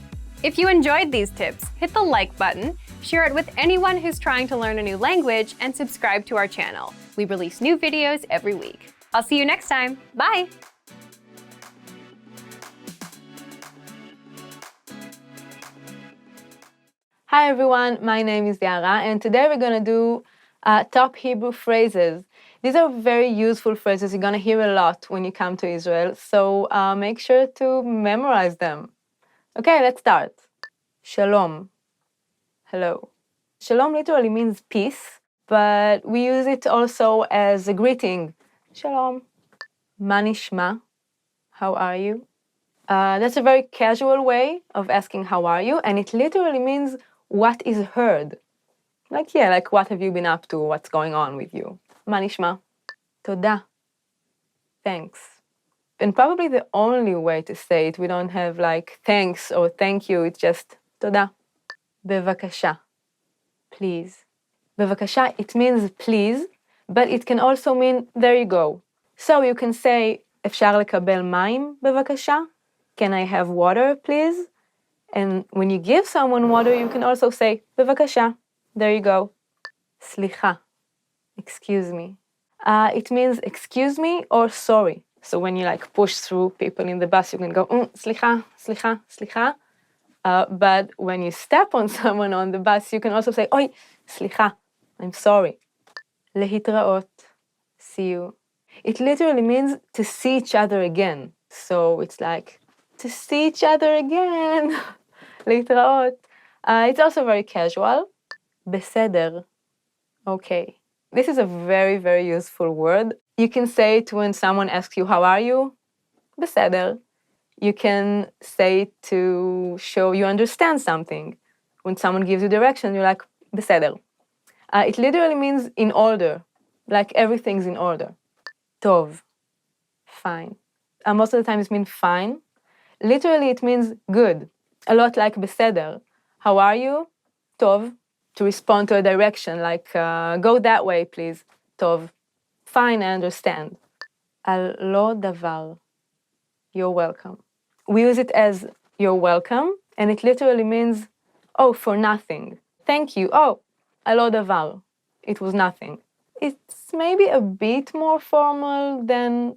[SPEAKER 1] If you enjoyed these tips, hit the like button, share it with anyone who's trying to learn a new language, and subscribe to our channel. We release new videos every week. I'll see you next time. Bye!
[SPEAKER 4] Hi everyone, my name is Yara, and today we're going to do top Hebrew phrases. These are very useful phrases you're going to hear a lot when you come to Israel, so make sure to memorize them. Okay, let's start. Shalom. Hello. Shalom literally means peace, but we use it also as a greeting. Shalom. Ma nishma? How are you? That's a very casual way of asking how are you, and it literally means what is heard. Like what have you been up to? What's going on with you? Ma nishma? Toda. Thanks. And probably the only way to say it, we don't have like thanks or thank you, it's just toda. Bevakasha. Please. Bevakasha, it means please, but it can also mean there you go. So you can say, אפשר לקבל מים בבקשה? Can I have water, please? And when you give someone water, you can also say, בבקשה. There you go. סליחה. Excuse me. It means excuse me or sorry. So when you like push through people in the bus, you can go, סליחה, סליחה, סליחה. But when you step on someone on the bus, you can also say, אוי, סליחה, I'm sorry. להתראות. See you. It literally means to see each other again. So it's like, to see each other again. להתראות. It's also very casual. בסדר. Okay. This is a very, very useful word. You can say it when someone asks you, how are you? בסדר. You can say it to show you understand something. When someone gives you direction, you're like, בסדר. It literally means in order, like everything's in order. טוב. Fine. Most of the time it means fine. Literally it means good. A lot like בסדר. How are you? טוב. To respond to a direction, like go that way, please. טוב. Fine, I understand. על לא דבר. You're welcome. We use it as you're welcome, and it literally means, oh, for nothing. Thank you. Oh, על לא דבר. It was nothing. It's maybe a bit more formal than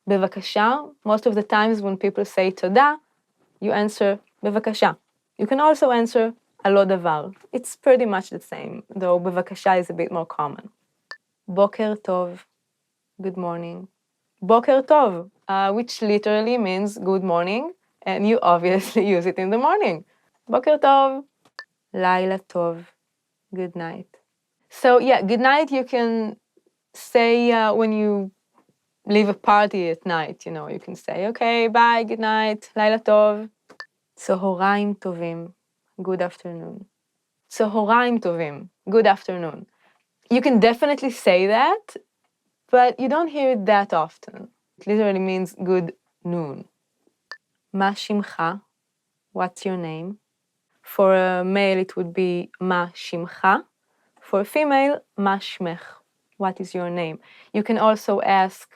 [SPEAKER 4] בבקשה. Most of the times when people say תודה, you answer בבקשה. You can also answer על לא דבר. It's pretty much the same, though בבקשה is a bit more common. בוקר טוב. Good morning. בוקר טוב, which literally means good morning, and you obviously use it in the morning. בוקר טוב. לילה טוב. Good night. So yeah, good night you can say when you leave a party at night, you know, you can say, okay, bye, good night, לילה טוב. צהריים טובים. Good afternoon. צהריים טובים. Good afternoon. You can definitely say that, but you don't hear it that often. It literally means good noon. מה שמך? What's your name? For a male, it would be מה שמך. For a female, מה שמך? What is your name? You can also ask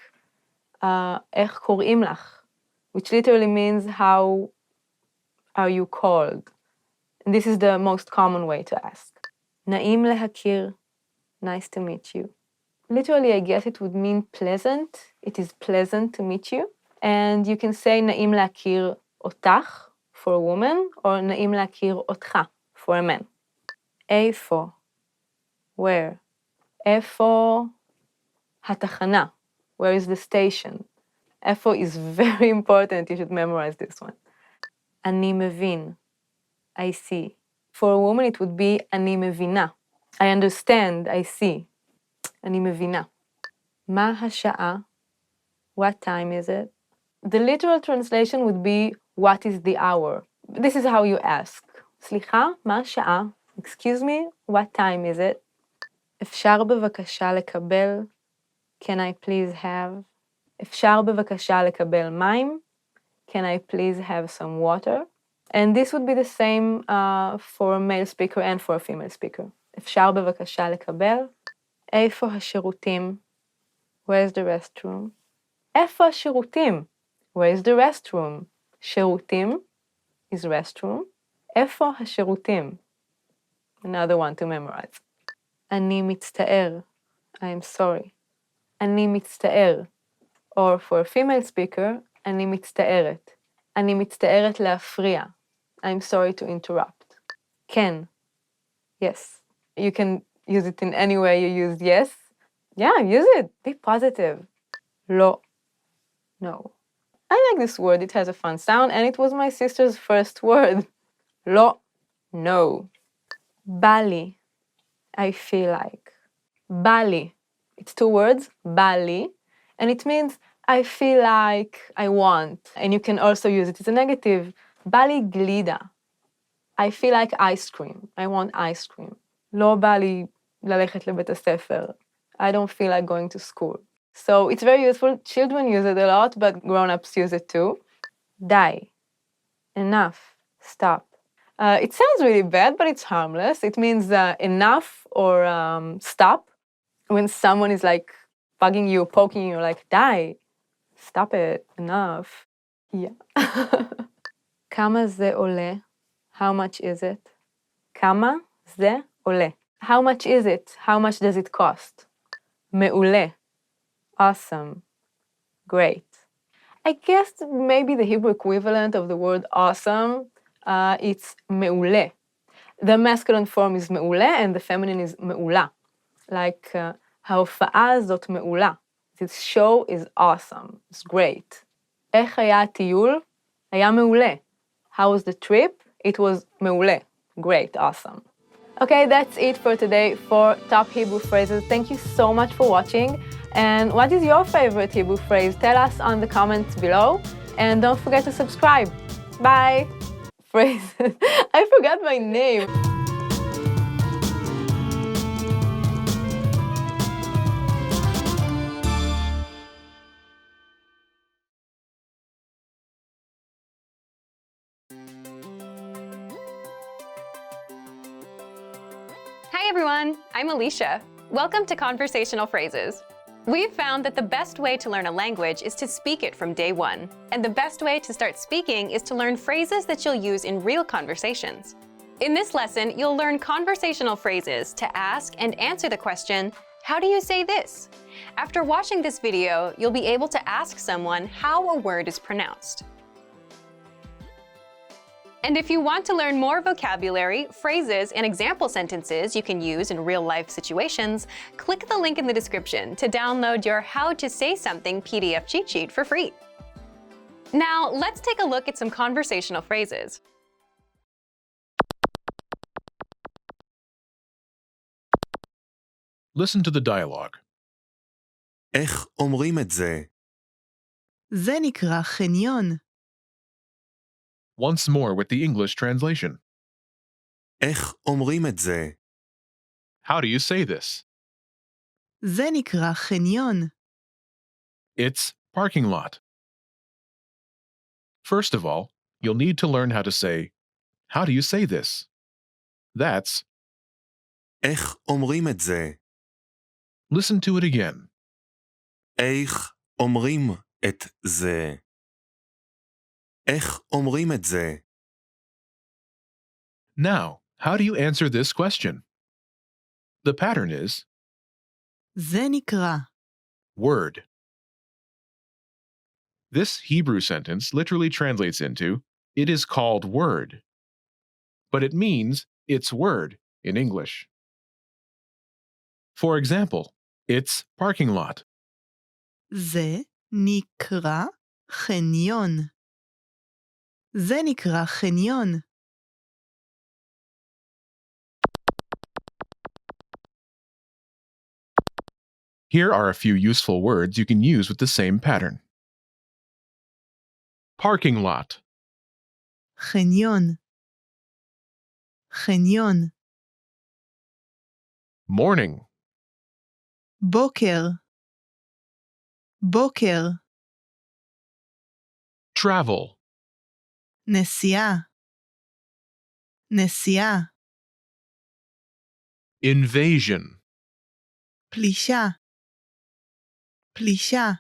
[SPEAKER 4] איך קוראים לך? Which literally means how are you called? And this is the most common way to ask. נעים להכיר. Nice to meet you. Literally, I guess it would mean pleasant. It is pleasant to meet you. And you can say נעים להכיר אותך for a woman, or נעים להכיר אותך for a man. איפה? Where? איפה התחנה? Where is the station? איפה is very important. You should memorize this one. אני מבין. I see. For a woman, it would be אני מבינה. I understand, I see. אני מבינה. מה השעה? What time is it? The literal translation would be what is the hour? This is how you ask. סליחה, מה השעה? Excuse me, what time is it? אפשר בבקשה לקבל? Can I please have? אפשר בבקשה לקבל מים? Can I please have some water? And this would be the same for a male speaker and for a female speaker. אפשר בבקשה לקבל? איפה השירותים? Where's the restroom? איפה השירותים? Where's the restroom? שירותים is restroom. איפה השירותים? Another one to memorize. אני מצטער. I am sorry. אני מצטער. Or for a female speaker, אני מצטערת. אני מצטערת להפריע. I'm sorry to interrupt. כן. Yes. You can use it in any way you use yes. Yeah, use it. Be positive. לא. No. I like this word. It has a fun sound, and it was my sister's first word. לא. No. בא לי. I feel like. בא לי. It's two words. בא לי. And it means I feel like, I want. And you can also use it as a negative. בא לי גלידה. I feel like ice cream. I want ice cream. לא בא לי ללכת לבית הספר. I don't feel like going to school. So it's very useful. Children use it a lot, but grown-ups use it too. די. Enough. Stop. It sounds really bad, but it's harmless. It means enough or stop. When someone is like bugging you, poking you, like, די. Stop it. Enough. Yeah. כמה זה עולה? How much is it? כמה זה עולה? How much is it? How much does it cost? מעולה. Awesome. Great. I guess maybe the Hebrew equivalent of the word awesome, it's מעולה. The masculine form is מעולה and the feminine is מעולה. Like, ההופעה הזאת מעולה. This show is awesome. It's great. איך היה הטיול? היה מעולה. How was the trip? It was מעולה. Great, awesome. Okay, that's it for today for Top Hebrew Phrases. Thank you so much for watching. And what is your favorite Hebrew phrase? Tell us on the comments below. And don't forget to subscribe. Bye. Phrases. I forgot my name.
[SPEAKER 1] Hi everyone, I'm Alicia. Welcome to Conversational Phrases. We've found that the best way to learn a language is to speak it from day one. And the best way to start speaking is to learn phrases that you'll use in real conversations. In this lesson, you'll learn conversational phrases to ask and answer the question, how do you say this? After watching this video, you'll be able to ask someone how a word is pronounced. And if you want to learn more vocabulary, phrases, and example sentences you can use in real-life situations, click the link in the description to download your How to Say Something PDF cheat sheet for free. Now, let's take a look at some conversational phrases.
[SPEAKER 5] Listen to the dialogue.
[SPEAKER 6] איך אומרים את זה?
[SPEAKER 7] זה נקרא חניון.
[SPEAKER 5] Once more with the English translation.
[SPEAKER 6] איך אומרים את זה?
[SPEAKER 5] How do you say this?
[SPEAKER 7] זה נקרא חניון.
[SPEAKER 5] It's parking lot. First of all, you'll need to learn how to say, how do you say this? That's,
[SPEAKER 6] איך אומרים את זה?
[SPEAKER 5] listen to it again.
[SPEAKER 6] איך אומרים את זה? איך אומרים את זה?
[SPEAKER 5] Now, how do you answer this question? The pattern is
[SPEAKER 7] זה נקרא.
[SPEAKER 5] word. This Hebrew sentence literally translates into, it is called word. But it means it's word in English. For example, it's parking lot.
[SPEAKER 7] זה נקרא חניון. זה נקרא חניון.
[SPEAKER 5] Here are a few useful words you can use with the same pattern. Parking lot,
[SPEAKER 7] חניון. חניון.
[SPEAKER 5] morning,
[SPEAKER 7] בוקר. בוקר.
[SPEAKER 5] travel,
[SPEAKER 7] נסיעה. נסיעה.
[SPEAKER 5] invasion,
[SPEAKER 7] פלישה. פלישה.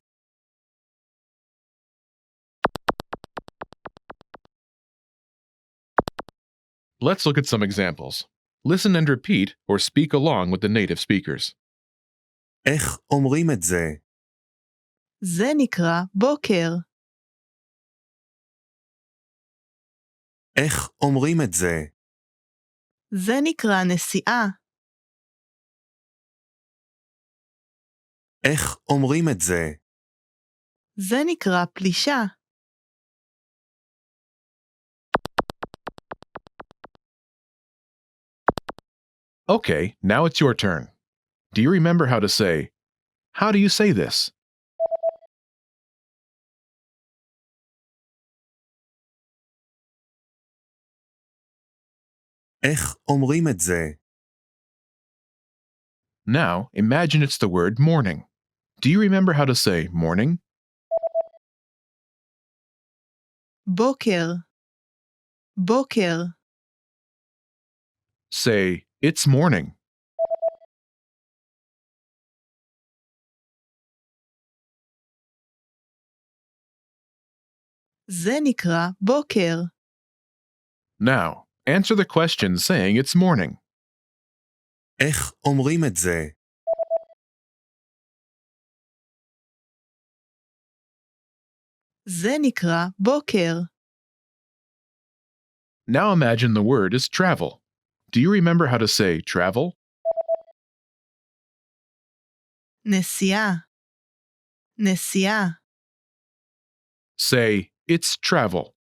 [SPEAKER 5] Let's look at some examples. Listen and repeat or speak along with the native speakers.
[SPEAKER 6] איך אומרים את זה?
[SPEAKER 7] זה נקרא בוקר.
[SPEAKER 6] איך אומרים את זה?
[SPEAKER 7] זה נקרא נסיעה.
[SPEAKER 6] איך אומרים את זה?
[SPEAKER 7] זה נקרא פלישה.
[SPEAKER 5] Okay, now it's your turn. Do you remember how to say, how do you say this?
[SPEAKER 6] איך אומרים את זה?
[SPEAKER 5] Now, imagine it's the word morning. Do you remember how to say morning?
[SPEAKER 7] בוקר. בוקר.
[SPEAKER 5] Say, it's morning.
[SPEAKER 7] זה נקרא בוקר.
[SPEAKER 5] Now, answer the question saying it's morning.
[SPEAKER 6] איך אומרים את זה?
[SPEAKER 7] זה נקרא בוקר.
[SPEAKER 5] Now imagine the word is travel. Do you remember how to say travel?
[SPEAKER 7] נסיעה. נסיעה.
[SPEAKER 5] Say, it's travel.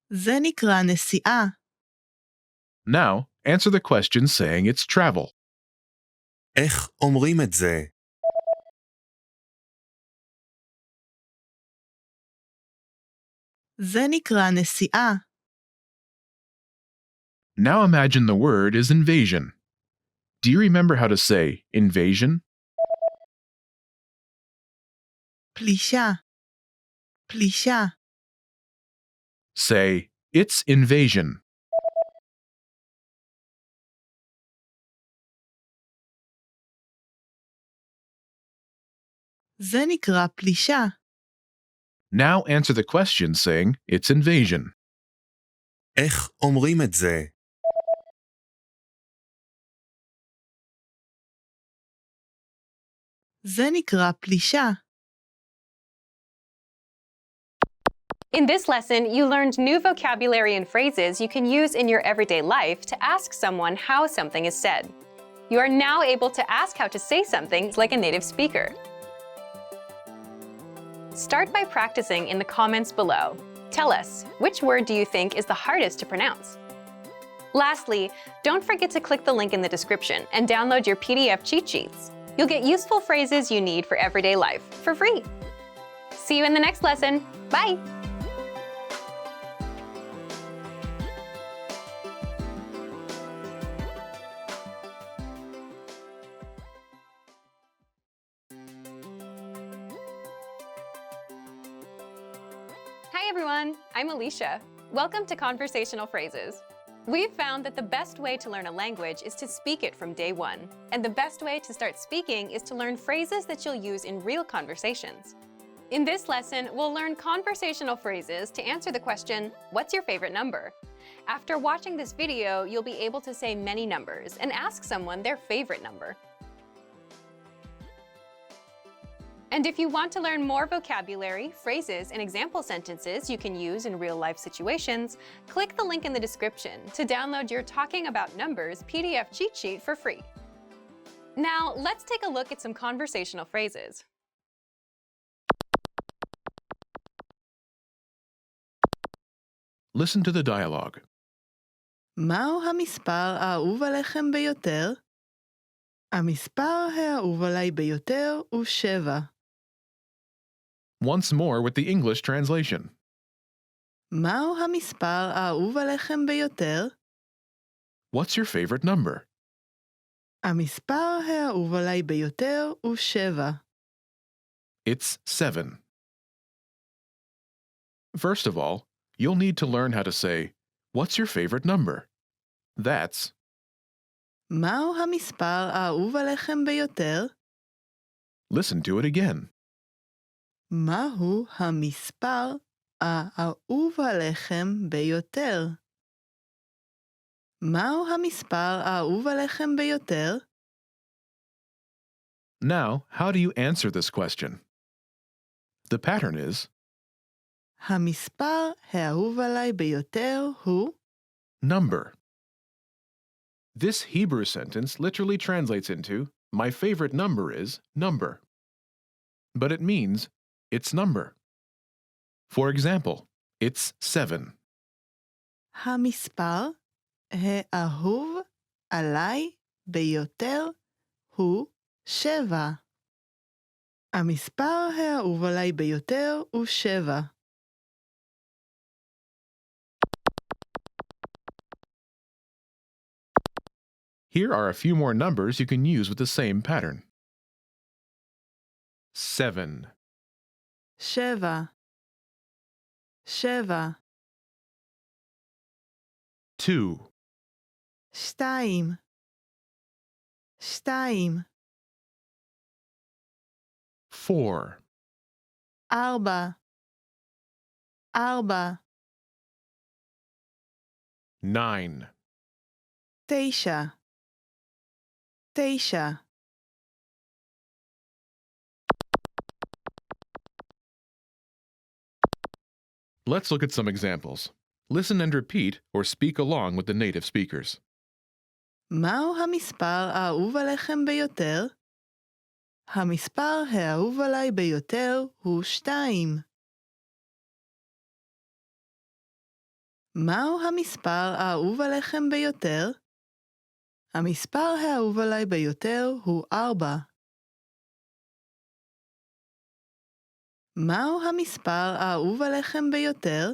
[SPEAKER 7] זה נקרא נסיעה.
[SPEAKER 5] Now, answer the question saying it's travel.
[SPEAKER 6] איך אומרים את זה?
[SPEAKER 7] זה נקרא נסיעה.
[SPEAKER 5] Now imagine the word is invasion. Do you remember how to say invasion?
[SPEAKER 7] פלישה. פלישה.
[SPEAKER 5] Say, it's invasion.
[SPEAKER 7] זה נקרא פלישה.
[SPEAKER 5] Now answer the question saying it's invasion.
[SPEAKER 6] איך אומרים את זה?
[SPEAKER 7] זה נקרא פלישה.
[SPEAKER 1] In this lesson, you learned new vocabulary and phrases you can use in your everyday life to ask someone how something is said. You are now able to ask how to say something like a native speaker. Start by practicing in the comments below. Tell us, which word do you think is the hardest to pronounce? Lastly, don't forget to click the link in the description and download your PDF cheat sheets. You'll get useful phrases you need for everyday life for free. See you in the next lesson. Bye! everyone, I'm Alicia. Welcome to Conversational Phrases. We've found that the best way to learn a language is to speak it from day one. And the best way to start speaking is to learn phrases that you'll use in real conversations. In this lesson, we'll learn conversational phrases to answer the question, what's your favorite number? After watching this video, you'll be able to say many numbers and ask someone their favorite number. And if you want to learn more vocabulary, phrases, and example sentences you can use in real-life situations, click the link in the description to download your Talking About Numbers PDF cheat sheet for free. Now, let's take a look at some conversational phrases.
[SPEAKER 5] Listen to the dialogue.
[SPEAKER 7] מהו המספר האהוב עליכם ביותר? המספר האהוב עליי ביותר הוא 7.
[SPEAKER 5] Once more with the English translation.
[SPEAKER 7] מהו המספר האהוב עליכם ביותר?
[SPEAKER 5] What's your favorite number?
[SPEAKER 7] המספר האהוב עליי ביותר הוא 7.
[SPEAKER 5] It's 7. First of all, you'll need to learn how to say, what's your favorite number? That's
[SPEAKER 7] מהו המספר האהוב עליכם ביותר?
[SPEAKER 5] listen to it again.
[SPEAKER 7] מהו המספר האהוב עליכם ביותר? מהו המספר האהוב עליכם ביותר?
[SPEAKER 5] Now, how do you answer this question? The pattern is
[SPEAKER 7] המספר האהוב עליי ביותר הוא
[SPEAKER 5] number. This Hebrew sentence literally translates into, my favorite number is number. But it means, it's number. For example, it's 7.
[SPEAKER 7] המספר האהוב עליי ביותר הוא 7. המספר האהוב עליי ביותר הוא 7.
[SPEAKER 5] Here are a few more numbers you can use with the same pattern. 7,
[SPEAKER 7] 7. 7.
[SPEAKER 5] 2,
[SPEAKER 7] 2. 2.
[SPEAKER 5] 4,
[SPEAKER 7] 4. 4.
[SPEAKER 5] 9,
[SPEAKER 7] 9. 9.
[SPEAKER 5] Let's look at some examples. Listen and repeat or speak along with the native speakers.
[SPEAKER 7] מהו המספר האהוב עליכם ביותר? המספר האהוב עליי ביותר הוא 2. מהו המספר האהוב עליכם ביותר? המספר האהוב עליי ביותר הוא 4. מהו המספר האהוב עליכם ביותר?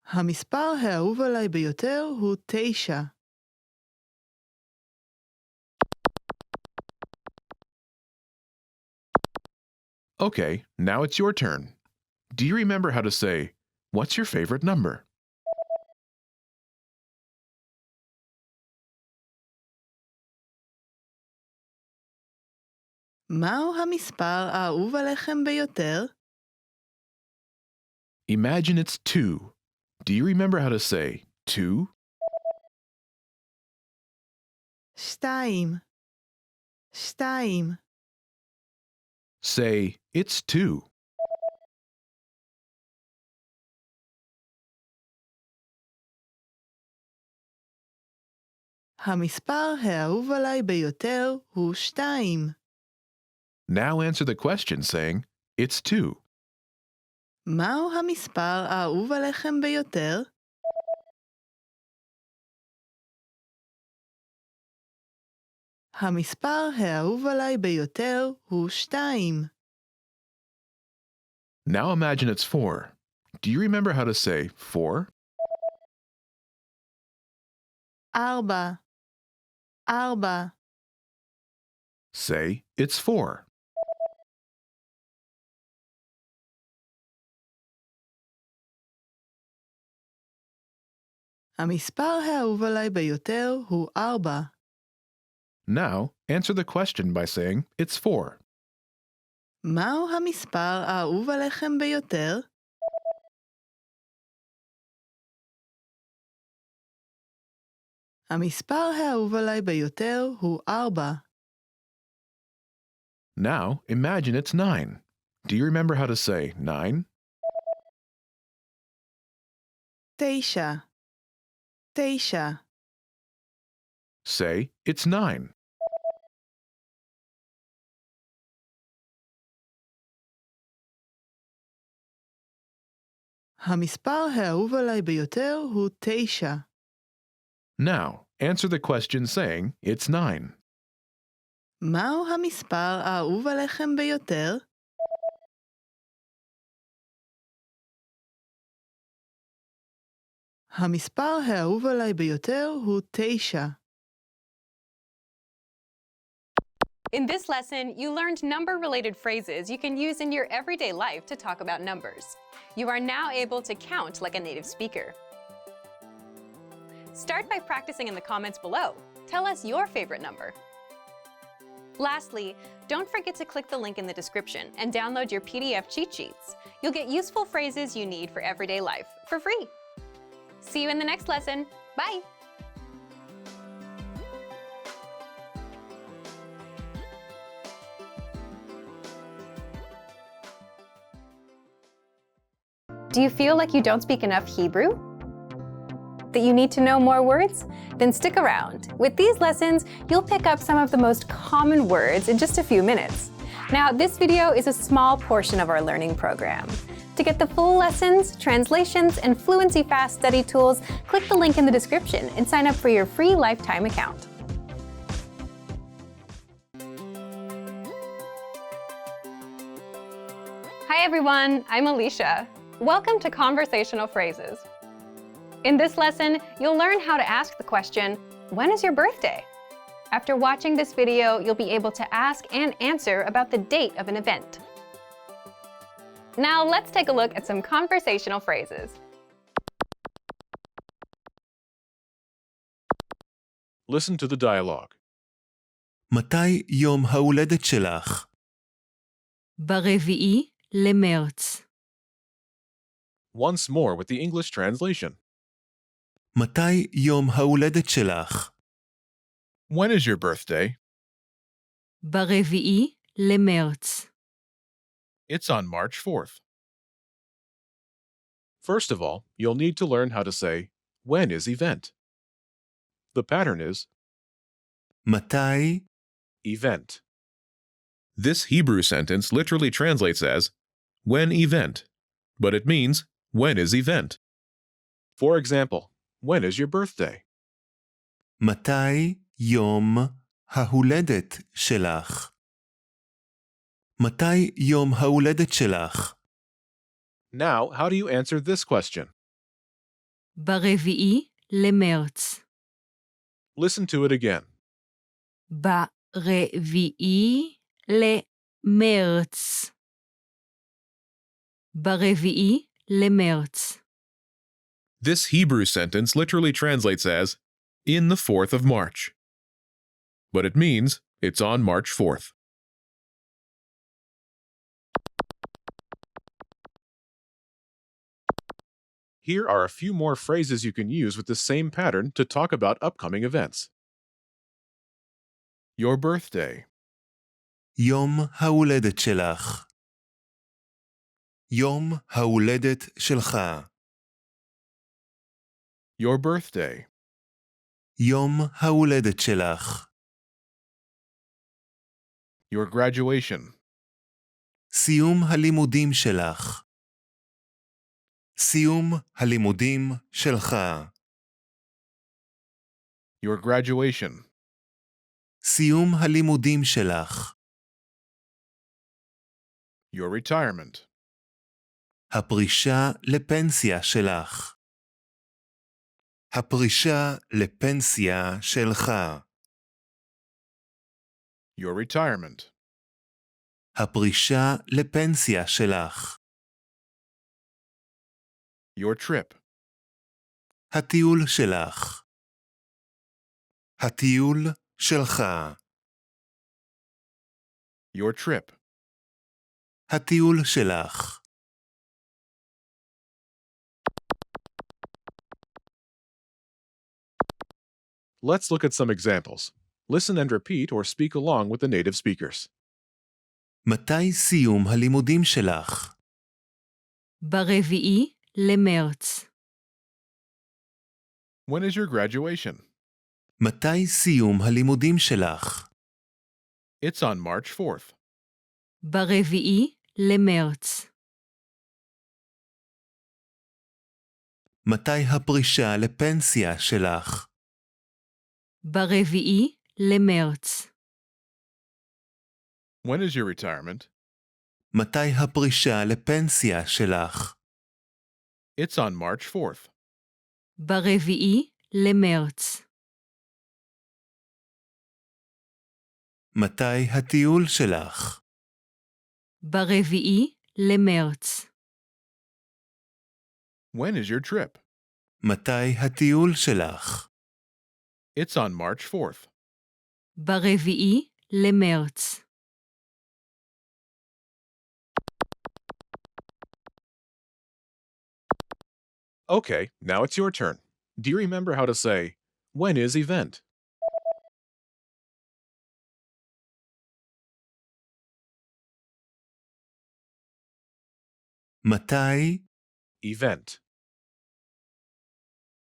[SPEAKER 7] המספר האהוב עליי ביותר הוא 9.
[SPEAKER 5] Okay, now it's your turn. Do you remember how to say, what's your favorite number?
[SPEAKER 7] מהו המספר האהוב עליכם ביותר?
[SPEAKER 5] Imagine it's 2. Do you remember how to say 2?
[SPEAKER 7] 2. 2.
[SPEAKER 5] Say, it's 2.
[SPEAKER 7] המספר האהוב עליי ביותר הוא 2.
[SPEAKER 5] Now answer the question saying, it's 2.
[SPEAKER 7] מהו המספר האהוב עליכם ביותר? המספר האהוב עליי ביותר הוא 2.
[SPEAKER 5] Now imagine it's 4. Do you remember how to say 4?
[SPEAKER 7] 4. 4.
[SPEAKER 5] Say, it's 4.
[SPEAKER 7] המספר האהוב עליי ביותר הוא 4.
[SPEAKER 5] Now, answer the question by saying it's 4.
[SPEAKER 7] מהו המספר האהוב עליכם ביותר? המספר האהוב עליי ביותר הוא 4.
[SPEAKER 5] Now, imagine it's 9. Do you remember how to say 9?
[SPEAKER 7] 9. 9.
[SPEAKER 5] Say, it's 9.
[SPEAKER 7] המספר האהוב עליי ביותר הוא 9.
[SPEAKER 5] Now, answer the question saying it's 9.
[SPEAKER 7] מהו המספר האהוב עליכם ביותר? המספר האהוב עליי ביותר הוא 9.
[SPEAKER 1] In this lesson, you learned number-related phrases you can use in your everyday life to talk about numbers. You are now able to count like a native speaker. Start by practicing in the comments below. Tell us your favorite number. Lastly, don't forget to click the link in the description and download your PDF cheat sheets. You'll get useful phrases you need for everyday life for free. See you in the next lesson. Bye! Do you feel like you don't speak enough Hebrew? That you need to know more words? Then stick around. With these lessons, you'll pick up some of the most common words in just a few minutes. Now, this video is a small portion of our learning program. To get the full lessons, translations, and Fluency Fast study tools, click the link in the description and sign up for your free lifetime account. Hi everyone, I'm Alicia. Welcome to Conversational Phrases. In this lesson, you'll learn how to ask the question, when is your birthday? After watching this video, you'll be able to ask and answer about the date of an event. Now let's take a look at some conversational phrases.
[SPEAKER 5] Listen to the dialogue.
[SPEAKER 6] מתי יום ההולדת שלך?
[SPEAKER 8] ב4 למרץ.
[SPEAKER 5] Once more with the English translation.
[SPEAKER 6] מתי יום ההולדת שלך?
[SPEAKER 5] When is your birthday?
[SPEAKER 8] ב4 למרץ.
[SPEAKER 5] It's on March 4th. First of all, you'll need to learn how to say, when is event? The pattern is
[SPEAKER 6] מתי
[SPEAKER 5] event. This Hebrew sentence literally translates as, when event, but it means, when is event? For example, when is your birthday?
[SPEAKER 6] מתי יום ההולדת שלך? מתי יום ההולדת שלך?
[SPEAKER 5] Now, how do you answer this question?
[SPEAKER 8] ב4 למרץ.
[SPEAKER 5] Listen to it again.
[SPEAKER 8] ב4 למרץ. ב4 למרץ.
[SPEAKER 5] This Hebrew sentence literally translates as, in the 4th of March. But it means, it's on March 4th. Here are a few more phrases you can use with the same pattern to talk about upcoming events. Your birthday.
[SPEAKER 6] יום ההולדת שלך. יום ההולדת שלך.
[SPEAKER 5] Your birthday.
[SPEAKER 6] יום ההולדת שלך.
[SPEAKER 5] Your graduation.
[SPEAKER 6] סיום הלימודים שלך. סיום הלימודים שלך.
[SPEAKER 5] Your graduation.
[SPEAKER 6] סיום הלימודים שלך.
[SPEAKER 5] Your retirement.
[SPEAKER 6] הפרישה לפנסיה שלך. הפרישה לפנסיה שלך.
[SPEAKER 5] Your retirement.
[SPEAKER 6] הפרישה לפנסיה שלך.
[SPEAKER 5] Your trip.
[SPEAKER 6] הטיול שלך. הטיול שלך.
[SPEAKER 5] Your trip.
[SPEAKER 6] הטיול שלך.
[SPEAKER 5] Let's look at some examples. Listen and repeat or speak along with the native speakers.
[SPEAKER 6] מתי סיום הלימודים שלך?
[SPEAKER 8] ב4 למרץ.
[SPEAKER 5] When is your graduation?
[SPEAKER 6] מתי סיום הלימודים שלך?
[SPEAKER 5] It's on March 4th.
[SPEAKER 8] ב4 למרץ.
[SPEAKER 6] מתי הפרישה לפנסיה שלך?
[SPEAKER 8] ב4 למרץ.
[SPEAKER 5] When is your retirement?
[SPEAKER 6] מתי הפרישה לפנסיה שלך?
[SPEAKER 5] It's on March 4th.
[SPEAKER 8] ב4 למרץ.
[SPEAKER 6] מתי הטיול שלך?
[SPEAKER 8] ב4 למרץ.
[SPEAKER 5] When is your trip?
[SPEAKER 6] מתי הטיול שלך?
[SPEAKER 5] It's on March 4th.
[SPEAKER 8] ב4 למרץ.
[SPEAKER 5] Okay, now it's your turn. Do you remember how to say, when is event?
[SPEAKER 6] מתי?
[SPEAKER 5] Event.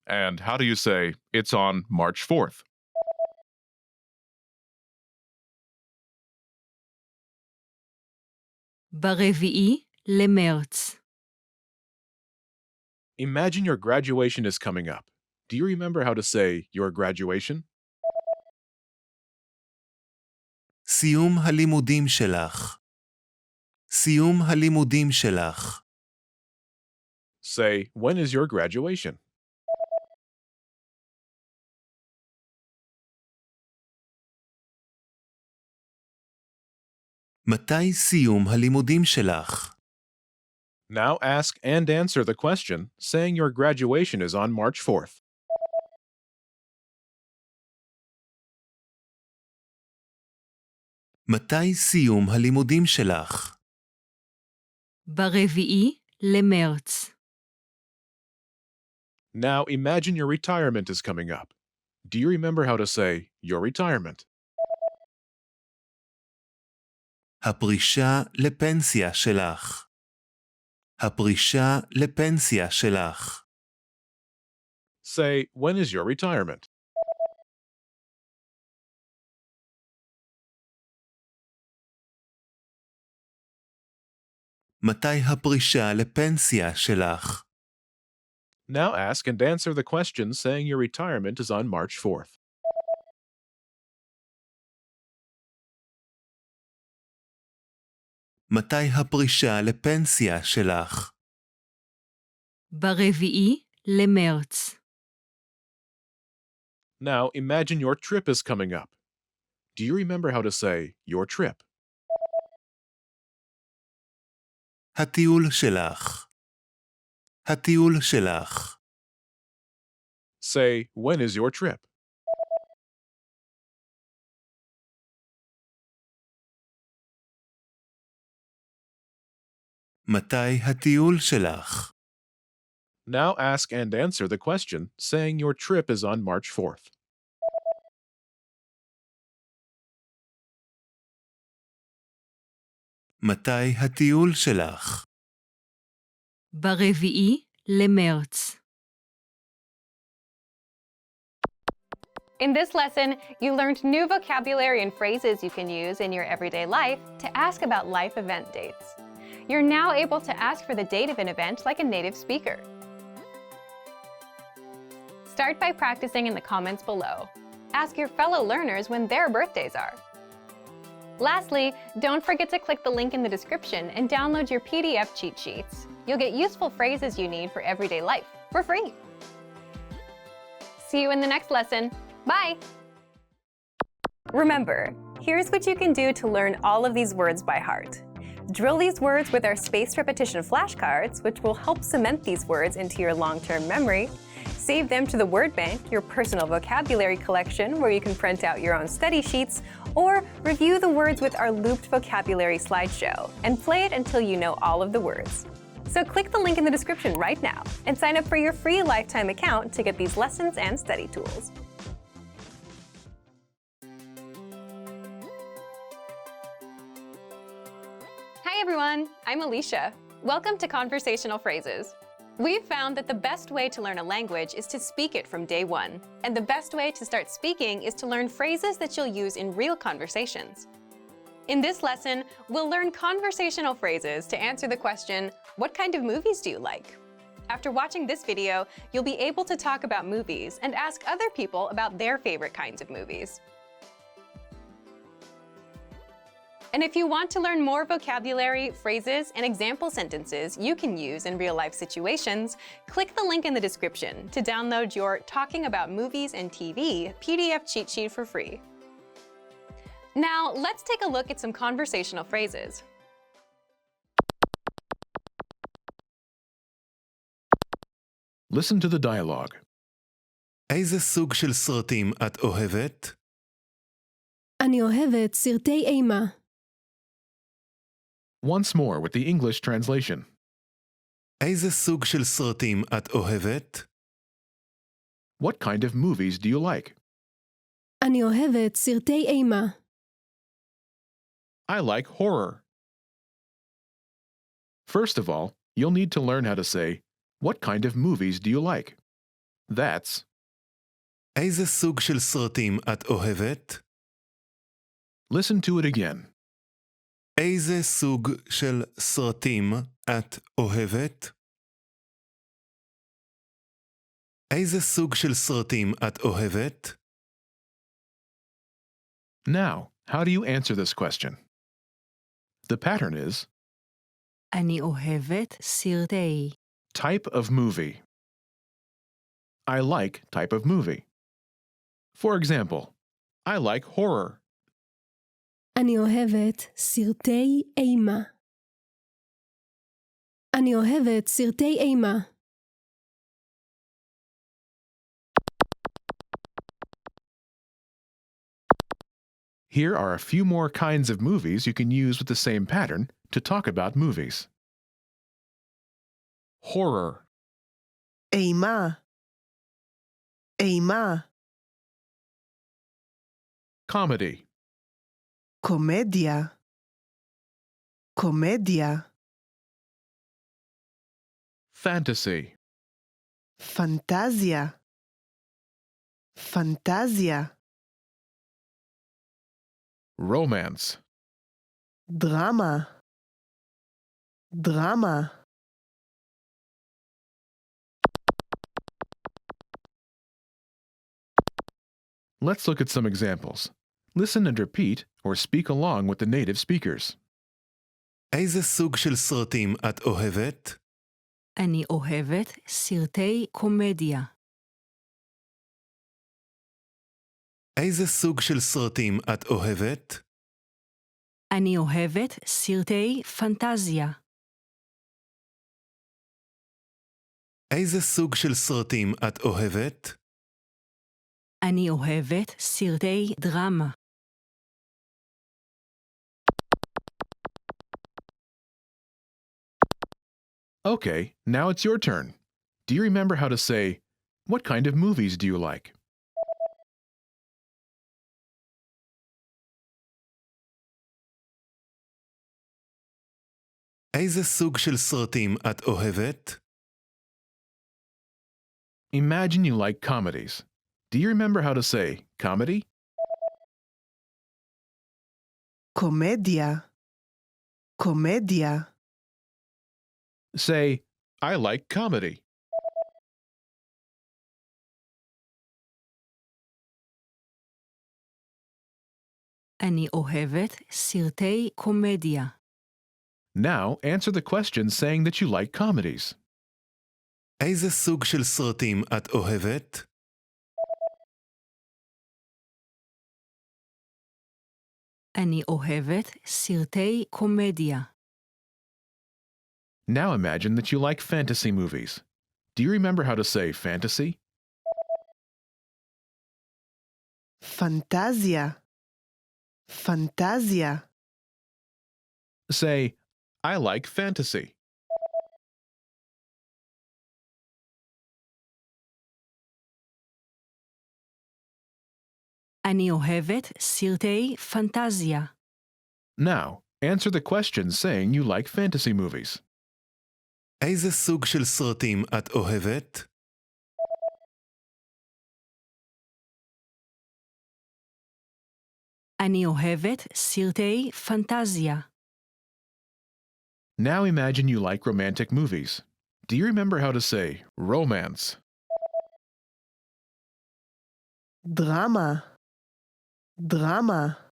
[SPEAKER 5] And how do you say, it's on March 4th?
[SPEAKER 8] ב4 למרץ.
[SPEAKER 5] Imagine your graduation is coming up. Do you remember how to say, your graduation?
[SPEAKER 6] סיום הלימודים שלך. סיום הלימודים שלך.
[SPEAKER 5] Say, when is your graduation?
[SPEAKER 6] מתי סיום הלימודים שלך?
[SPEAKER 5] Now ask and answer the question, saying your graduation is on March 4th.
[SPEAKER 6] מתי סיום הלימודים שלך?
[SPEAKER 8] ב4 למרץ.
[SPEAKER 5] Now imagine your retirement is coming up. Do you remember how to say, your retirement?
[SPEAKER 6] הפרישה לפנסיה שלך. הפרישה לפנסיה שלך.
[SPEAKER 5] Say, when is your retirement?
[SPEAKER 6] מתי הפרישה לפנסיה שלך?
[SPEAKER 5] Now ask and answer the question, saying your retirement is on March 4th.
[SPEAKER 6] מתי הפרישה לפנסיה שלך?
[SPEAKER 8] ב4 למרץ.
[SPEAKER 5] Now imagine your trip is coming up. Do you remember how to say, your trip?
[SPEAKER 6] הטיול שלך. הטיול שלך.
[SPEAKER 5] Say, when is your trip?
[SPEAKER 6] מתי הטיול שלך?
[SPEAKER 5] Now ask and answer the question, saying your trip is on March 4th.
[SPEAKER 6] מתי הטיול שלך?
[SPEAKER 8] ב4 למרץ.
[SPEAKER 1] In this lesson, you learned new vocabulary and phrases you can use in your everyday life to ask about life event dates. You're now able to ask for the date of an event like a native speaker. Start by practicing in the comments below. Ask your fellow learners when their birthdays are. Lastly, don't forget to click the link in the description and download your PDF cheat sheets. You'll get useful phrases you need for everyday life for free. See you in the next lesson. Bye! Remember, here's what you can do to learn all of these words by heart. Drill these words with our spaced repetition flashcards, which will help cement these words into your long-term memory. Save them to the word bank, your personal vocabulary collection where you can print out your own study sheets, or review the words with our looped vocabulary slideshow and play it until you know all of the words. So click the link in the description right now and sign up for your free lifetime account to get these lessons and study tools. Hi everyone, I'm Alicia. Welcome to Conversational Phrases. We've found that the best way to learn a language is to speak it from day one. And the best way to start speaking is to learn phrases that you'll use in real conversations. In this lesson, we'll learn conversational phrases to answer the question, what kind of movies do you like? After watching this video, you'll be able to talk about movies and ask other people about their favorite kinds of movies. And if you want to learn more vocabulary, phrases, and example sentences you can use in real-life situations, click the link in the description to download your Talking About Movies and TV PDF cheat sheet for free. Now, let's take a look at some conversational phrases.
[SPEAKER 5] Listen to the dialogue.
[SPEAKER 6] איזה סוג של סרטים את אוהבת?
[SPEAKER 9] אני אוהבת סרטי אימה.
[SPEAKER 5] Once more with the English translation.
[SPEAKER 6] איזה סוג של סרטים את אוהבת?
[SPEAKER 5] What kind of movies do you like?
[SPEAKER 9] אני אוהבת סרטי אימה.
[SPEAKER 5] I like horror. First of all, you'll need to learn how to say, what kind of movies do you like? That's
[SPEAKER 6] איזה סוג של סרטים את אוהבת?
[SPEAKER 5] listen to it again.
[SPEAKER 6] איזה סוג של סרטים את אוהבת? איזה סוג של סרטים את אוהבת?
[SPEAKER 5] Now, how do you answer this question? The pattern is
[SPEAKER 8] אני אוהבת סרטי.
[SPEAKER 5] type of movie. I like type of movie. For example, I like horror.
[SPEAKER 9] אני אוהבת סרטי אימה. אני אוהבת סרטי אימה.
[SPEAKER 5] Here are a few more kinds of movies you can use with the same pattern to talk about movies. Horror,
[SPEAKER 7] אימה, אימה,
[SPEAKER 5] comedy,
[SPEAKER 7] קומדיה, קומדיה,
[SPEAKER 5] fantasy,
[SPEAKER 7] פנטזיה, פנטזיה,
[SPEAKER 5] romance,
[SPEAKER 7] דרמה, דרמה.
[SPEAKER 5] Let's look at some examples. Listen and repeat or speak along with the native speakers.
[SPEAKER 6] איזה סוג של סרטים את אוהבת?
[SPEAKER 8] אני אוהבת סרטי קומדיה.
[SPEAKER 6] איזה סוג של סרטים את אוהבת?
[SPEAKER 8] אני אוהבת סרטי פנטזיה.
[SPEAKER 6] איזה סוג של סרטים את אוהבת?
[SPEAKER 8] אני אוהבת סרטי דרמה.
[SPEAKER 5] Okay, now it's your turn. Do you remember how to say, what kind of movies do you like?
[SPEAKER 6] איזה סוג של סרטים את אוהבת?
[SPEAKER 5] Imagine you like comedies. Do you remember how to say comedy?
[SPEAKER 7] קומדיה, קומדיה,
[SPEAKER 5] Say, I like comedy.
[SPEAKER 8] אני אוהבת סרטי קומדיה.
[SPEAKER 5] Now answer the question saying that you like comedies.
[SPEAKER 6] איזה סוג של סרטים את אוהבת?
[SPEAKER 8] אני אוהבת סרטי קומדיה.
[SPEAKER 5] Now imagine that you like fantasy movies. Do you remember how to say fantasy?
[SPEAKER 7] פנטזיה. פנטזיה.
[SPEAKER 5] Say, I like fantasy.
[SPEAKER 8] אני אוהבת סרטי פנטזיה.
[SPEAKER 5] Now, answer the question saying you like fantasy movies.
[SPEAKER 6] איזה סוג של סרטים את אוהבת?
[SPEAKER 8] אני אוהבת סרטי פנטזיה.
[SPEAKER 5] Now imagine you like romantic movies. Do you remember how to say romance?
[SPEAKER 7] דרמה. דרמה.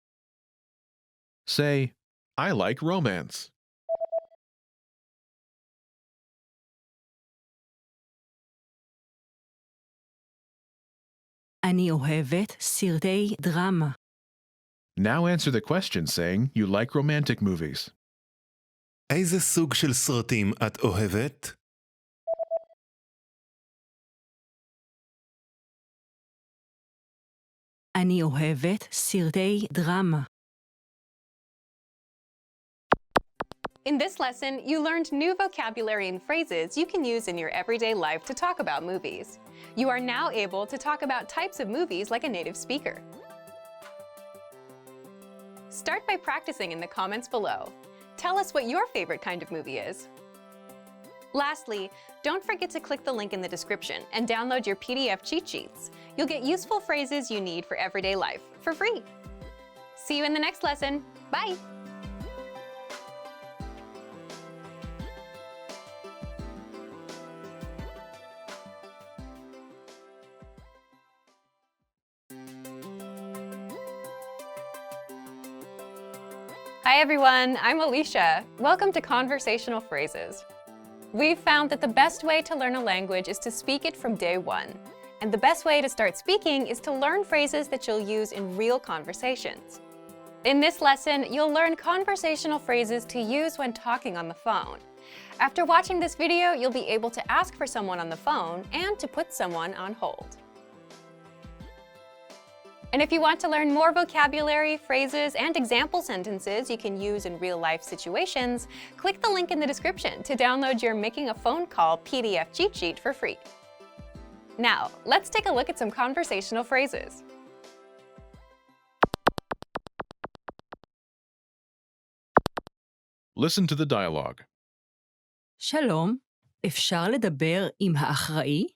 [SPEAKER 5] Say, I like romance.
[SPEAKER 8] אני אוהבת סרטי דרמה.
[SPEAKER 5] Now answer the question saying you like romantic movies.
[SPEAKER 6] איזה סוג של סרטים את אוהבת?
[SPEAKER 8] אני אוהבת סרטי דרמה.
[SPEAKER 1] In this lesson, you learned new vocabulary and phrases you can use in your everyday life to talk about movies. You are now able to talk about types of movies like a native speaker. Start by practicing in the comments below. Tell us what your favorite kind of movie is. Lastly, don't forget to click the link in the description and download your PDF cheat sheets. You'll get useful phrases you need for everyday life for free. See you in the next lesson. Bye! Hi everyone, I'm Alicia. Welcome to Conversational Phrases. We've found that the best way to learn a language is to speak it from day one. And the best way to start speaking is to learn phrases that you'll use in real conversations. In this lesson, you'll learn conversational phrases to use when talking on the phone. After watching this video, you'll be able to ask for someone on the phone and to put someone on hold. And if you want to learn more vocabulary, phrases, and example sentences you can use in real-life situations, click the link in the description to download your Making a Phone Call PDF cheat sheet for free. Now, let's take a look at some conversational phrases.
[SPEAKER 5] Listen to the dialogue.
[SPEAKER 8] שלום, אפשר לדבר עם האחראי?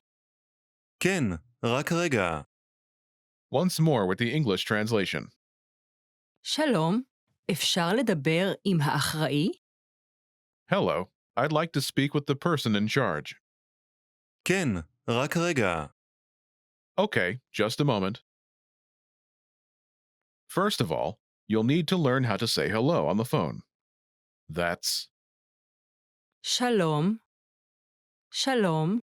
[SPEAKER 6] כן, רק רגע.
[SPEAKER 5] Once more with the English translation.
[SPEAKER 8] שלום, אפשר לדבר עם האחראי?
[SPEAKER 5] Hello, I'd like to speak with the person in charge.
[SPEAKER 6] כן, רק רגע.
[SPEAKER 5] Okay, just a moment. First of all, you'll need to learn how to say hello on the phone. That's
[SPEAKER 8] שלום, שלום.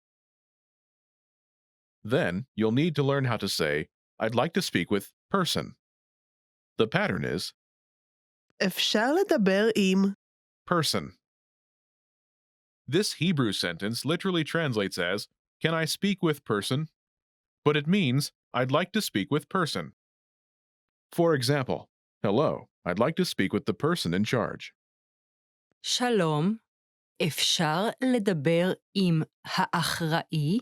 [SPEAKER 5] Then you'll need to learn how to say, I'd like to speak with person. The pattern is
[SPEAKER 7] אפשר לדבר עם
[SPEAKER 5] person. This Hebrew sentence literally translates as, can I speak with person? But it means, I'd like to speak with person. For example, hello, I'd like to speak with the person in charge.
[SPEAKER 8] שלום, אפשר לדבר עם האחראי?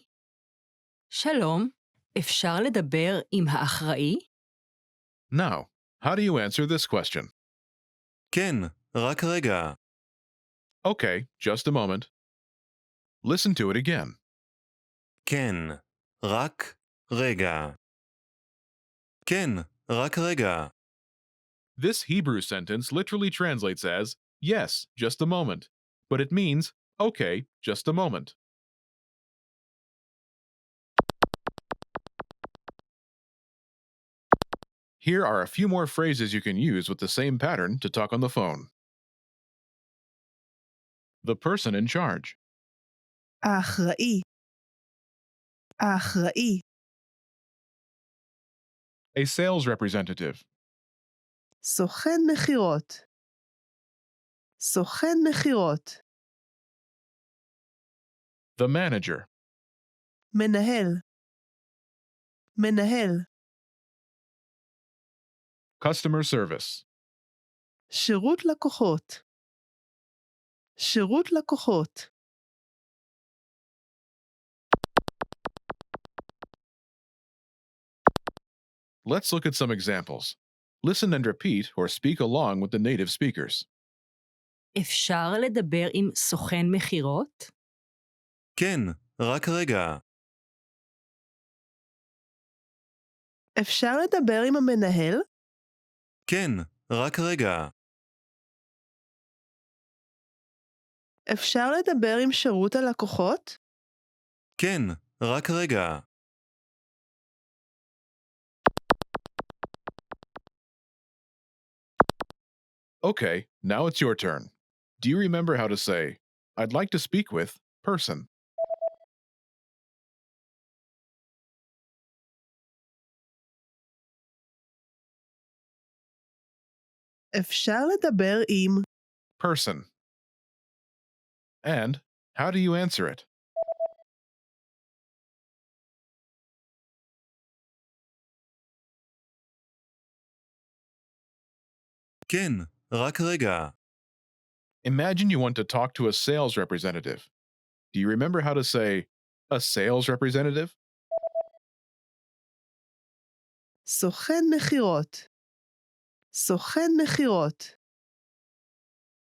[SPEAKER 8] שלום, אפשר לדבר עם האחראי?
[SPEAKER 5] Now, how do you answer this question?
[SPEAKER 6] כן, רק רגע.
[SPEAKER 5] Okay, just a moment. Listen to it again.
[SPEAKER 6] כן, רק רגע. כן, רק רגע.
[SPEAKER 5] This Hebrew sentence literally translates as, yes, just a moment, but it means, okay, just a moment. Here are a few more phrases you can use with the same pattern to talk on the phone. The person in charge.
[SPEAKER 7] האחראי. האחראי.
[SPEAKER 5] A sales representative.
[SPEAKER 7] סוכן מכירות. סוכן מכירות.
[SPEAKER 5] The manager.
[SPEAKER 7] מנהל. מנהל.
[SPEAKER 5] Customer service.
[SPEAKER 7] שירות לקוחות. שירות לקוחות.
[SPEAKER 5] Let's look at some examples. Listen and repeat or speak along with the native speakers.
[SPEAKER 8] אפשר לדבר עם סוכן מכירות?
[SPEAKER 6] כן, רק רגע.
[SPEAKER 7] אפשר לדבר עם המנהל?
[SPEAKER 6] כן, רק רגע.
[SPEAKER 7] אפשר לדבר עם שירות הלקוחות?
[SPEAKER 6] כן, רק רגע.
[SPEAKER 5] Okay, now it's your turn. Do you remember how to say, I'd like to speak with person?
[SPEAKER 7] אפשר לדבר עם...
[SPEAKER 5] Person. And how do you answer it?
[SPEAKER 6] כן, רק רגע.
[SPEAKER 5] Imagine you want to talk to a sales representative. Do you remember how to say, a sales representative?
[SPEAKER 7] סוכן מכירות. סוכן מכירות.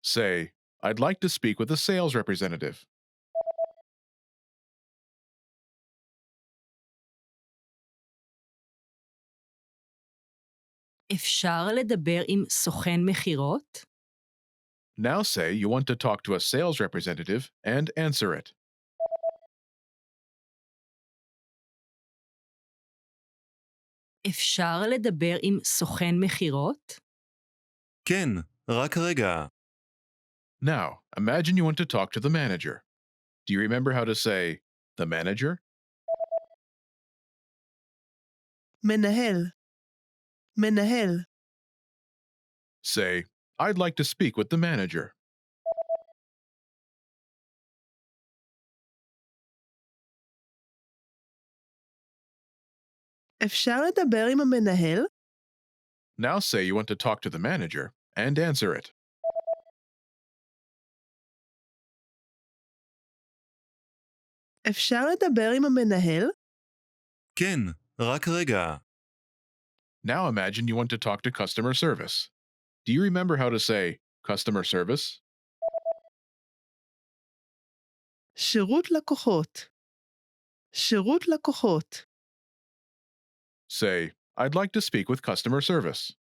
[SPEAKER 5] Say, I'd like to speak with a sales representative.
[SPEAKER 8] אפשר לדבר עם סוכן מכירות?
[SPEAKER 5] Now say you want to talk to a sales representative and answer it.
[SPEAKER 8] אפשר לדבר עם סוכן מכירות?
[SPEAKER 6] כן, רק רגע.
[SPEAKER 5] Now, imagine you want to talk to the manager. Do you remember how to say, the manager?
[SPEAKER 7] מנהל. מנהל.
[SPEAKER 5] Say, I'd like to speak with the manager.
[SPEAKER 7] אפשר לדבר עם המנהל?
[SPEAKER 5] Now say you want to talk to the manager and answer it.
[SPEAKER 7] אפשר לדבר עם המנהל?
[SPEAKER 6] כן, רק רגע.
[SPEAKER 5] Now imagine you want to talk to customer service. Do you remember how to say customer service?
[SPEAKER 7] שירות לקוחות. שירות לקוחות.
[SPEAKER 5] Say, I'd like to speak with customer service.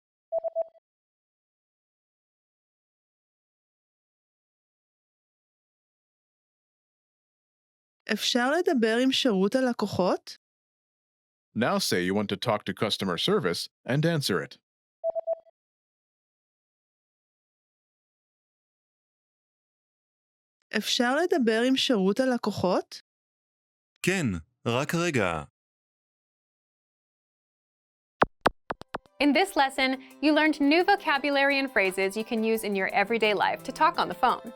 [SPEAKER 7] אפשר לדבר עם שירות הלקוחות?
[SPEAKER 5] Now say you want to talk to customer service and answer it.
[SPEAKER 7] אפשר לדבר עם שירות הלקוחות?
[SPEAKER 6] כן, רק רגע.
[SPEAKER 1] In this lesson, you learned new vocabulary and phrases you can use in your everyday life to talk on the phone.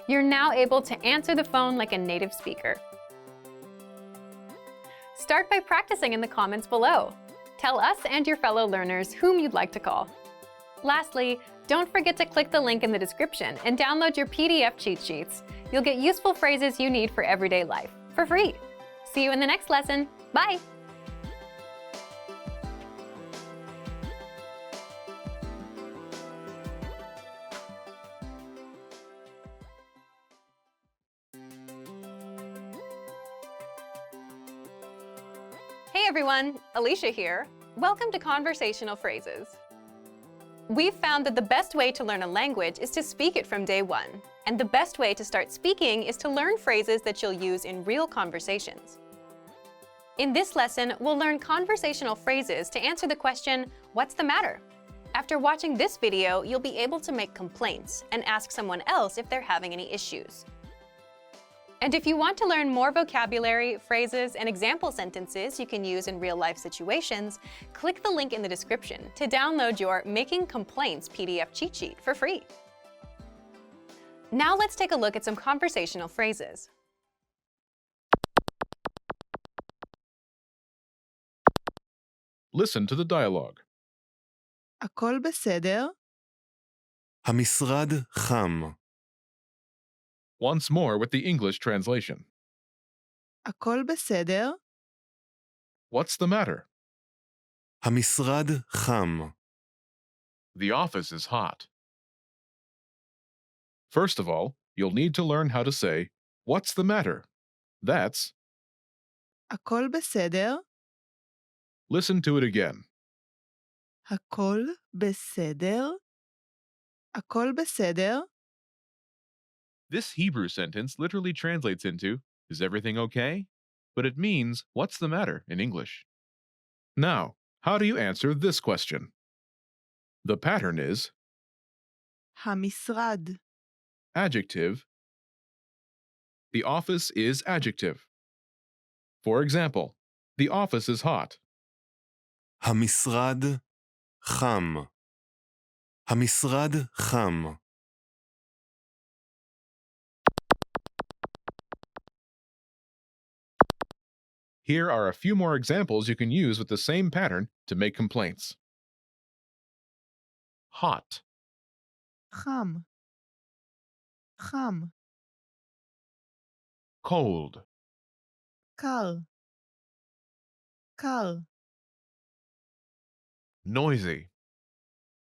[SPEAKER 1] You're now able to answer the phone like a native speaker. Start by practicing in the comments below. Tell us and your fellow learners whom you'd like to call. Lastly, don't forget to click the link in the description and download your PDF cheat sheets. You'll get useful phrases you need for everyday life for free. See you in the next lesson. Bye! Hey everyone, Alicia here. Welcome to Conversational Phrases. We've found that the best way to learn a language is to speak it from day one. And the best way to start speaking is to learn phrases that you'll use in real conversations. In this lesson, we'll learn conversational phrases to answer the question, what's the matter? After watching this video, you'll be able to make complaints and ask someone else if they're having any issues. And if you want to learn more vocabulary, phrases, and example sentences you can use in real-life situations, click the link in the description to download your Making Complaints PDF cheat sheet for free. Now let's take a look at some conversational phrases.
[SPEAKER 5] Listen to the dialogue.
[SPEAKER 7] הכל בסדר?
[SPEAKER 6] המשרד חם.
[SPEAKER 5] Once more with the English translation.
[SPEAKER 7] הכל בסדר?
[SPEAKER 5] What's the matter?
[SPEAKER 6] המשרד חם.
[SPEAKER 5] The office is hot. First of all, you'll need to learn how to say, what's the matter? That's,
[SPEAKER 7] הכל בסדר?
[SPEAKER 5] listen to it again.
[SPEAKER 7] הכל בסדר? הכל בסדר?
[SPEAKER 5] This Hebrew sentence literally translates into, is everything okay? But it means, what's the matter in English? Now, how do you answer this question? The pattern is
[SPEAKER 7] המשרד.
[SPEAKER 5] adjective. The office is adjective. For example, the office is hot.
[SPEAKER 6] המשרד חם. המשרד חם.
[SPEAKER 5] Here are a few more examples you can use with the same pattern to make complaints. Hot,
[SPEAKER 7] חם. חם.
[SPEAKER 5] cold,
[SPEAKER 7] קר. קר.
[SPEAKER 5] noisy,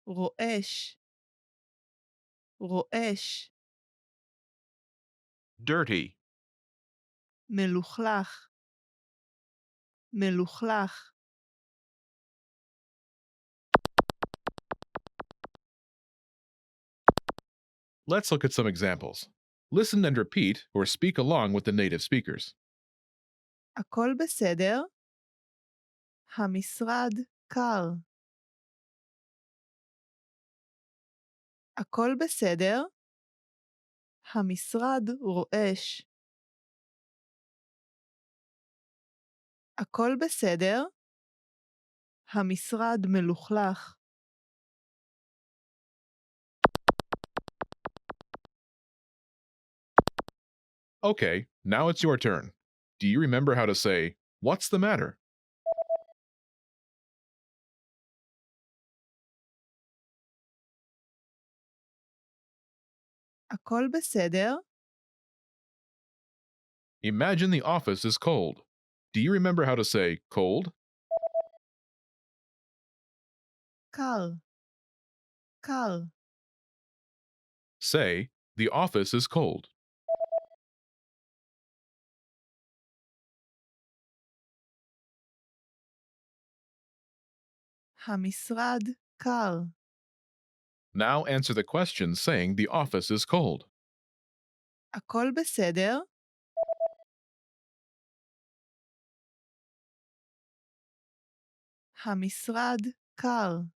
[SPEAKER 7] רועש. רועש.
[SPEAKER 5] dirty,
[SPEAKER 7] מלוכלך. מלוכלך.
[SPEAKER 5] Let's look at some examples. Listen and repeat or speak along with the native speakers.
[SPEAKER 7] הכל בסדר? המשרד קר. הכל בסדר? המשרד רועש. הכל בסדר? המשרד מלוכלך.
[SPEAKER 5] Okay, now it's your turn. Do you remember how to say, what's the matter?
[SPEAKER 7] הכל בסדר?
[SPEAKER 5] Imagine the office is cold. Do you remember how to say cold?
[SPEAKER 7] קר. קר.
[SPEAKER 5] Say, the office is cold.
[SPEAKER 7] המשרד קר.
[SPEAKER 5] Now answer the question saying the office is cold.
[SPEAKER 7] הכל בסדר? המשרד קר.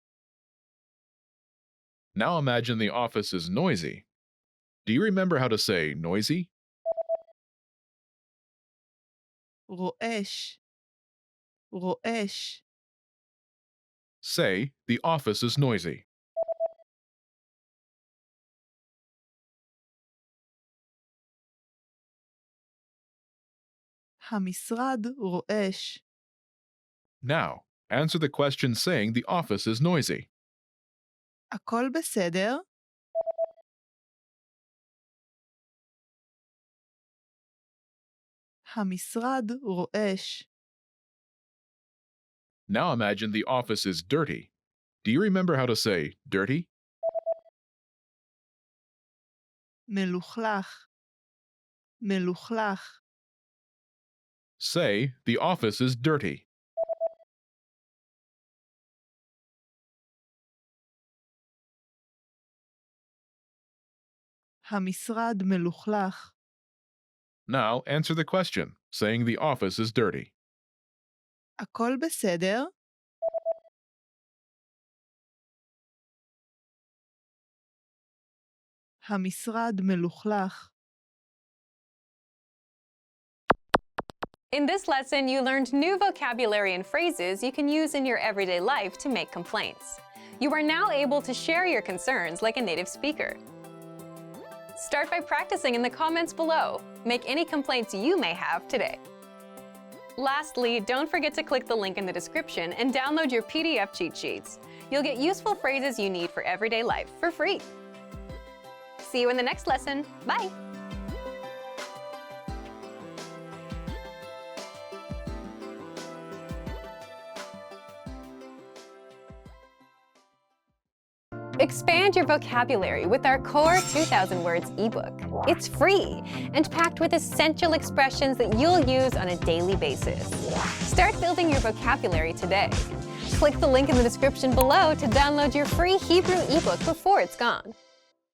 [SPEAKER 5] Now imagine the office is noisy. Do you remember how to say noisy?
[SPEAKER 7] רועש. רועש.
[SPEAKER 5] Say, the office is noisy.
[SPEAKER 7] המשרד רועש.
[SPEAKER 5] Now, answer the question saying the office is noisy.
[SPEAKER 7] הכל בסדר? המשרד רועש.
[SPEAKER 5] Now imagine the office is dirty. Do you remember how to say dirty?
[SPEAKER 7] מלוכלך. מלוכלך.
[SPEAKER 5] Say, the office is dirty.
[SPEAKER 7] המשרד מלוכלך.
[SPEAKER 5] Now answer the question, saying the office is dirty.
[SPEAKER 7] הכל בסדר? המשרד מלוכלך.
[SPEAKER 1] In this lesson, you learned new vocabulary and phrases you can use in your everyday life to make complaints. You are now able to share your concerns like a native speaker. Start by practicing in the comments below. Make any complaints you may have today. Lastly, don't forget to click the link in the description and download your PDF cheat sheets. You'll get useful phrases you need for everyday life for free. See you in the next lesson. Bye! Expand your vocabulary with our Core 2000 Words ebook. It's free and packed with essential expressions that you'll use on a daily basis. Start building your vocabulary today. Click the link in the description below to download your free Hebrew ebook before it's gone.